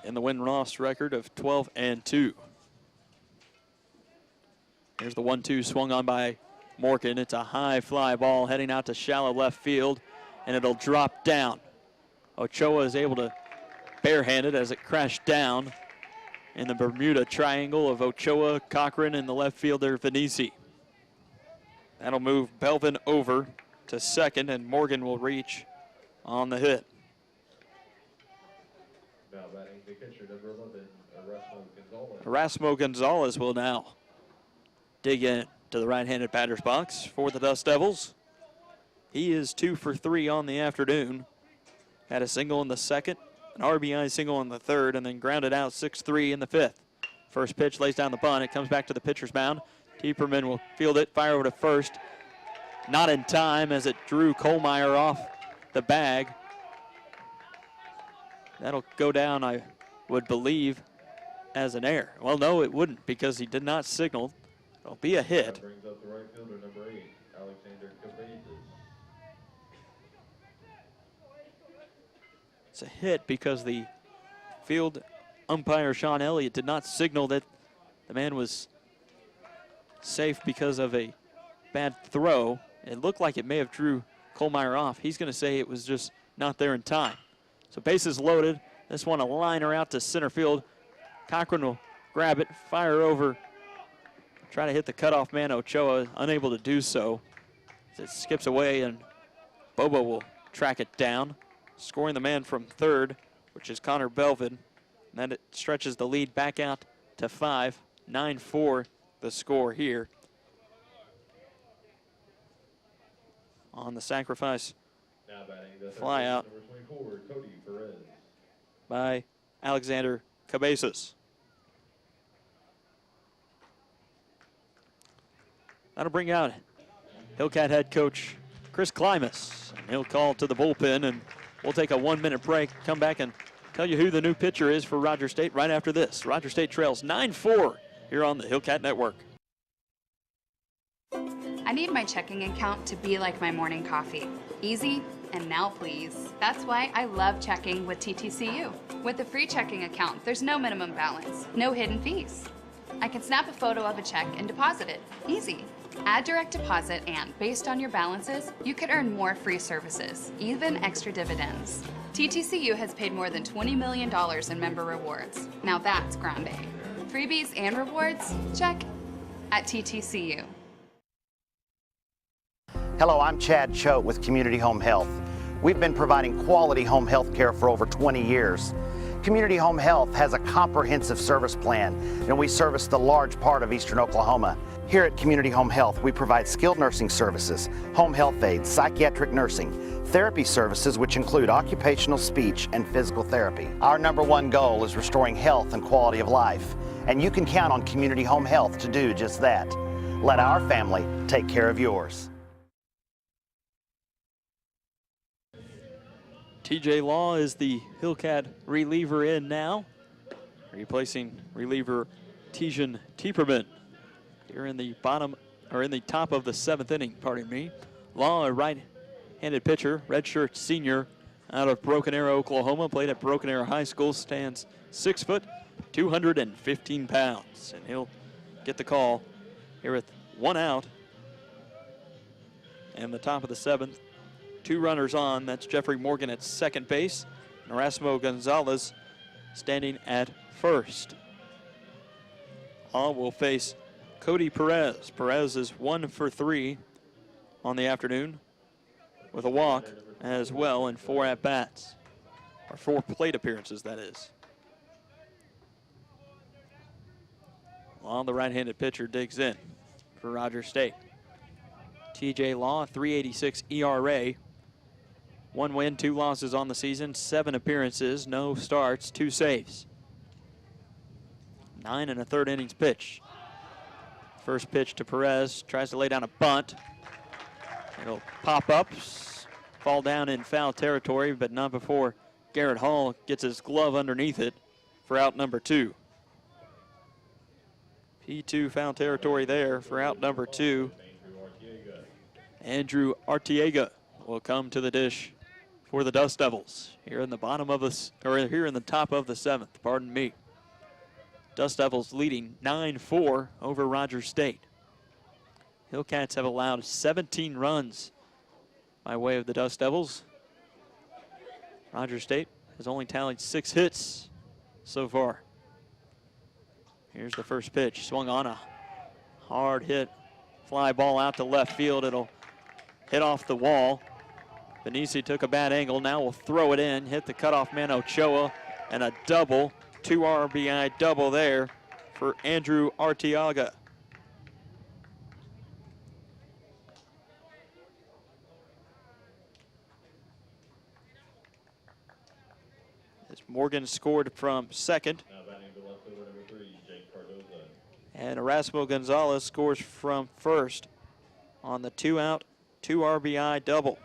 in the win-loss record of 12-2. Here's the 1-2 swung on by Morgan. It's a high fly ball heading out to shallow left field, and it'll drop down. Ochoa is able to barehand it as it crashed down in the Bermuda Triangle of Ochoa, Cochran, and the left fielder Venisi. That'll move Belvin over to 2nd, and Morgan will reach on the hit. Now batting the catcher, number 11, Erasmo Gonzalez. Erasmo Gonzalez will now dig in to the right-handed batter's box for the Dust Devils. He is 2 for 3 on the afternoon. Had a single in the 2nd, an RBI single in the 3rd, and then grounded out 6-3 in the 5th. First pitch lays down the bunt. It comes back to the pitcher's mound. Tieperman will field it, fire over to 1st. Not in time as it drew Kohlmeyer off the bag. That'll go down, I would believe, as an error. Well, no, it wouldn't because he did not signal. It'll be a hit. That brings up the right fielder, number 8, Alexander Cabezas. It's a hit because the field umpire, Sean Elliott, did not signal that the man was safe because of a bad throw. It looked like it may have drew Kohlmeyer off. He's going to say it was just not there in time. So bases loaded. This one a liner out to center field. Cochran will grab it, fire over, try to hit the cutoff man. Ochoa unable to do so. It skips away and Bobo will track it down, scoring the man from 3rd, which is Connor Belvin. And then it stretches the lead back out to 5. 9-4 the score here on the sacrifice Now batting the fly out number 24, Cody Perez. by Alexander Cabezas. That'll bring out Hillcat head coach Chris Klimas. He'll call to the bullpen, and we'll take a 1-minute break, come back and tell you who the new pitcher is for Roger State right after this. Roger State trails 9-4 here on the Hillcat Network. I need my checking account to be like my morning coffee. Easy and now please. That's why I love checking with TTCU. With a free checking account, there's no minimum balance, no hidden fees. I can snap a photo of a check and deposit it. Easy. Add direct deposit and, based on your balances, you could earn more free services, even extra dividends. TTCU has paid more than $20 million in member rewards. Now that's grande. Freebies and rewards? Check. At TTCU. Hello, I'm Chad Choate with Community Home Health. We've been providing quality home health care for over 20 years. Community Home Health has a comprehensive service plan, and we service the large part of eastern Oklahoma. Here at Community Home Health, we provide skilled nursing services, home health aides, psychiatric nursing, therapy services which include occupational, speech, and physical therapy. Our #1 goal is restoring health and quality of life, and you can count on Community Home Health to do just that. Let our family take care of yours. TJ Law is the Hillcat reliever in now, replacing reliever Tijan Tieperman. Here in the top of the 7th inning, pardon me. Law, a right-handed pitcher, redshirt senior out of Broken Arrow, Oklahoma, played at Broken Arrow High School, stands 6 foot, 215 pounds. And he'll get the call here with 1 out. And the top of the 7th, 2 runners on. That's Jeffrey Morgan at second base, and Erasmo Gonzalez standing at first. Law will face Cody Perez. Perez is 1 for 3 on the afternoon with a walk as well and 4 at-bats, or 4 plate appearances, that is. Law, the right-handed pitcher, digs in for Roger State. TJ Law, 3.86 ERA, 1 win, 2 losses on the season, 7 appearances, no starts, 2 saves. 9 1/3 innings pitched. First pitch to Perez, tries to lay down a bunt. It'll pop up, fall down in foul territory, but not before Garrett Hall gets his glove underneath it for out number 2. P2 foul territory there for out number 2. Andrew Artiega will come to the dish for the Dust Devils here in the here in the top of the 7th, pardon me. Dust Devils leading 9-4 over Roger State. Hillcats have allowed 17 runs by way of the Dust Devils. Roger State has only tallied 6 hits so far. Here's the first pitch, swung on, a hard hit fly ball out to left field. It'll hit off the wall. Benisi took a bad angle, now will throw it in, hit the cutoff man Ochoa, and a double. 2 RBI double there for Andrew Artiaga. As Morgan scored from second. And Erasmo Gonzalez scores from first on the 2-out, 2 RBI double.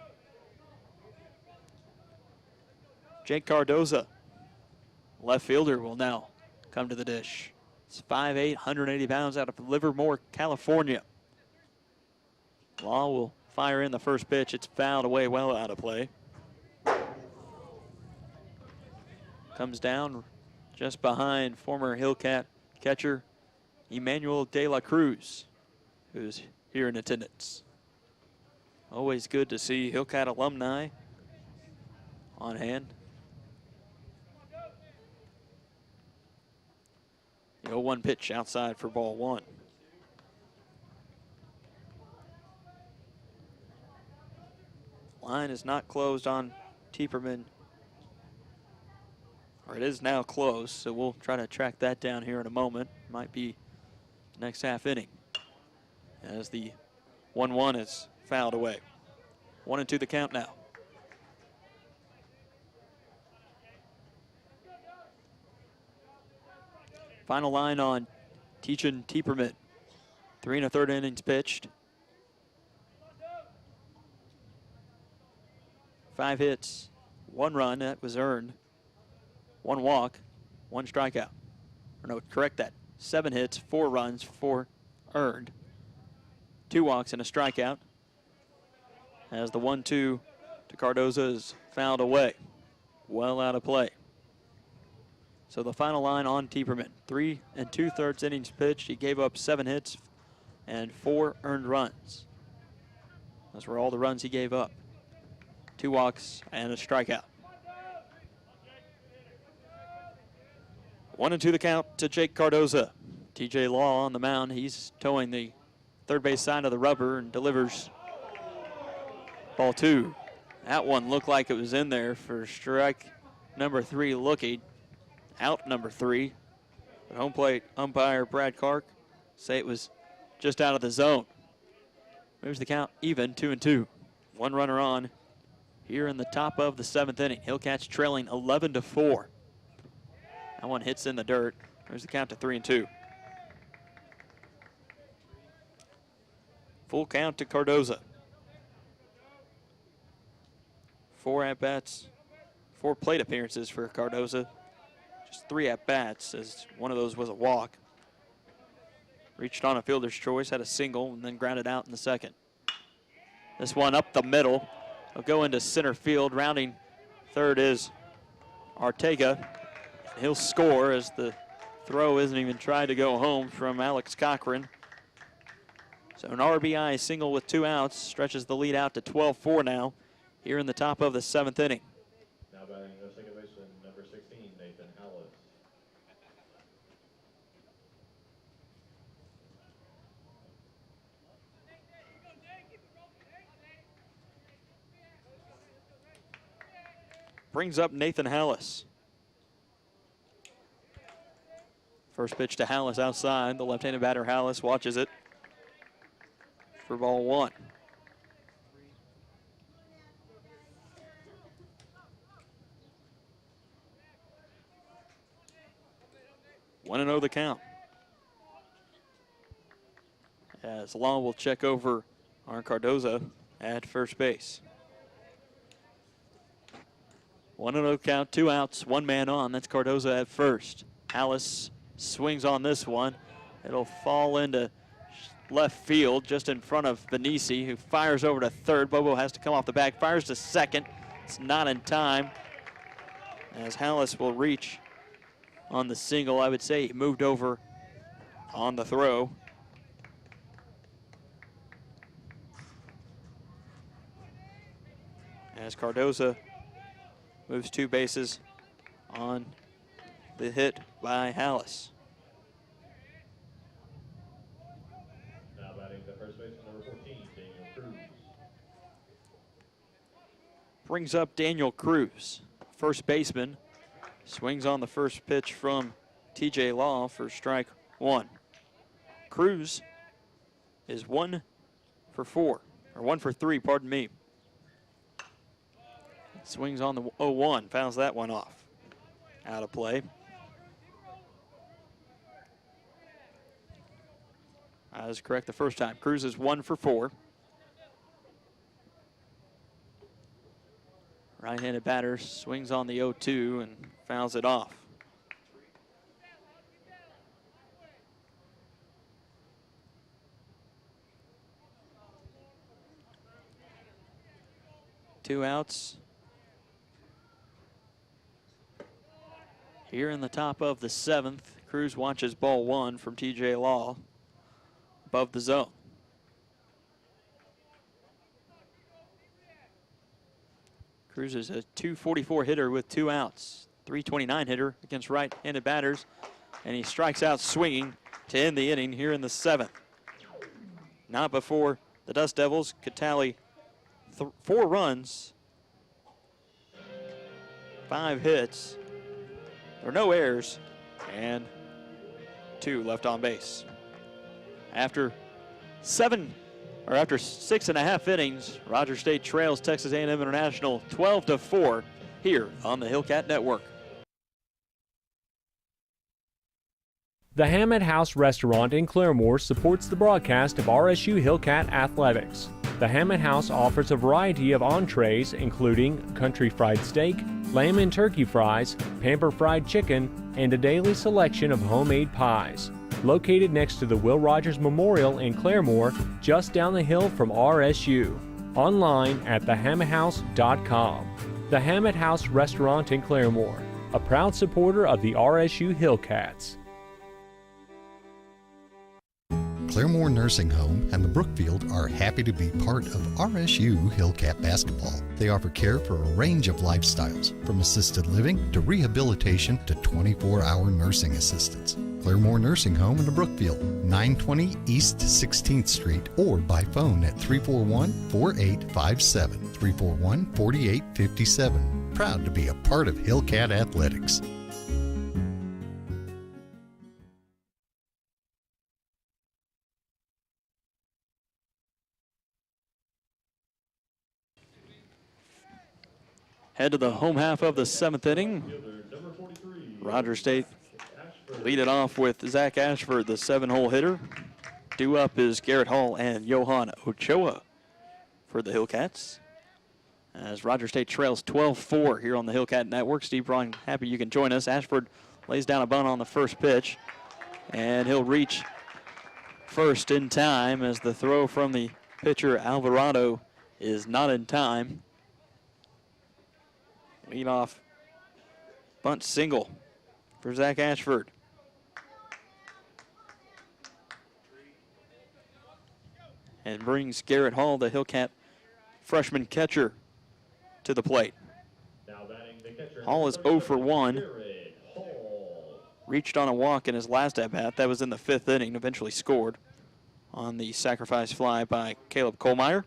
Jake Cardoza, left fielder, will now come to the dish. It's 5'8", 180 pounds out of Livermore, California. Law will fire in the first pitch. It's fouled away, well out of play. Comes down just behind former Hillcat catcher Emmanuel De La Cruz, who's here in attendance. Always good to see Hillcat alumni on hand. The 0-1 pitch outside for ball 1. Line is not closed on Tieperman, or it is now closed, so we'll try to track that down here in a moment. Might be next half inning as the 1-1 is fouled away. 1-2 the count now. Final line on Teachin Tieperman. 3 1/3 innings pitched. 5 hits, 1 run that was earned, 1 walk, 1 strikeout. Or no, correct that. 7 hits, 4 runs, 4 earned, 2 walks and a strikeout. As the 1-2 to Cardoza is fouled away. Well out of play. So the final line on Tieperman. 3 2/3 innings pitched. He gave up 7 hits and 4 earned runs. Those were all the runs he gave up. 2 walks and a strikeout. 1-2 the count to Jake Cardoza. TJ Law on the mound. He's towing the third base side of the rubber and delivers ball 2. That one looked like it was in there for strike number 3 looking. Out number 3. But home plate umpire Brad Clark say it was just out of the zone. Moves the count even, 2-2. 1 runner on here in the top of the 7th inning. Hillcats trailing 11-4. That one hits in the dirt. There's the count to 3-2. Full count to Cardoza. 4 at-bats, 4 plate appearances for Cardoza. Just 3 at-bats, as one of those was a walk. Reached on a fielder's choice, had a single, and then grounded out in the second. This one up the middle. It'll go into center field. Rounding third is Ortega. He'll score as the throw isn't even tried to go home from Alex Cochran. So an RBI single with 2 outs stretches the lead out to 12-4 now here in the top of the 7th inning. Now batting the second baseman, number 16, Nathan Hallis. Brings up Nathan Hallis. First pitch to Hallis outside. The left-handed batter Hallis watches it for ball 1. One and 0 the count. As Law will check over Aaron Cardoza at first base. 1-0 count, 2 outs, 1 man on. That's Cardoza at first. Hallis swings on this one. It'll fall into left field just in front of Venisi, who fires over to third. Bobo has to come off the back, fires to second. It's not in time, as Hallis will reach on the single. I would say he moved over on the throw. As Cardoza moves 2 bases on the hit by Hallis. Now batting the first baseman, number 14, Daniel Cruz. Brings up Daniel Cruz, first baseman. Swings on the first pitch from TJ Law for strike 1. Cruz is 1 for 4, or 1 for 3, pardon me. Swings on the 0-1, fouls that one off. Out of play. I was correct the first time. Cruz is 1 for 4. Right-handed batter swings on the 0-2 and fouls it off. Two outs. Here in the top of the 7th, Cruz watches ball 1 from TJ Law above the zone. Cruz is a .244 hitter with 2 outs, .329 hitter against right-handed batters, and he strikes out swinging to end the inning here in the 7th. Not before the Dust Devils could tally 4 runs, 5 hits. There were no errors, and 2 left on base. After 7 or after 6.5 innings, Rogers State trails Texas A&M International 12-4 here on the Hillcat Network. The Hammett House Restaurant in Claremore supports the broadcast of RSU Hillcat Athletics. The Hammett House offers a variety of entrees, including country fried steak, lamb and turkey fries, pamper fried chicken, and a daily selection of homemade pies. Located next to the Will Rogers Memorial in Claremore, just down the hill from RSU. Online at thehammetthouse.com. The Hammett House Restaurant in Claremore, a proud supporter of the RSU Hillcats. Claremore Nursing Home and the Brookfield are happy to be part of RSU Hillcat Basketball. They offer care for a range of lifestyles, from assisted living to rehabilitation to 24-hour nursing assistance. Claremore Nursing Home in the Brookfield, 920 East 16th Street, or by phone at 341-4857, 341-4857. Proud to be a part of Hillcat Athletics. Head to the home half of the 7th inning. Rogers State lead it off with Zach Ashford, the 7-hole hitter. Due up is Garrett Hall and Johan Ochoa for the Hillcats. As Rogers State trails 12-4 here on the Hillcat Network. Steve Braun, happy you can join us. Ashford lays down a bunt on the first pitch, and he'll reach first in time as the throw from the pitcher Alvarado is not in time. Lead off bunt single for Zach Ashford. And brings Garrett Hall, the Hillcat freshman catcher, to the plate. Hall is 0 for 1. Reached on a walk in his last at-bat. That was in the 5th inning, eventually scored on the sacrifice fly by Caleb Kohlmeyer.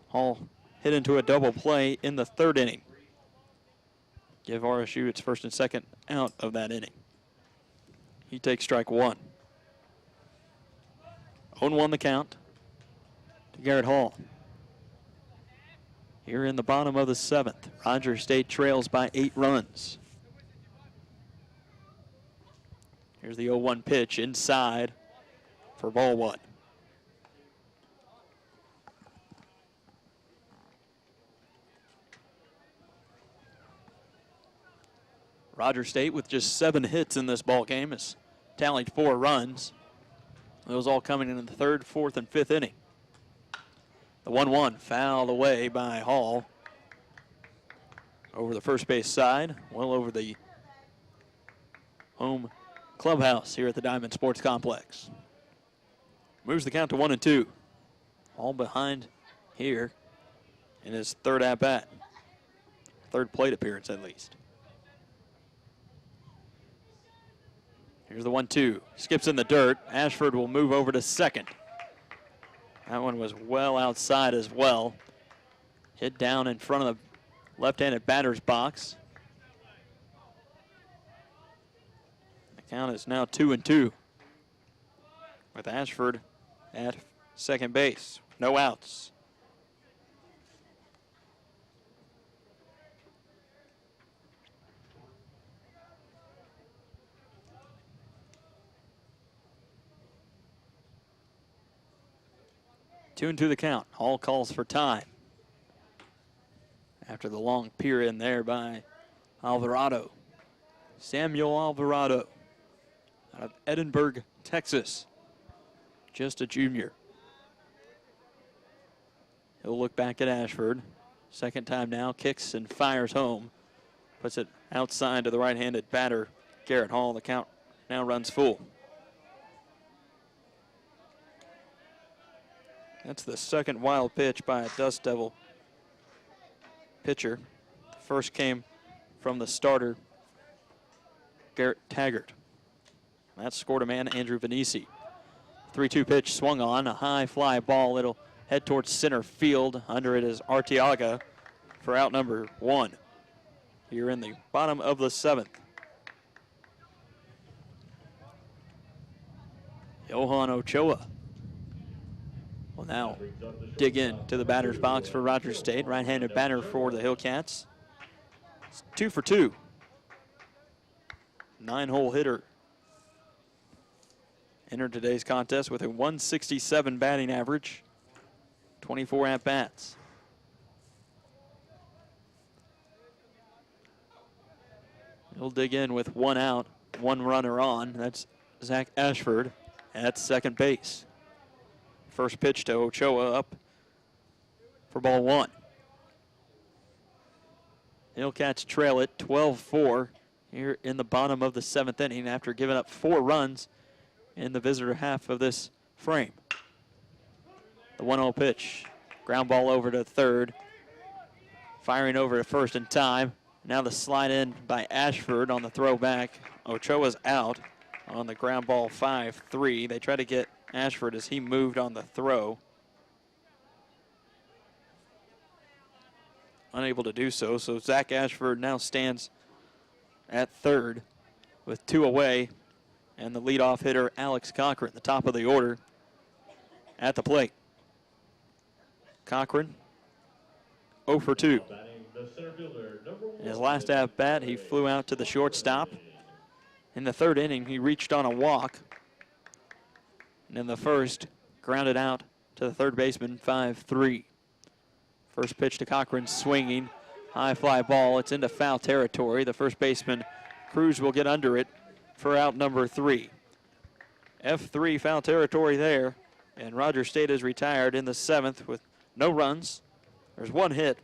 Hall hit into a double play in the 3rd inning. Give RSU its first and second out of that inning. He takes strike 1. 0-1 the count to Garrett Hall. Here in the bottom of the 7th, Rogers State trails by 8 runs. Here's the 0-1 pitch inside for ball 1. Rogers State, with just 7 hits in this ball game, has tallied 4 runs. Those all coming in the 3rd, 4th, and 5th inning. The 1-1 fouled away by Hall over the first base side, well over the home clubhouse here at the Diamond Sports Complex. Moves the count to 1-2. Hall behind here in his 3rd at-bat. 3rd plate appearance at least. Here's the 1-2. Skips in the dirt. Ashford will move over to second. That one was well outside as well. Hit down in front of the left-handed batter's box. The count is now 2-2 with Ashford at second base. No outs. Two and two the count. Hall calls for time after the long peer in there by Alvarado. Samuel Alvarado out of Edinburgh, Texas. Just a junior. He'll look back at Ashford. Second time now, kicks and fires home. Puts it outside to the right-handed batter, Garrett Hall. The count now runs full. That's the second wild pitch by a Dust Devil pitcher. The first came from the starter, Garrett Taggart. That scored a man, Andrew Venisi. 3-2 pitch swung on, a high fly ball. It'll head towards center field. Under it is Arteaga for out number 1 here in the bottom of the 7th. Johan Ochoa will now dig in to the batter's box for Rogers State. Right-handed batter for the Hillcats. It's 2 for 2. 9-hole hitter. Entered today's contest with a 167 batting average, 24 at-bats. He'll dig in with 1 out, 1 runner on. That's Zach Ashford at second base. First pitch to Ochoa up for ball 1. Hillcats trail it 12-4 here in the bottom of the 7th inning after giving up 4 runs in the visitor half of this frame. The 1-0 pitch. Ground ball over to third. Firing over to first in time. Now the slide in by Ashford on the throwback. Ochoa's out on the ground ball 5-3. They try to get Ashford as he moved on the throw. Unable to do so, so Zach Ashford now stands at third with 2 away, and the leadoff hitter Alex Cochran, the top of the order, at the plate. Cochran 0 for 2. In his last at-bat, he flew out to the shortstop. In the 3rd inning, he reached on a walk. And in the 1st, grounded out to the third baseman, 5-3. First pitch to Cochran, swinging. High fly ball. It's into foul territory. The first baseman, Cruz, will get under it for out number 3. F3 foul territory there. And Rogers State is retired in the 7th with no runs. There's 1 hit,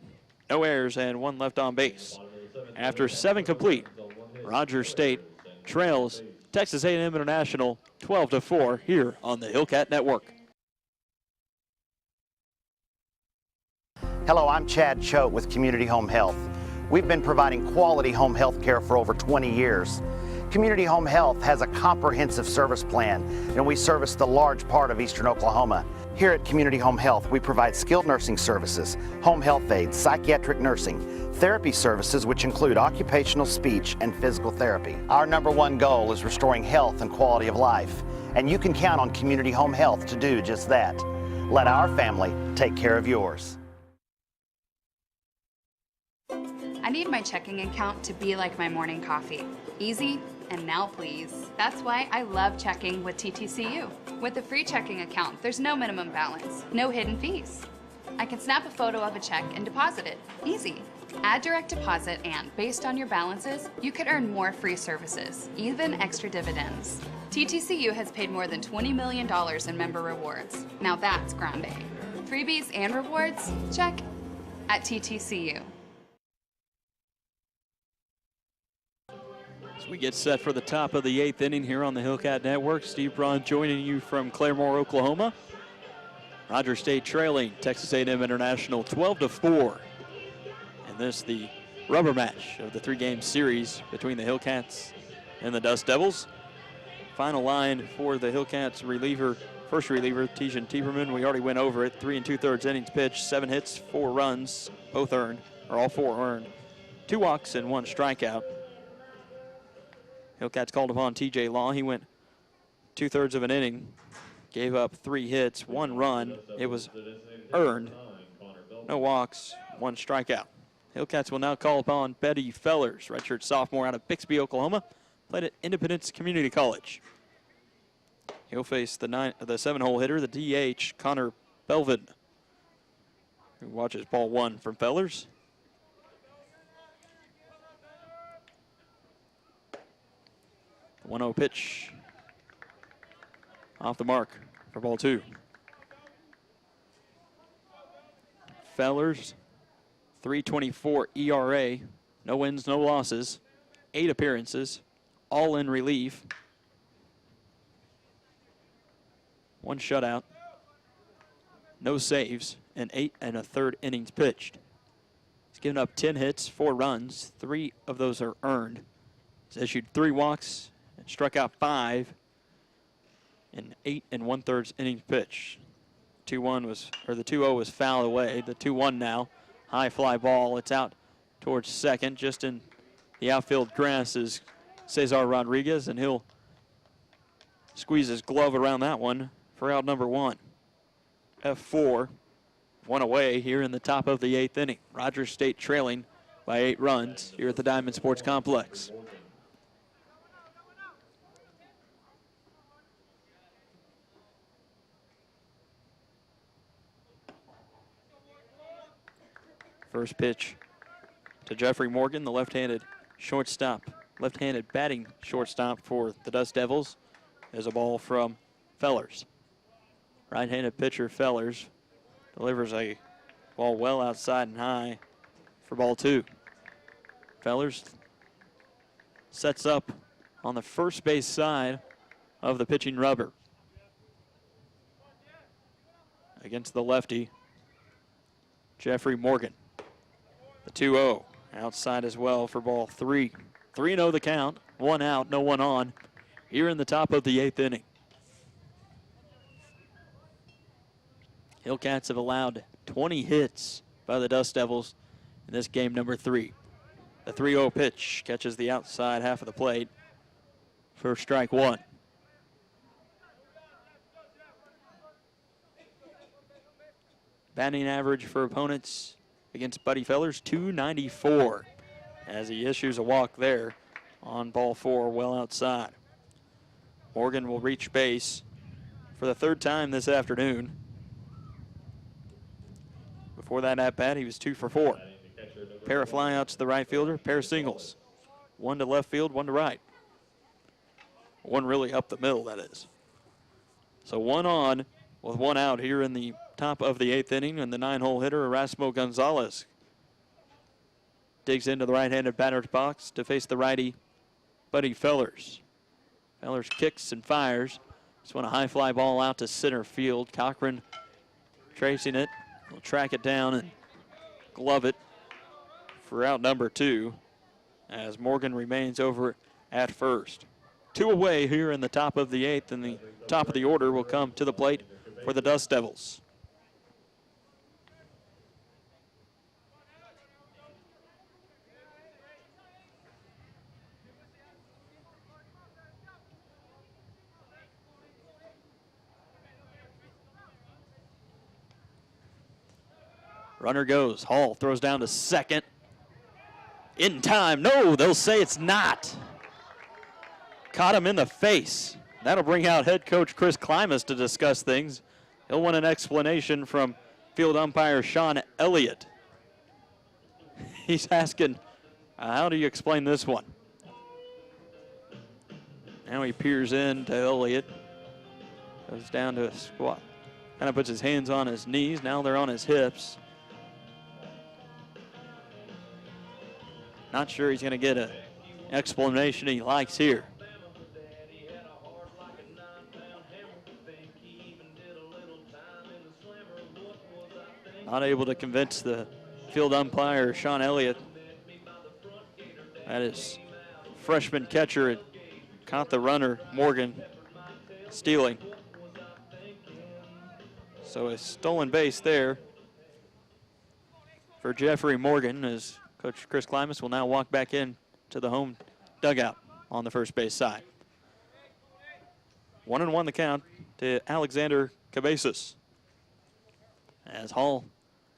no errors, and 1 left on base. After 7 complete, Rogers State trails Texas A&M International 12-4 here on the Hillcat Network. Hello, I'm Chad Choate with Community Home Health. We've been providing quality home health care for over 20 years. Community Home Health has a comprehensive service plan, and we service the large part of eastern Oklahoma. Here at Community Home Health, we provide skilled nursing services, home health aides, psychiatric nursing, therapy services which include occupational, speech, and physical therapy. Our #1 goal is restoring health and quality of life, and you can count on Community Home Health to do just that. Let our family take care of yours. I need my checking account to be like my morning coffee. Easy, and now please. That's why I love checking with TTCU. With a free checking account, there's no minimum balance, no hidden fees. I can snap a photo of a check and deposit it. Easy. Add direct deposit and, based on your balances, you could earn more free services, even extra dividends. TTCU has paid more than $20 million in member rewards. Now that's grande. Freebies and rewards? Check at TTCU. As we get set for the top of the 8th inning here on the Hillcat Network, Steve Braun joining you from Claremore, Oklahoma. Rogers State trailing Texas A&M International 12-4. And this the rubber match of the 3-game series between the Hillcats and the Dust Devils. Final line for the Hillcats reliever, first reliever, Tijan Tieberman. We already went over it. 3 2/3 innings pitched, 7 hits, 4 runs, both earned, or all 4 earned. 2 walks and 1 strikeout. Hillcats called upon TJ Law. He went 2/3 of an inning, gave up 3 hits, 1 run. It was earned. No walks, 1 strikeout. Hillcats will now call upon Betty Fellers, redshirt sophomore out of Bixby, Oklahoma. Played at Independence Community College. He'll face the 7-hole hitter, the DH, Connor Belvin, who watches ball 1 from Fellers. The 1-0 pitch off the mark for ball 2. Fellers, 3.24 ERA, no wins, no losses, 8 appearances, all in relief. 1 shutout, no saves, and 8 1/3 innings pitched. He's given up 10 hits, 4 runs, 3 of those are earned. He's issued 3 walks and struck out 5 in 8 1/3 innings pitched. 2-1 was, or the 2-0 was fouled away. The 2-1 now, high fly ball. It's out towards second, just in the outfield grass is Cesar Rodriguez, and he'll squeeze his glove around that one for out number 1. F4. One away here in the top of the 8th inning. Rogers State trailing by 8 runs here at the Diamond Sports Complex. First pitch to Jeffrey Morgan, the left-handed shortstop, left-handed batting shortstop for the Dust Devils, is a ball from Fellers. Right-handed pitcher Fellers delivers a ball well outside and high for ball 2. Fellers sets up on the first base side of the pitching rubber against the lefty, Jeffrey Morgan. The 2-0 outside as well for ball 3. 3-0 the count, 1 out, no one on here in the top of the 8th inning. Hillcats have allowed 20 hits by the Dust Devils in this game number 3. The 3-0 pitch catches the outside half of the plate for strike 1. Batting average for opponents against Buddy Fellers, .294, as he issues a walk there on ball 4 well outside. Morgan will reach base for the 3rd time this afternoon. Before that at-bat, he was 2 for 4. Pair of flyouts to the right fielder, pair of singles. 1 to left field, 1 to right. 1 really up the middle, that is. So 1 on with 1 out here in the top of the 8th inning, and the 9-hole hitter, Erasmo Gonzalez, digs into the right-handed batter's box to face the righty, Buddy Fellers. Fellers kicks and fires. Just want a high fly ball out to center field. Cochran tracing it. Will track it down and glove it for out number 2 as Morgan remains over at first. 2 away here in the top of the 8th, and the top of the order will come to the plate for the Dust Devils. Runner goes. Hall throws down to second. In time. No, they'll say it's not. Caught him in the face. That'll bring out head coach Chris Klimas to discuss things. He'll want an explanation from field umpire Sean Elliott. He's asking, how do you explain this one? Now he peers in to Elliott. Goes down to a squat. Kind of puts his hands on his knees. Now they're on his hips. Not sure he's going to get an explanation he likes here. Not able to convince the field umpire, Sean Elliott. That is freshman catcher. It caught the runner, Morgan, stealing. So a stolen base there for Jeffrey Morgan, as Coach Chris Klimas will now walk back in to the home dugout on the first base side. 1-1 the count to Alexander Cabezas, as Hall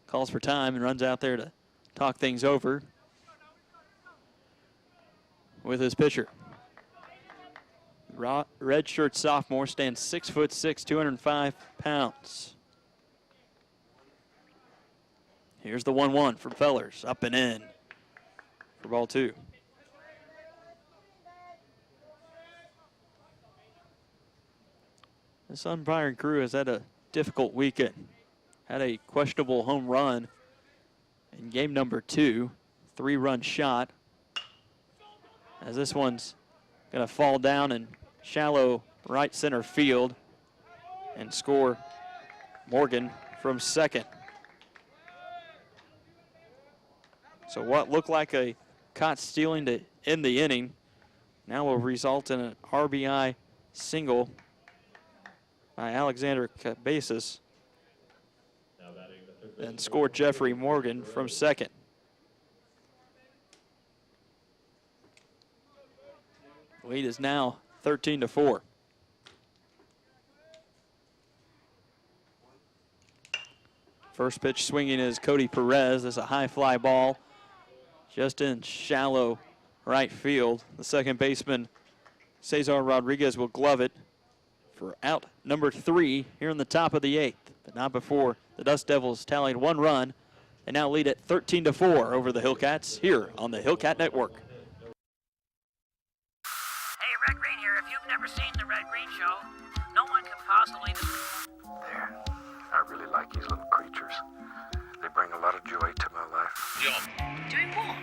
calls for time and runs out there to talk things over with his pitcher. Redshirt sophomore stands 6'6", 205 pounds. Here's the 1-1 from Fellers, up and in for ball 2. This umpiring crew has had a difficult weekend. Had a questionable home run in game number 2, 3-run shot. As this one's gonna fall down in shallow right center field and score Morgan from second. So what looked like a caught stealing to end the inning now will result in an RBI single by Alexander Cabezas and score Jeffrey Morgan from second. Lead is now 13-4. First pitch swinging is Cody Perez. This is a high fly ball just in shallow right field. The second baseman, Cesar Rodriguez, will glove it for out number 3 here in the top of the 8th. But not before the Dust Devils tallied 1 run and now lead at 13-4 over the Hillcats here on the Hillcat Network. Hey, Red Green here. If you've never seen the Red Green Show, no one can possibly... There. I really like these little creatures. They bring a lot of joy to my life. Job. Doing what?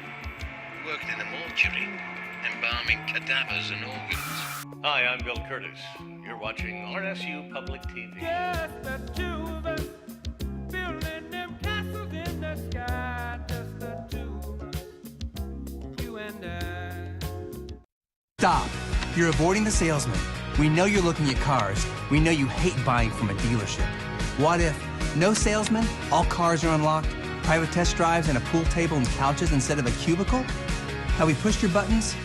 Worked in a mortuary, embalming cadavers and organs. Hi, I'm Bill Curtis. You're watching RSU Public TV. Just the two of us, building them castles in the sky. Just the two of us, you and I. Stop. You're avoiding the salesman. We know you're looking at cars. We know you hate buying from a dealership. What if no salesman, all cars are unlocked, private test drives and a pool table and couches instead of a cubicle? Have we pushed your buttons?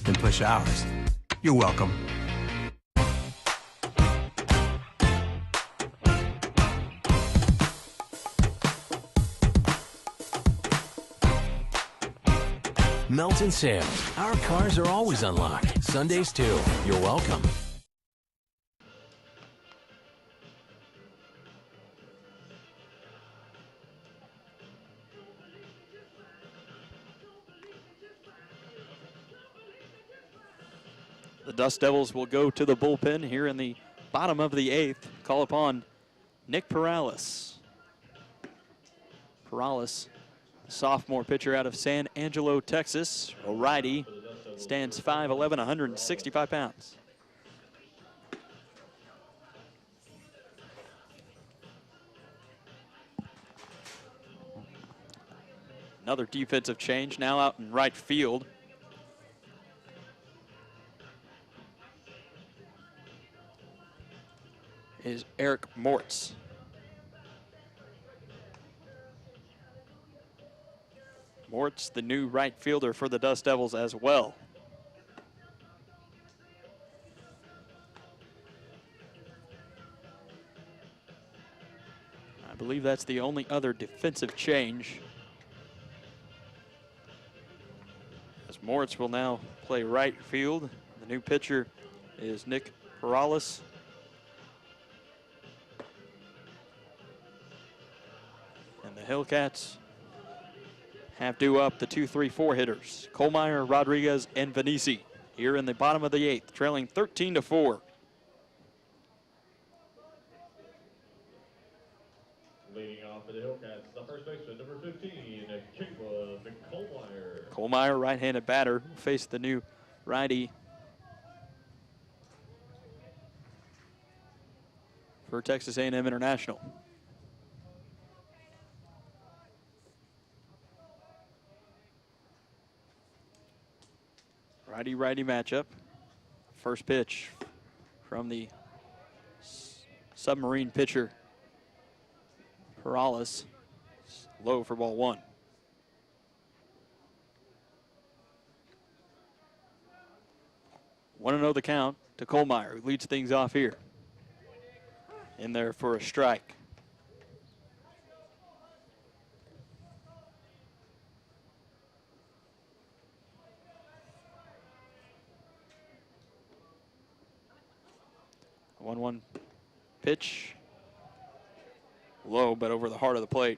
Then push ours. You're welcome. Melton Sales. Our cars are always unlocked. Sundays too. You're welcome. The Dust Devils will go to the bullpen here in the bottom of the 8th. Call upon Nick Perales. Perales, sophomore pitcher out of San Angelo, Texas. A righty, stands 5'11", 165 pounds. Another defensive change now out in right field. Is Eric Mortz. Mortz, the new right fielder for the Dust Devils as well. I believe that's the only other defensive change, as Mortz will now play right field. The new pitcher is Nick Perales. And the Hillcats have due up the 2-3-4 hitters, Kohlmeyer, Rodriguez, and Venisi, here in the bottom of the 8th, trailing 13-4. Leading off for the Hillcats, the first baseman, number 15, Caleb Kohlmeyer. Kohlmeyer, right-handed batter, will face the new righty for Texas A&M International. Righty-righty matchup. First pitch from the submarine pitcher, Perales. Low for ball 1. Want to know the count to Kohlmeyer, who leads things off here. In there for a strike. The 1-1 pitch. Low, but over the heart of the plate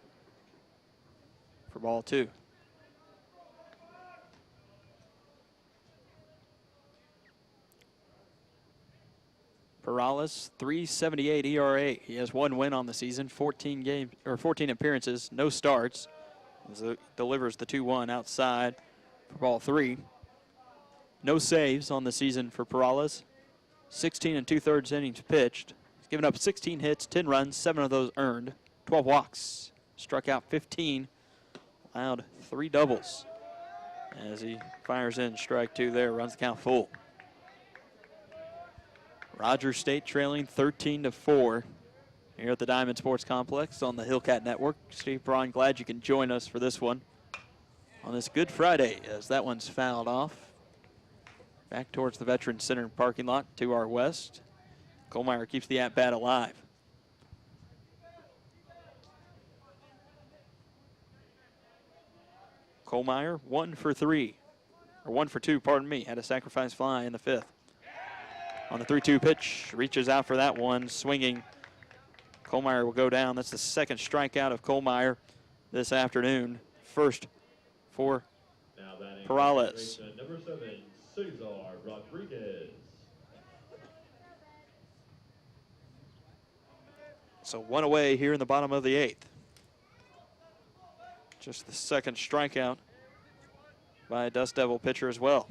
for ball 2. Perales, 3.78 ERA. He has 1 win on the season, 14 appearances, no starts. Delivers the 2-1 outside for ball 3. No saves on the season for Perales. 16 2/3 innings pitched. He's given up 16 hits, 10 runs, 7 of those earned, 12 walks. Struck out 15, allowed 3 doubles. As he fires in strike 2 there, runs the count full. Rogers State trailing 13-4 here at the Diamond Sports Complex on the Hillcat Network. Steve Braun, glad you can join us for this one on this Good Friday, as that one's fouled off. Back towards the Veterans Center parking lot to our west. Kohlmeyer keeps the at-bat alive. Kohlmeyer 1 for 3, or 1 for 2, pardon me, had a sacrifice fly in the 5th. On the 3-2 pitch, reaches out for that one, swinging. Kohlmeyer will go down. That's the second strikeout of Kohlmeyer this afternoon. First for Perales. Number 7, Cesar Rodriguez. So 1 away here in the bottom of the 8th. Just the second strikeout by a Dust Devil pitcher as well.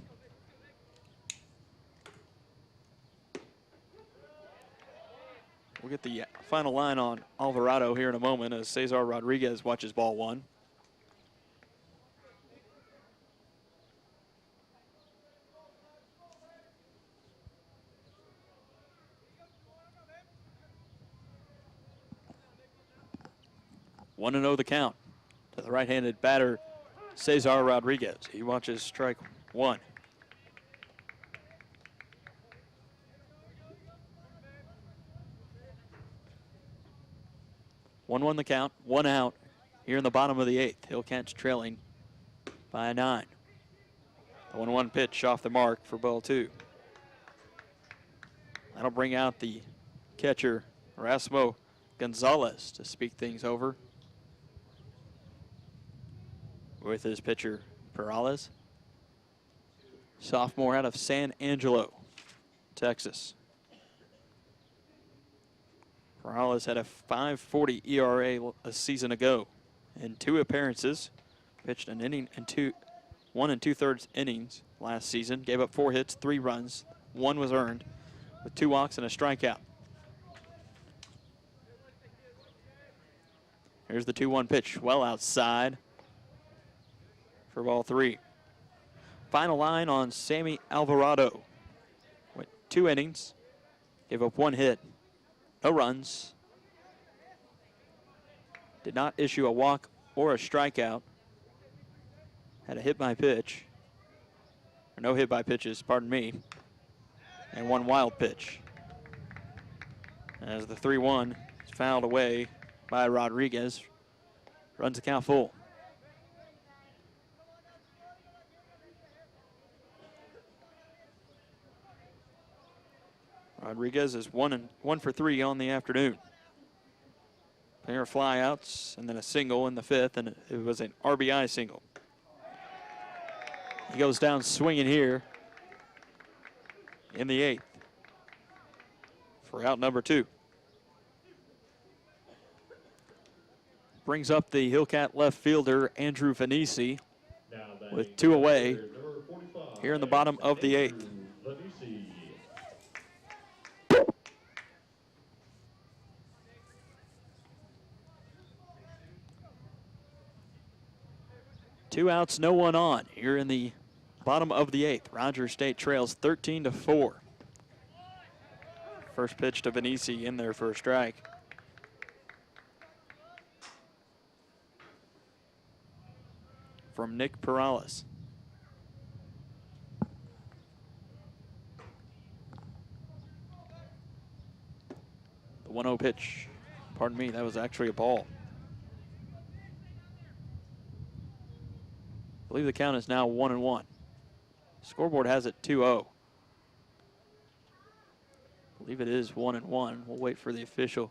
We'll get the final line on Alvarado here in a moment as Cesar Rodriguez watches ball 1. One and 0 the count to the right-handed batter, Cesar Rodriguez. He watches strike 1. One the count, 1 out here in the bottom of the 8th. Hillcats trailing by 9. The 1-1 pitch off the mark for ball 2. That'll bring out the catcher, Erasmo Gonzalez, to speak things over with his pitcher, Perales. Sophomore out of San Angelo, Texas. Perales had a 5.40 ERA a season ago in 2 appearances. Pitched an inning and 1 2/3 innings last season. Gave up 4 hits, 3 runs. 1 was earned with 2 walks and a strikeout. Here's the 2-1 pitch, well outside for ball 3. Final line on Sammy Alvarado. Went 2 innings, gave up 1 hit. No runs. Did not issue a walk or a strikeout. Had a hit by pitch. Or no hit by pitches, pardon me. And 1 wild pitch. As the 3-1 is fouled away by Rodriguez. Runs the count full. Rodriguez is 1 for 3 on the afternoon. Pair of flyouts and then a single in the 5th, and it was an RBI single. He goes down swinging here in the 8th for out number 2. Brings up the Hillcat left fielder, Andrew Venisi, with 2 away here in the bottom of the 8th. 2 outs, no one on here in the bottom of the 8th. Rogers State trails 13-4. First pitch to Venisi in there for a strike. From Nick Perales. The 1-0 pitch. Pardon me, that was actually a ball. I believe the count is now 1-1. Scoreboard has it 2-0. I believe it is 1-1. We'll wait for the official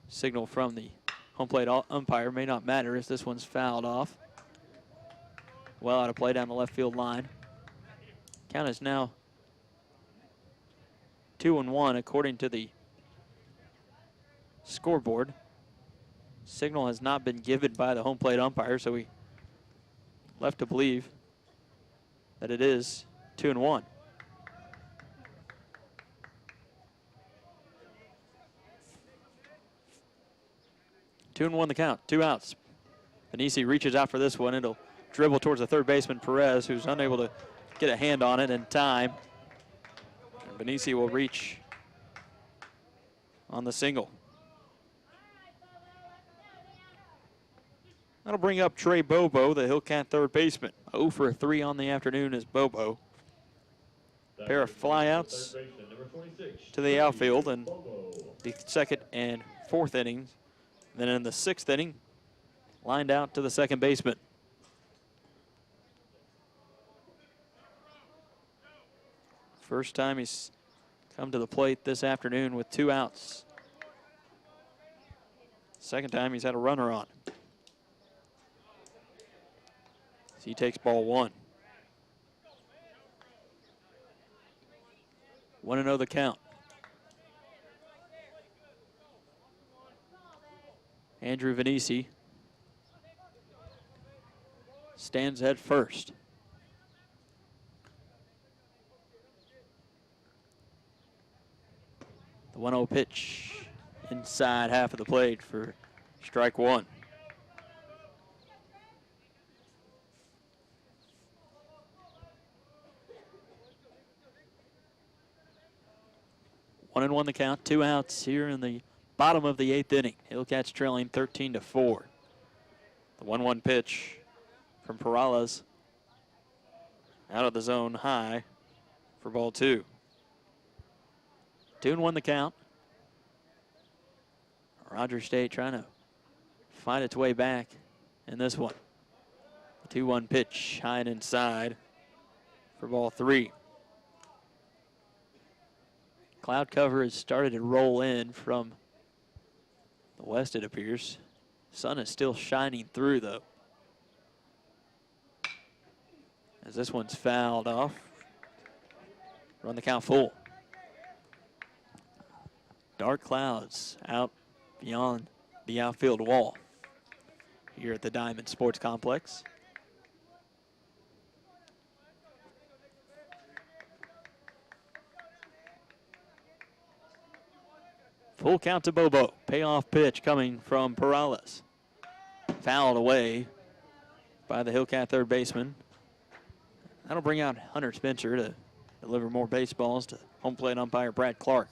signal from the home plate umpire. May not matter as this one's fouled off. Well out of play down the left field line. Count is now 2-1 according to the scoreboard. Signal has not been given by the home plate umpire, so we left to believe that it is 2-1. Two and 1 the count, 2 outs. Venisi reaches out for this one. It'll dribble towards the third baseman, Perez, who's unable to get a hand on it in time. And Venisi will reach on the single. That'll bring up Trey Bobo, the Hillcat third baseman. 0 for 3 on the afternoon is Bobo. Pair of flyouts to the outfield in the 2nd and 4th innings. Then in the 6th inning, lined out to the second baseman. First time he's come to the plate this afternoon with 2 outs. Second time he's had a runner on. So he takes ball 1. 1-0 the count. Andrew Venisi stands at first. The 1-0 pitch inside half of the plate for strike 1. One and one the count, 2 outs here in the bottom of the 8th inning. Hillcats trailing 13-4. The 1-1 pitch from Perales out of the zone high for ball 2. 2-1 the count. Rogers State trying to find its way back in this one. The 2-1 pitch high and inside for ball 3. Cloud cover has started to roll in from the west, it appears. Sun is still shining through, though. As this one's fouled off. Run the count full. Dark clouds out beyond the outfield wall here at the Diamond Sports Complex. Full count to Bobo. Payoff pitch coming from Perales. Fouled away by the Hillcat third baseman. That'll bring out Hunter Spencer to deliver more baseballs to home plate umpire Brad Clark.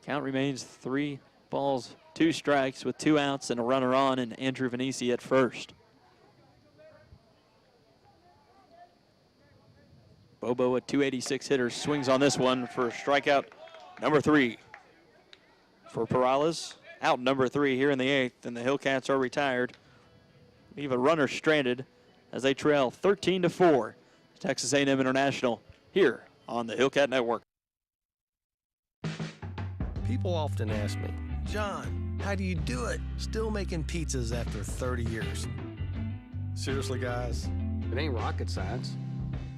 Count remains 3 balls, 2 strikes with 2 outs and a runner on, and Andrew Venisi at first. Bobo, a .286 hitter, swings on this one for strikeout number 3. For Perales, out number 3 here in the 8th, and the Hillcats are retired. Leave a runner stranded as they trail 13-4. Texas A&M International here on the Hillcat Network. People often ask me, John, how do you do it? Still making pizzas after 30 years. Seriously, guys, it ain't rocket science.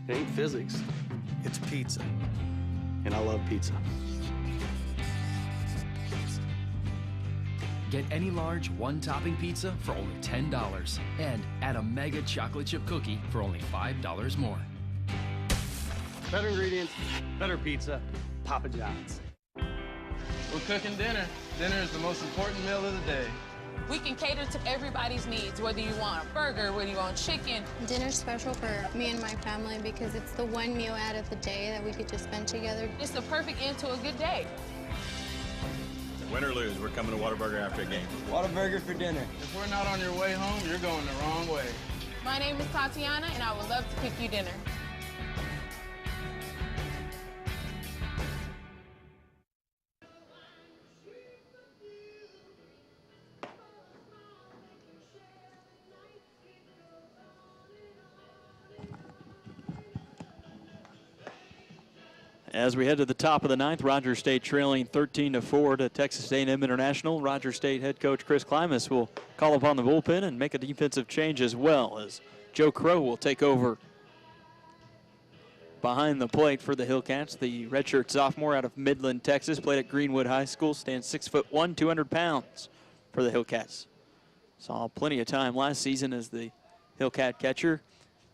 It ain't physics. It's pizza. And I love pizza. Get any large one-topping pizza for only $10 and add a mega chocolate chip cookie for only $5 more. Better ingredients, better pizza, Papa John's. We're cooking dinner. Dinner is the most important meal of the day. We can cater to everybody's needs, whether you want a burger, whether you want chicken. Dinner's special for me and my family because it's the one meal out of the day that we get to spend together. It's the perfect end to a good day. Win or lose, we're coming to Whataburger after a game. Whataburger for dinner. If we're not on your way home, you're going the wrong way. My name is Tatiana, and I would love to cook you dinner. As we head to the top of the 9th, Rogers State trailing 13-4 to Texas A&M International. Rogers State head coach Chris Klimas will call upon the bullpen and make a defensive change as well, as Joe Crow will take over behind the plate for the Hillcats. The redshirt sophomore out of Midland, Texas, played at Greenwood High School, stands 6'1", 200 pounds for the Hillcats. Saw plenty of time last season as the Hillcat catcher.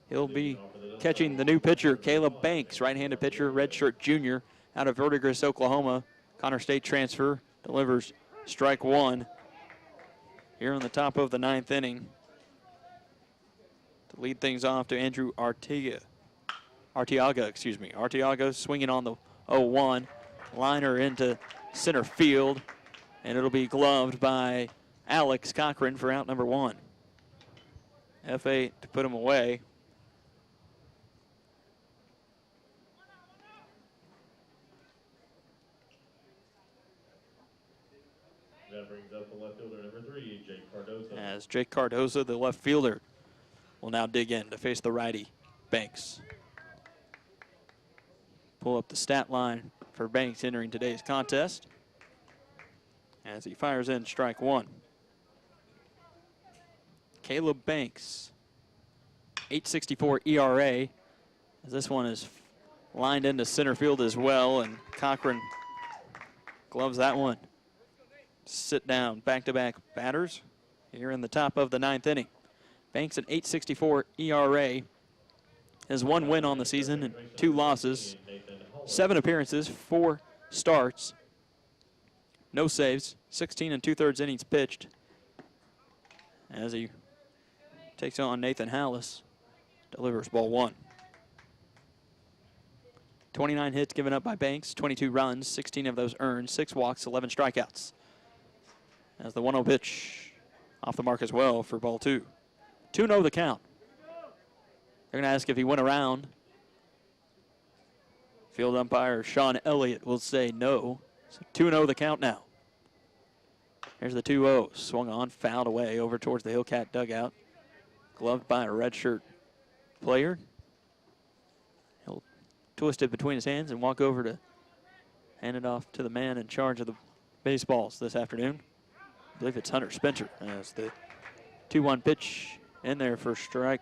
He'll be catching the new pitcher, Caleb Banks, right-handed pitcher, redshirt junior out of Verdigris, Oklahoma. Connor State transfer, delivers strike 1 here on the top of the 9th inning. To lead things off to Andrew Arteaga, Arteaga swinging on the 0-1. Liner into center field, and it'll be gloved by Alex Cochran for out number 1. F8 to put him away. That brings up the left fielder, number 3, Jake Cardozo. As Jake Cardozo, the left fielder, will now dig in to face the righty, Banks. Pull up the stat line for Banks entering today's contest as he fires in strike one. Caleb Banks, 8.64 ERA, as this one is lined into center field as well, and Cochran gloves that one. Sit down, back-to-back batters here in the top of the ninth inning. Banks at 8.64 ERA, has 1 win on the season and 2 losses, 7 appearances, 4 starts, no saves, 16 2/3 innings pitched as he takes on Nathan Hallis, delivers ball 1. 29 hits given up by Banks, 22 runs, 16 of those earned, 6 walks, 11 strikeouts. As the 1-0 pitch off the mark as well for ball 2. 2-0 the count. They're going to ask if he went around. Field umpire Sean Elliott will say no. So 2-0 the count now. Here's the 2-0. Swung on, fouled away over towards the Hillcat dugout. Gloved by a redshirt player. He'll twist it between his hands and walk over to hand it off to the man in charge of the baseballs this afternoon. I believe it's Hunter Spencer as the 2-1 pitch in there for strike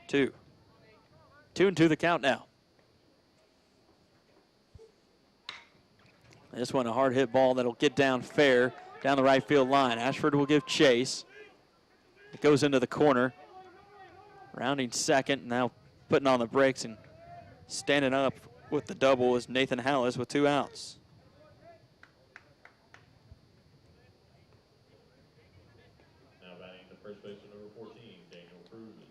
2. 2-2 the count now. This one a hard hit ball that'll get down fair down the right field line. Ashford will give chase. It goes into the corner. Rounding second, now putting on the brakes and standing up with the double is Nathan Hallis with 2 outs. Now batting the first baseman, number 14, Daniel Cruz.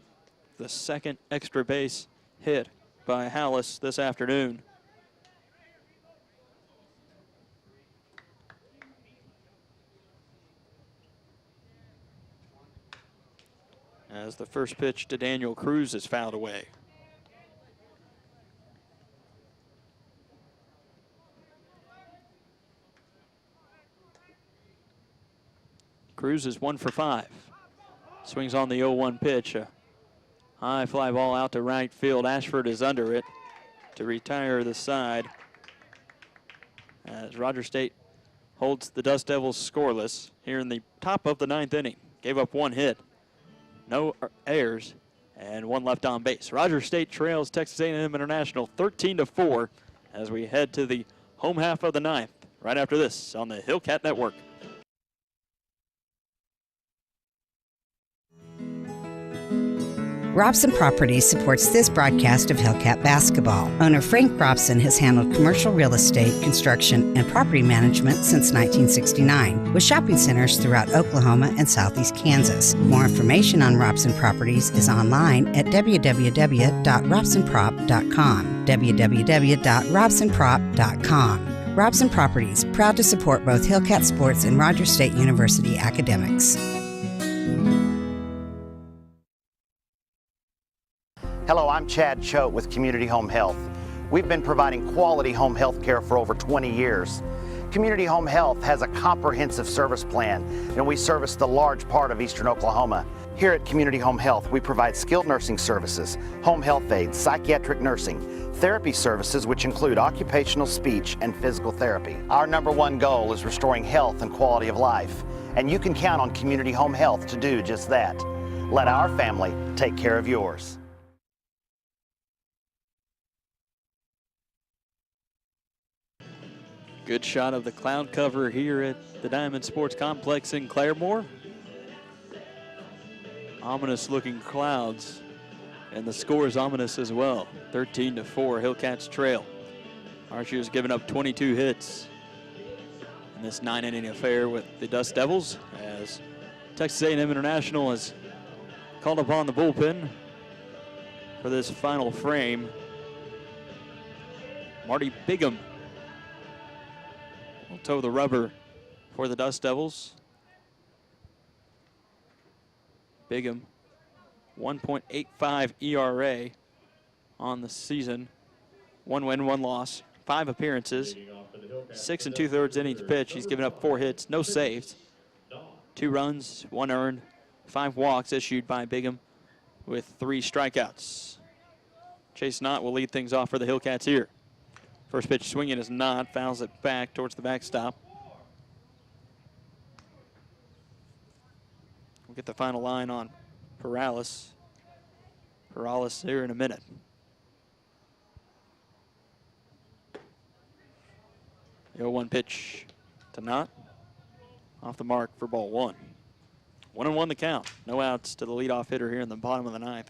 The second extra base hit by Hallis this afternoon. As the first pitch to Daniel Cruz is fouled away. Cruz is 1 for 5. Swings on the 0-1 pitch. A high fly ball out to right field. Ashford is under it to retire the side. As Rogers State holds the Dust Devils scoreless here in the top of the 9th inning. Gave up 1 hit. No errors, and 1 left on base. Rogers State trails Texas A&M International 13-4 as we head to the home half of the 9th right after this on the Hillcat Network. Robson Properties supports this broadcast of Hillcat basketball. Owner Frank Robson has handled commercial real estate, construction, and property management since 1969, with shopping centers throughout Oklahoma and southeast Kansas. More information on Robson Properties is online at www.robsonprop.com. www.robsonprop.com. Robson Properties, proud to support both Hillcat Sports and Rogers State University academics. Hello, I'm Chad Choate with Community Home Health. We've been providing quality home health care for over 20 years. Community Home Health has a comprehensive service plan, and we service the large part of eastern Oklahoma. Here at Community Home Health, we provide skilled nursing services, home health aides, psychiatric nursing, therapy services which include occupational, speech, and physical therapy. Our #1 goal is restoring health and quality of life, and you can count on Community Home Health to do just that. Let our family take care of yours. Good shot of the cloud cover here at the Diamond Sports Complex in Claremore. Ominous looking clouds, and the score is ominous as well. 13-4, Hillcats trail. RSU has given up 22 hits in this 9-inning affair with the Dust Devils, as Texas A&M International has called upon the bullpen for this final frame. Marty Bigham will toe the rubber for the Dust Devils. Bigham, 1.85 ERA on the season. 1 win, 1 loss, 5 appearances, 6 2/3 innings pitched. He's given up 4 hits, no saves, 2 runs, 1 earned, 5 walks issued by Bigham with 3 strikeouts. Chase Knott will lead things off for the Hillcats here. First pitch swinging is Knott, fouls it back towards the backstop. We'll get the final line on Perales here in a minute. The 0-1 pitch to Knott. Off the mark for ball 1. 1-1 the count. No outs to the leadoff hitter here in the bottom of the 9th.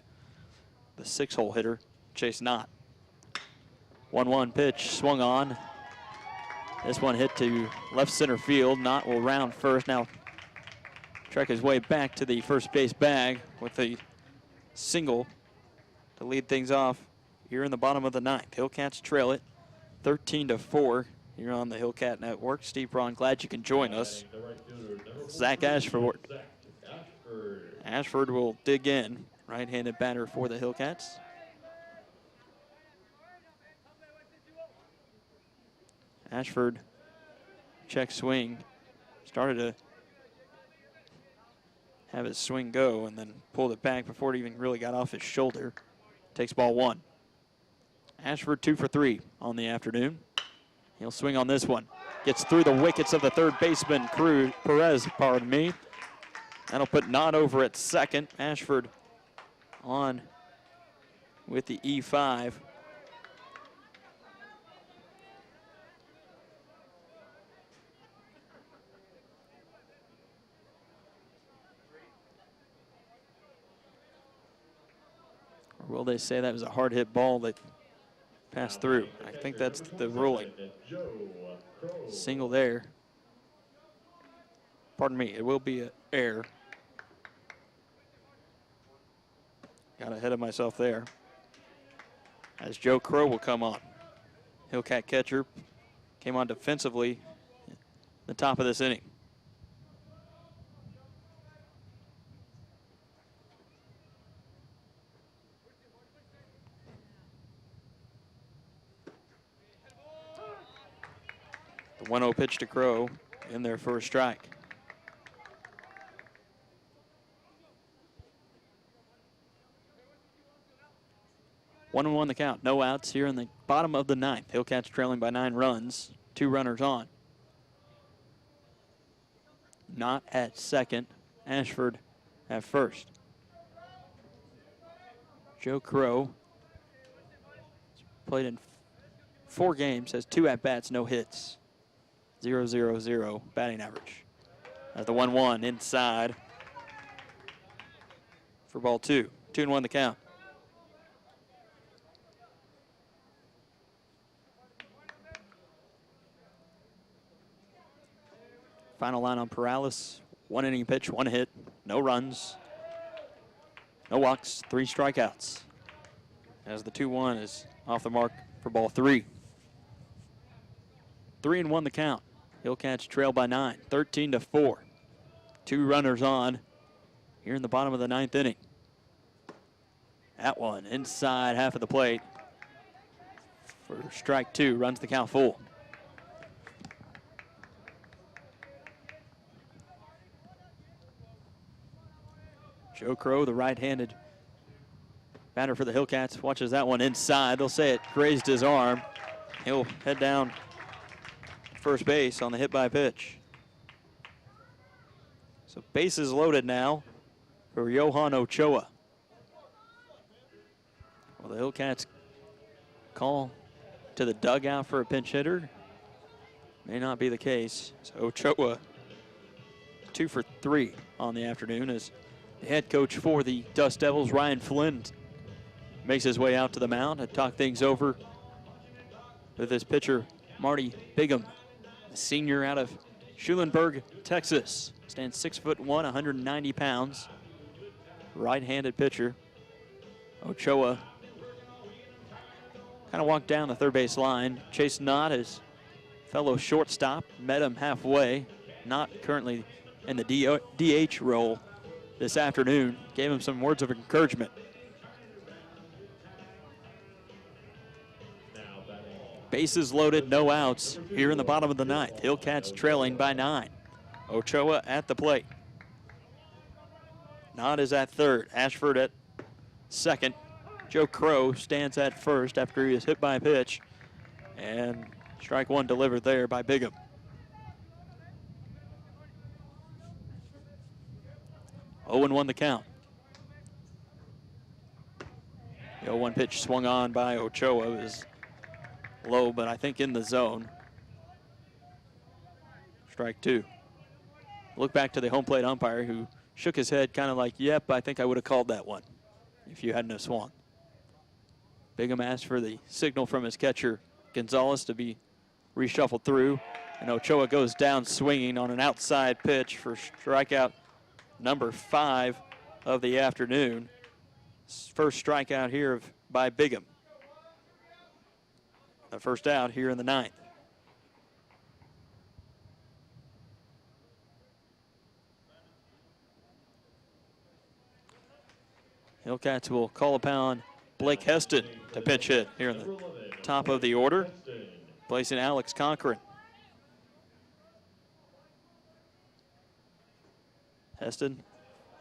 The 6-hole hitter, Chase Knott. 1-1 pitch swung on. This one hit to left center field. Knott will round first. Now trek his way back to the first base bag with a single to lead things off here in the bottom of the 9th. Hillcats trail it 13-4 here on the Hillcat Network. Steve Braun, glad you can join us. Zach Ashford. Ashford will dig in. Right-handed batter for the Hillcats. Ashford, check swing, started to have his swing go and then pulled it back before it even really got off his shoulder. Takes ball 1. Ashford 2 for 3 on the afternoon. He'll swing on this one. Gets through the wickets of the third baseman, Perez, pardon me. That'll put Knott over at second. Ashford on with the E5. Or will they say that was a hard hit ball that passed through? I think that's the ruling. Single there. Pardon me, it will be an error. Got ahead of myself there. As Joe Crow will come on. Hillcat catcher came on defensively at the top of this inning. The 1-0 pitch to Crow in there for a strike. One and 1 the count. No outs here in the bottom of the 9th. Hillcats trailing by 9 runs. 2 runners on. Knott at second. Ashford at first. Joe Crow played in 4 games, has 2 at-bats, no hits. 0-0-0 batting average. At the 1-1 inside for ball 2. 2-1 the count. Final line on Perales. 1 inning pitch, 1 hit, no runs, no walks, 3 strikeouts. As the 2-1 is off the mark for ball 3. 3-1 the count. Hillcats trail by 9, 13-4. 2 runners on here in the bottom of the 9th inning. That one inside half of the plate for strike 2, runs the count full. Joe Crow, the right-handed batter for the Hillcats, watches that one inside. They'll say it grazed his arm. He'll head down first base on the hit by pitch. So bases loaded now for Johan Ochoa. Well, the Hillcats call to the dugout for a pinch hitter. May not be the case. So Ochoa 2 for 3 on the afternoon as the head coach for the Dust Devils, Ryan Flynn, makes his way out to the mound and talk things over with his pitcher, Marty Bigham, a senior out of Schulenburg, Texas. Stands 6'1", 190 pounds. Right-handed pitcher. Ochoa kind of walked down the third base line. Chase Knott, his fellow shortstop, met him halfway. Knott currently in the DH role this afternoon. Gave him some words of encouragement. Bases loaded, no outs here in the bottom of the 9th. Hillcats trailing by 9. Ochoa at the plate. Knott is at third. Ashford at second. Joe Crow stands at first after he is hit by a pitch. And strike one delivered there by Bigham. Oh and 1 the count. The 0-1 pitch swung on by Ochoa. It was low, but I think in the zone. Strike two. Look back to the home plate umpire who shook his head kind of like, yep, I think I would have called that one if you hadn't have swung. Bigham asked for the signal from his catcher, Gonzalez, to be reshuffled through. And Ochoa goes down swinging on an outside pitch for strikeout number 5 of the afternoon. First strikeout here by Bigham. The first out here in the 9th. Hillcats will call upon Blake Heston to pitch hit here in the top of the order, placing Alex Cochran. Heston,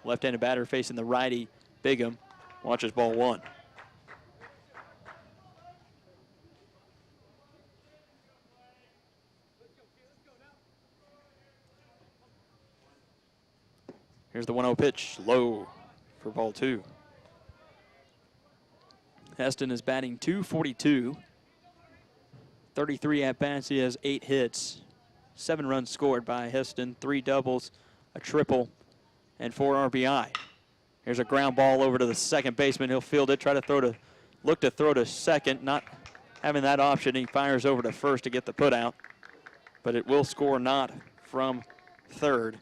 left-handed batter facing the righty Bigham, watches ball 1. Here's the 1-0 pitch, low for ball 2. Heston is batting .242, 33 at-bats. He has 8 hits, 7 runs scored by Heston, 3 doubles, a triple, and 4 RBI. Here's a ground ball over to the second baseman. He'll field it, look to throw to second. Not having that option, he fires over to first to get the put out, but it will score not from third.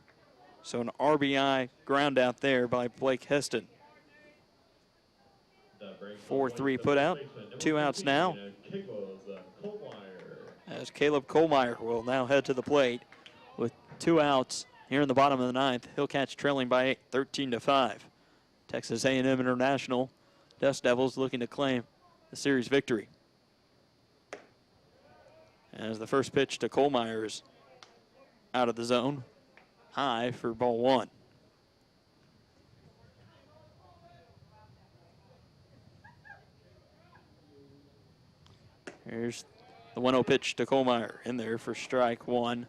So an RBI ground out there by Blake Heston. 4-3 put out, 2 outs now. As Caleb Kohlmeyer will now head to the plate with 2 outs here in the bottom of the 9th. Hillcats trailing by 8, 13-5. Texas A&M International Dust Devils looking to claim the series victory. As the first pitch to Kohlmeyer is out of the zone, high for ball 1. Here's the 1-0 pitch to Kohlmeyer, in there for strike 1.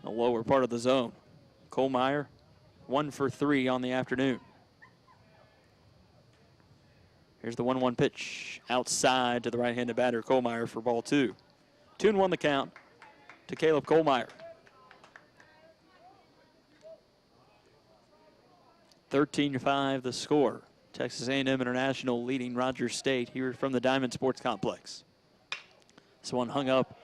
The lower part of the zone. Kohlmeyer, 1 for 3 on the afternoon. Here's the 1-1 pitch outside to the right-handed batter, Kohlmeyer, for ball 2. 2-1 the count to Caleb Kohlmeyer. 13-5 the score. Texas A&M International leading Rogers State here from the Diamond Sports Complex. This one hung up.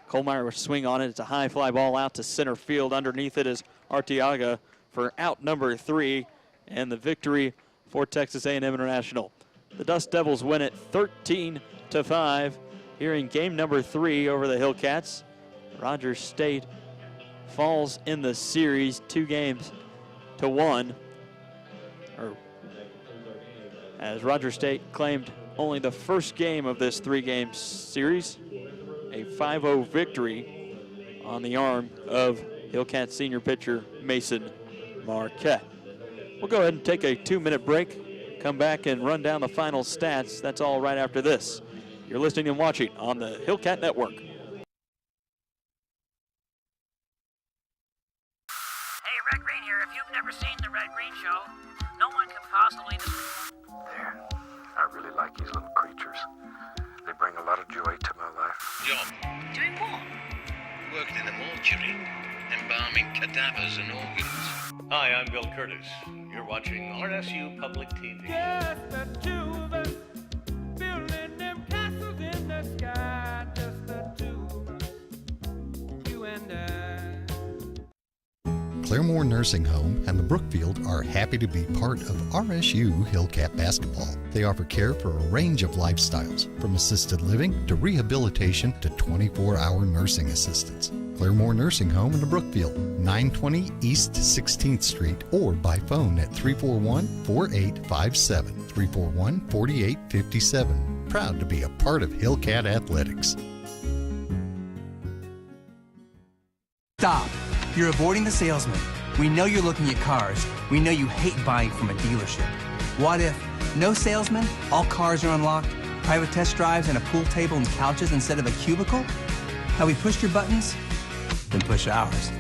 Kohlmeyer will swing on it. It's a high fly ball out to center field. Underneath it is Arteaga for out number 3, and the victory for Texas A&M International. The Dust Devils win it 13-5 here in game number 3 over the Hillcats. Rogers State falls in the series 2-1. As Rogers State claimed only the first game of this 3-game series, a 5-0 victory on the arm of Hillcat senior pitcher Mason Marquette. We'll go ahead and take a 2-minute break, come back and run down the final stats. That's all right after this. You're listening and watching on the Hillcat Network. Hey, Red Green here. If you've never seen the Red Green Show, no one can possibly... There. I really like these little creatures. They bring a lot of joy to my life. Job. Doing what? Working in a mortuary, embalming cadavers and organs. Hi, I'm Bill Curtis. You're watching RSU Public TV. Just the two of us, building them castles in the sky. Just the two of us, you and I. Claremore Nursing Home and the Brookfield are happy to be part of RSU Hillcat Basketball. They offer care for a range of lifestyles, from assisted living to rehabilitation to 24-hour nursing assistance. Claremore Nursing Home in the Brookfield, 920 East 16th Street, or by phone at 341-4857, 341-4857. Proud to be a part of Hillcat Athletics. Stop. You're avoiding the salesman. We know you're looking at cars. We know you hate buying from a dealership. What if no salesman, all cars are unlocked, private test drives and a pool table and couches instead of a cubicle? Have we pushed your buttons? Then push ours.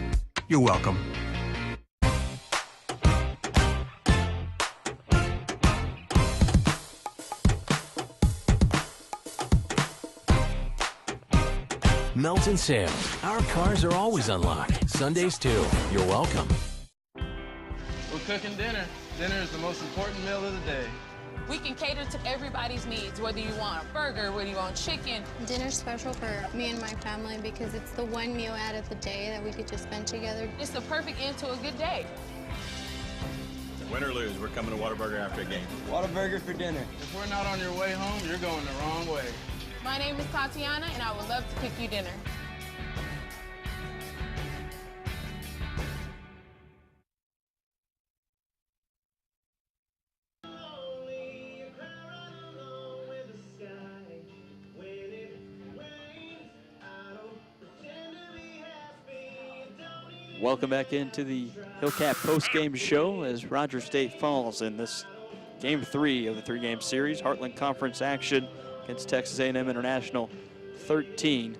You're welcome. Melton Sales. Our cars are always unlocked. Sundays too. You're welcome. We're cooking dinner. Dinner is the most important meal of the day. We can cater to everybody's needs, whether you want a burger, whether you want chicken. Dinner's special for me and my family because it's the one meal out of the day that we could just spend together. It's the perfect end to a good day. Win or lose, we're coming to Whataburger after a game. Whataburger for dinner. If we're not on your way home, you're going the wrong way. My name is Tatiana, and I would love to cook you dinner. Welcome back into the Hillcat post-game show as Rogers State falls in this Game 3 of the three-game series. Heartland Conference action against Texas A&M International, 13-5.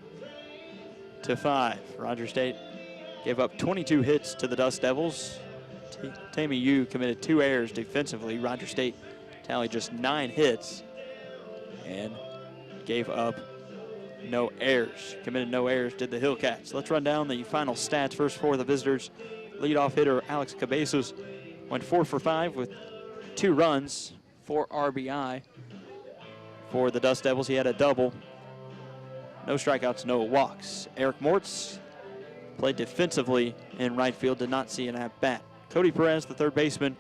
Rogers State gave up 22 hits to the Dust Devils. Tammy Yu committed 2 errors defensively. Rogers State tallied just 9 hits and gave up no errors. Committed no errors did the Hillcats. Let's run down the final stats first for the visitors. Leadoff hitter Alex Cabezas went 4 for 5 with 2 runs, 4 RBI. For the Dust Devils, he had a double. No strikeouts, no walks. Eric Mortz played defensively in right field, did not see an at-bat. Cody Perez, the third baseman,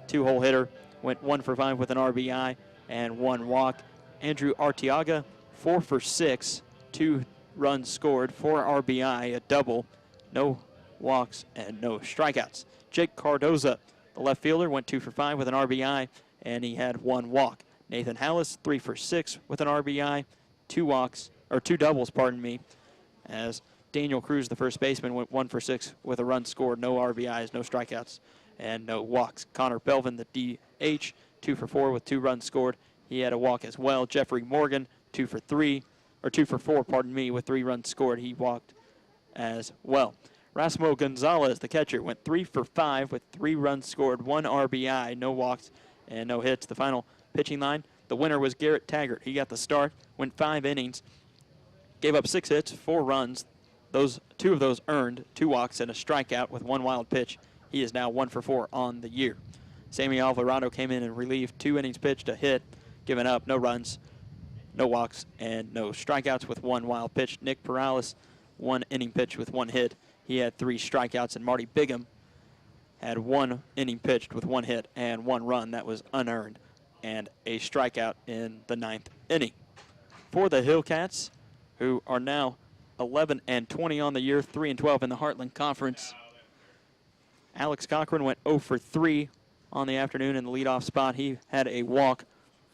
2-hole hitter, went 1 for 5 with an RBI and 1 walk. Andrew Arteaga, 4 for 6, 2 runs scored, 4 RBI, a double, no walks and no strikeouts. Jake Cardoza, the left fielder, went 2 for 5 with an RBI and he had 1 walk. Nathan Hallis, 3 for 6 with an RBI, 2 doubles, as Daniel Cruz, the first baseman, went 1 for 6 with a run scored, no RBIs, no strikeouts, and no walks. Connor Belvin, the DH, 2 for 4 with 2 runs scored. He had a walk as well. Jeffrey Morgan, 2 for 4, with 3 runs scored. He walked as well. Rasmo Gonzalez, the catcher, went 3 for 5 with 3 runs scored, 1 RBI, no walks, and no hits. The final pitching line, the winner was Garrett Taggart. He got the start, went 5 innings, gave up 6 hits, 4 runs. 2 of those earned, 2 walks and a strikeout with 1 wild pitch. He is now 1 for 4 on the year. Sammy Alvarado came in and relieved, 2 innings pitched, a hit, given up, no runs, no walks, and no strikeouts with 1 wild pitch. Nick Perales, 1 inning pitch with 1 hit. He had 3 strikeouts, and Marty Bigham had 1 inning pitched with 1 hit and 1 run that was unearned, and a strikeout in the 9th inning. For the Hillcats, who are now 11-20 on the year, 3-12 in the Heartland Conference, Alex Cochran went 0 for 3 on the afternoon in the leadoff spot. He had a walk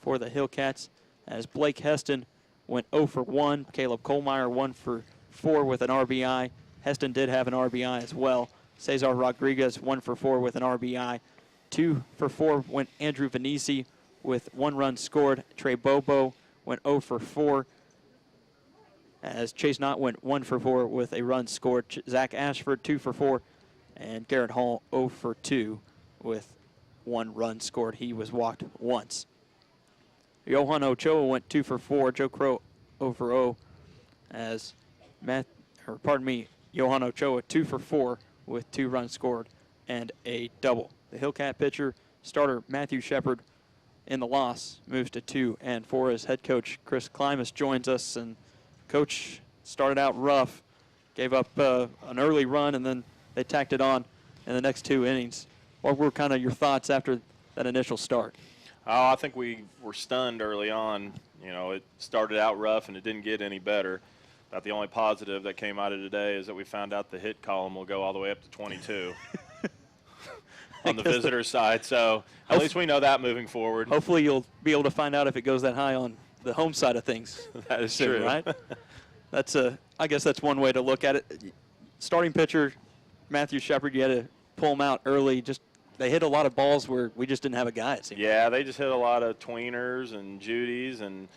for the Hillcats, as Blake Heston went 0 for 1. Caleb Kohlmeyer 1 for 4 with an RBI. Heston did have an RBI as well. Cesar Rodriguez 1 for 4 with an RBI. 2 for 4 went Andrew Venisi with 1 run scored. Trey Bobo went 0 for 4. As Chase Knott went 1 for 4 with a run scored. Zach Ashford 2 for 4. And Garrett Hall 0 for 2 with 1 run scored. He was walked once. Johan Ochoa went 2 for 4. Joe Crow 0 for 0. As Johan Ochoa 2 for 4 with 2 runs scored and a double. The Hillcat pitcher, starter Matthew Shepard, in the loss moves to 2-4 as head coach Chris Klimas joins us. And coach started out rough, gave up an early run, and then they tacked it on in the next 2 innings. What were kind of your thoughts after that initial start? Oh, I think we were stunned early on. You know, it started out rough and it didn't get any better. About the only positive that came out of today is that we found out the hit column will go all the way up to 22 on the visitor side. So at least we know that moving forward. Hopefully you'll be able to find out if it goes that high on the home side of things. That is soon, true. Right? I guess that's one way to look at it. Starting pitcher Matthew Shepard, you had to pull him out early. Just they hit a lot of balls where we just didn't have a guy, it seemed. Yeah, they just hit a lot of tweeners and Judies and,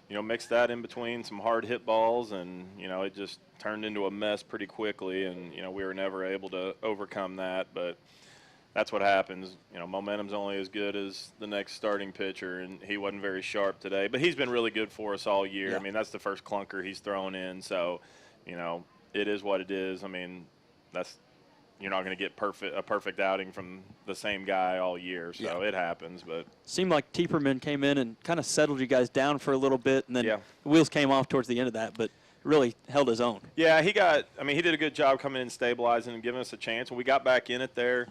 mixed that in between some hard hit balls, and, it just turned into a mess pretty quickly, and, we were never able to overcome that. But that's what happens. Momentum's only as good as the next starting pitcher, and he wasn't very sharp today. But he's been really good for us all year. Yeah. I mean, that's the first clunker he's thrown in, so, it is what it is. I mean, you're not going to get a perfect outing from the same guy all year, so it happens. But seemed like Tieperman came in and kind of settled you guys down for a little bit, and then the wheels came off towards the end of that, but really held his own. Yeah, he did a good job coming in, stabilizing, and giving us a chance. When we got back in it there,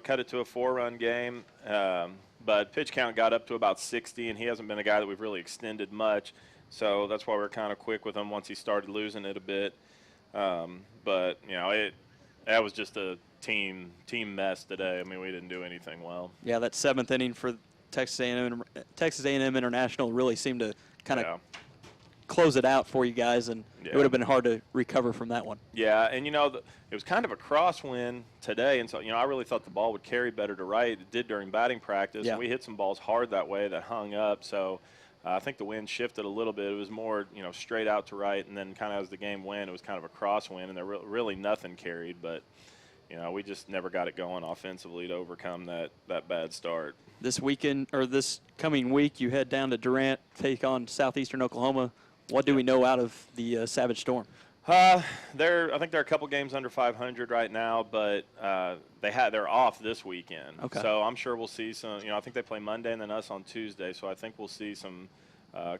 cut it to a 4-run game, but pitch count got up to about 60, and he hasn't been a guy that we've really extended much, so that's why we're kind of quick with him once he started losing it a bit. But that was just a team mess today. I mean, we didn't do anything well. Yeah, that 7th inning for Texas A&M International really seemed to kind of close it out for you guys, and it would have been hard to recover from that one. Yeah, and it was kind of a crosswind today, and so I really thought the ball would carry better to right. It did during batting practice, and we hit some balls hard that way that hung up. So I think the wind shifted a little bit. It was more straight out to right, and then kind of as the game went, it was kind of a crosswind, and there really nothing carried, but. We just never got it going offensively to overcome that bad start. This weekend, or this coming week, you head down to Durant, take on Southeastern Oklahoma. What do we know out of the Savage Storm? I think they're a couple games under 500 right now, but they're off this weekend. Okay. So I'm sure we'll see some. I think they play Monday and then us on Tuesday. So I think we'll see some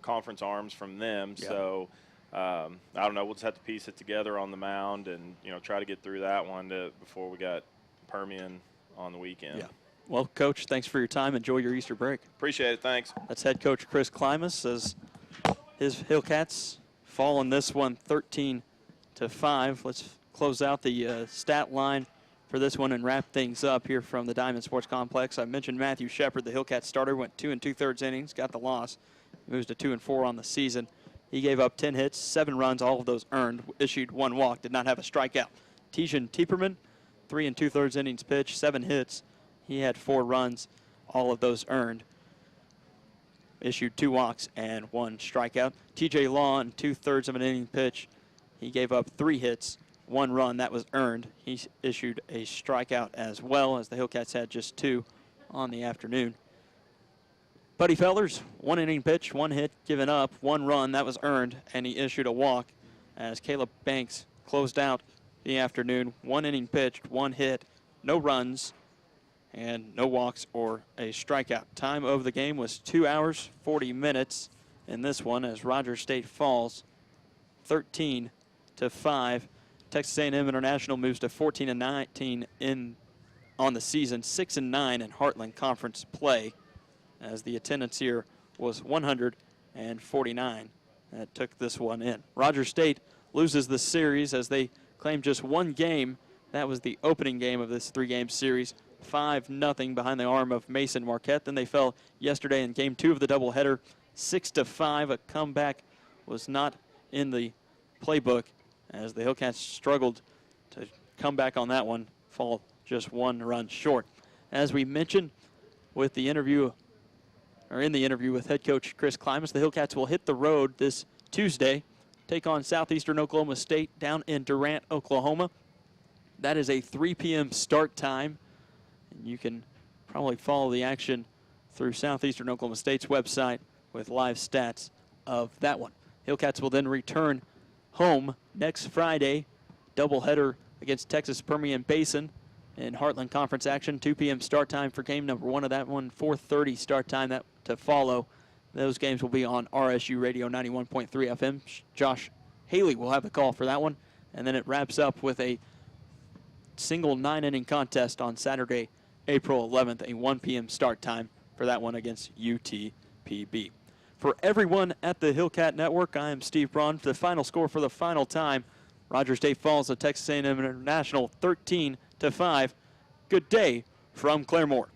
conference arms from them. Yeah. So. I don't know. We'll just have to piece it together on the mound and try to get through that one before we got Permian on the weekend. Yeah. Well, Coach, thanks for your time. Enjoy your Easter break. Appreciate it. Thanks. That's head coach Chris Klimas as his Hillcats fall in this one 13-5. Let's close out the stat line for this one and wrap things up here from the Diamond Sports Complex. I mentioned Matthew Shepard, the Hillcat starter, went 2 2/3 innings, got the loss, moves to 2-4 on the season. He gave up 10 hits, 7 runs, all of those earned, issued 1 walk, did not have a strikeout. Tijan Tieperman, 3 2/3 innings pitched, 7 hits. He had 4 runs, all of those earned. Issued 2 walks and 1 strikeout. TJ Law, in 2/3 of an inning pitch, he gave up 3 hits, 1 run, that was earned. He issued a strikeout as well, as the Hillcats had just 2 on the afternoon. Buddy Fellers, 1 inning pitch, 1 hit given up, 1 run, that was earned, and he issued a walk as Caleb Banks closed out the afternoon. 1 inning pitched, 1 hit, no runs, and no walks or a strikeout. Time of the game was 2 hours, 40 minutes in this one as Rogers State falls 13-5. Texas A&M International moves to 14-19 on the season, 6-9 in Heartland Conference play, as the attendance here was 149 that took this one in. Rogers State loses the series as they claim just 1 game. That was the opening game of this 3-game series, 5-0 behind the arm of Mason Marquette. Then they fell yesterday in game 2 of the doubleheader, 6-5. A comeback was not in the playbook as the Hillcats struggled to come back on that one, fall just 1 run short. As we mentioned with the interview, or in the interview with head coach Chris Klimas, the Hillcats will hit the road this Tuesday, take on Southeastern Oklahoma State down in Durant, Oklahoma. That is a 3 p.m. start time, and you can probably follow the action through Southeastern Oklahoma State's website with live stats of that one. Hillcats will then return home next Friday, doubleheader against Texas Permian Basin in Heartland Conference action. 2 p.m. start time for game number 1 of that one, 4:30 start time that to follow. Those games will be on RSU Radio 91.3 FM. Josh Haley will have the call for that one, and then it wraps up with a single 9-inning contest on Saturday, April 11th, a 1 p.m. start time for that one against UTPB. For everyone at the Hillcat Network, I am Steve Braun. The final score for the final time, Rogers State falls to Texas A&M International 13-5. Good day from Claremore.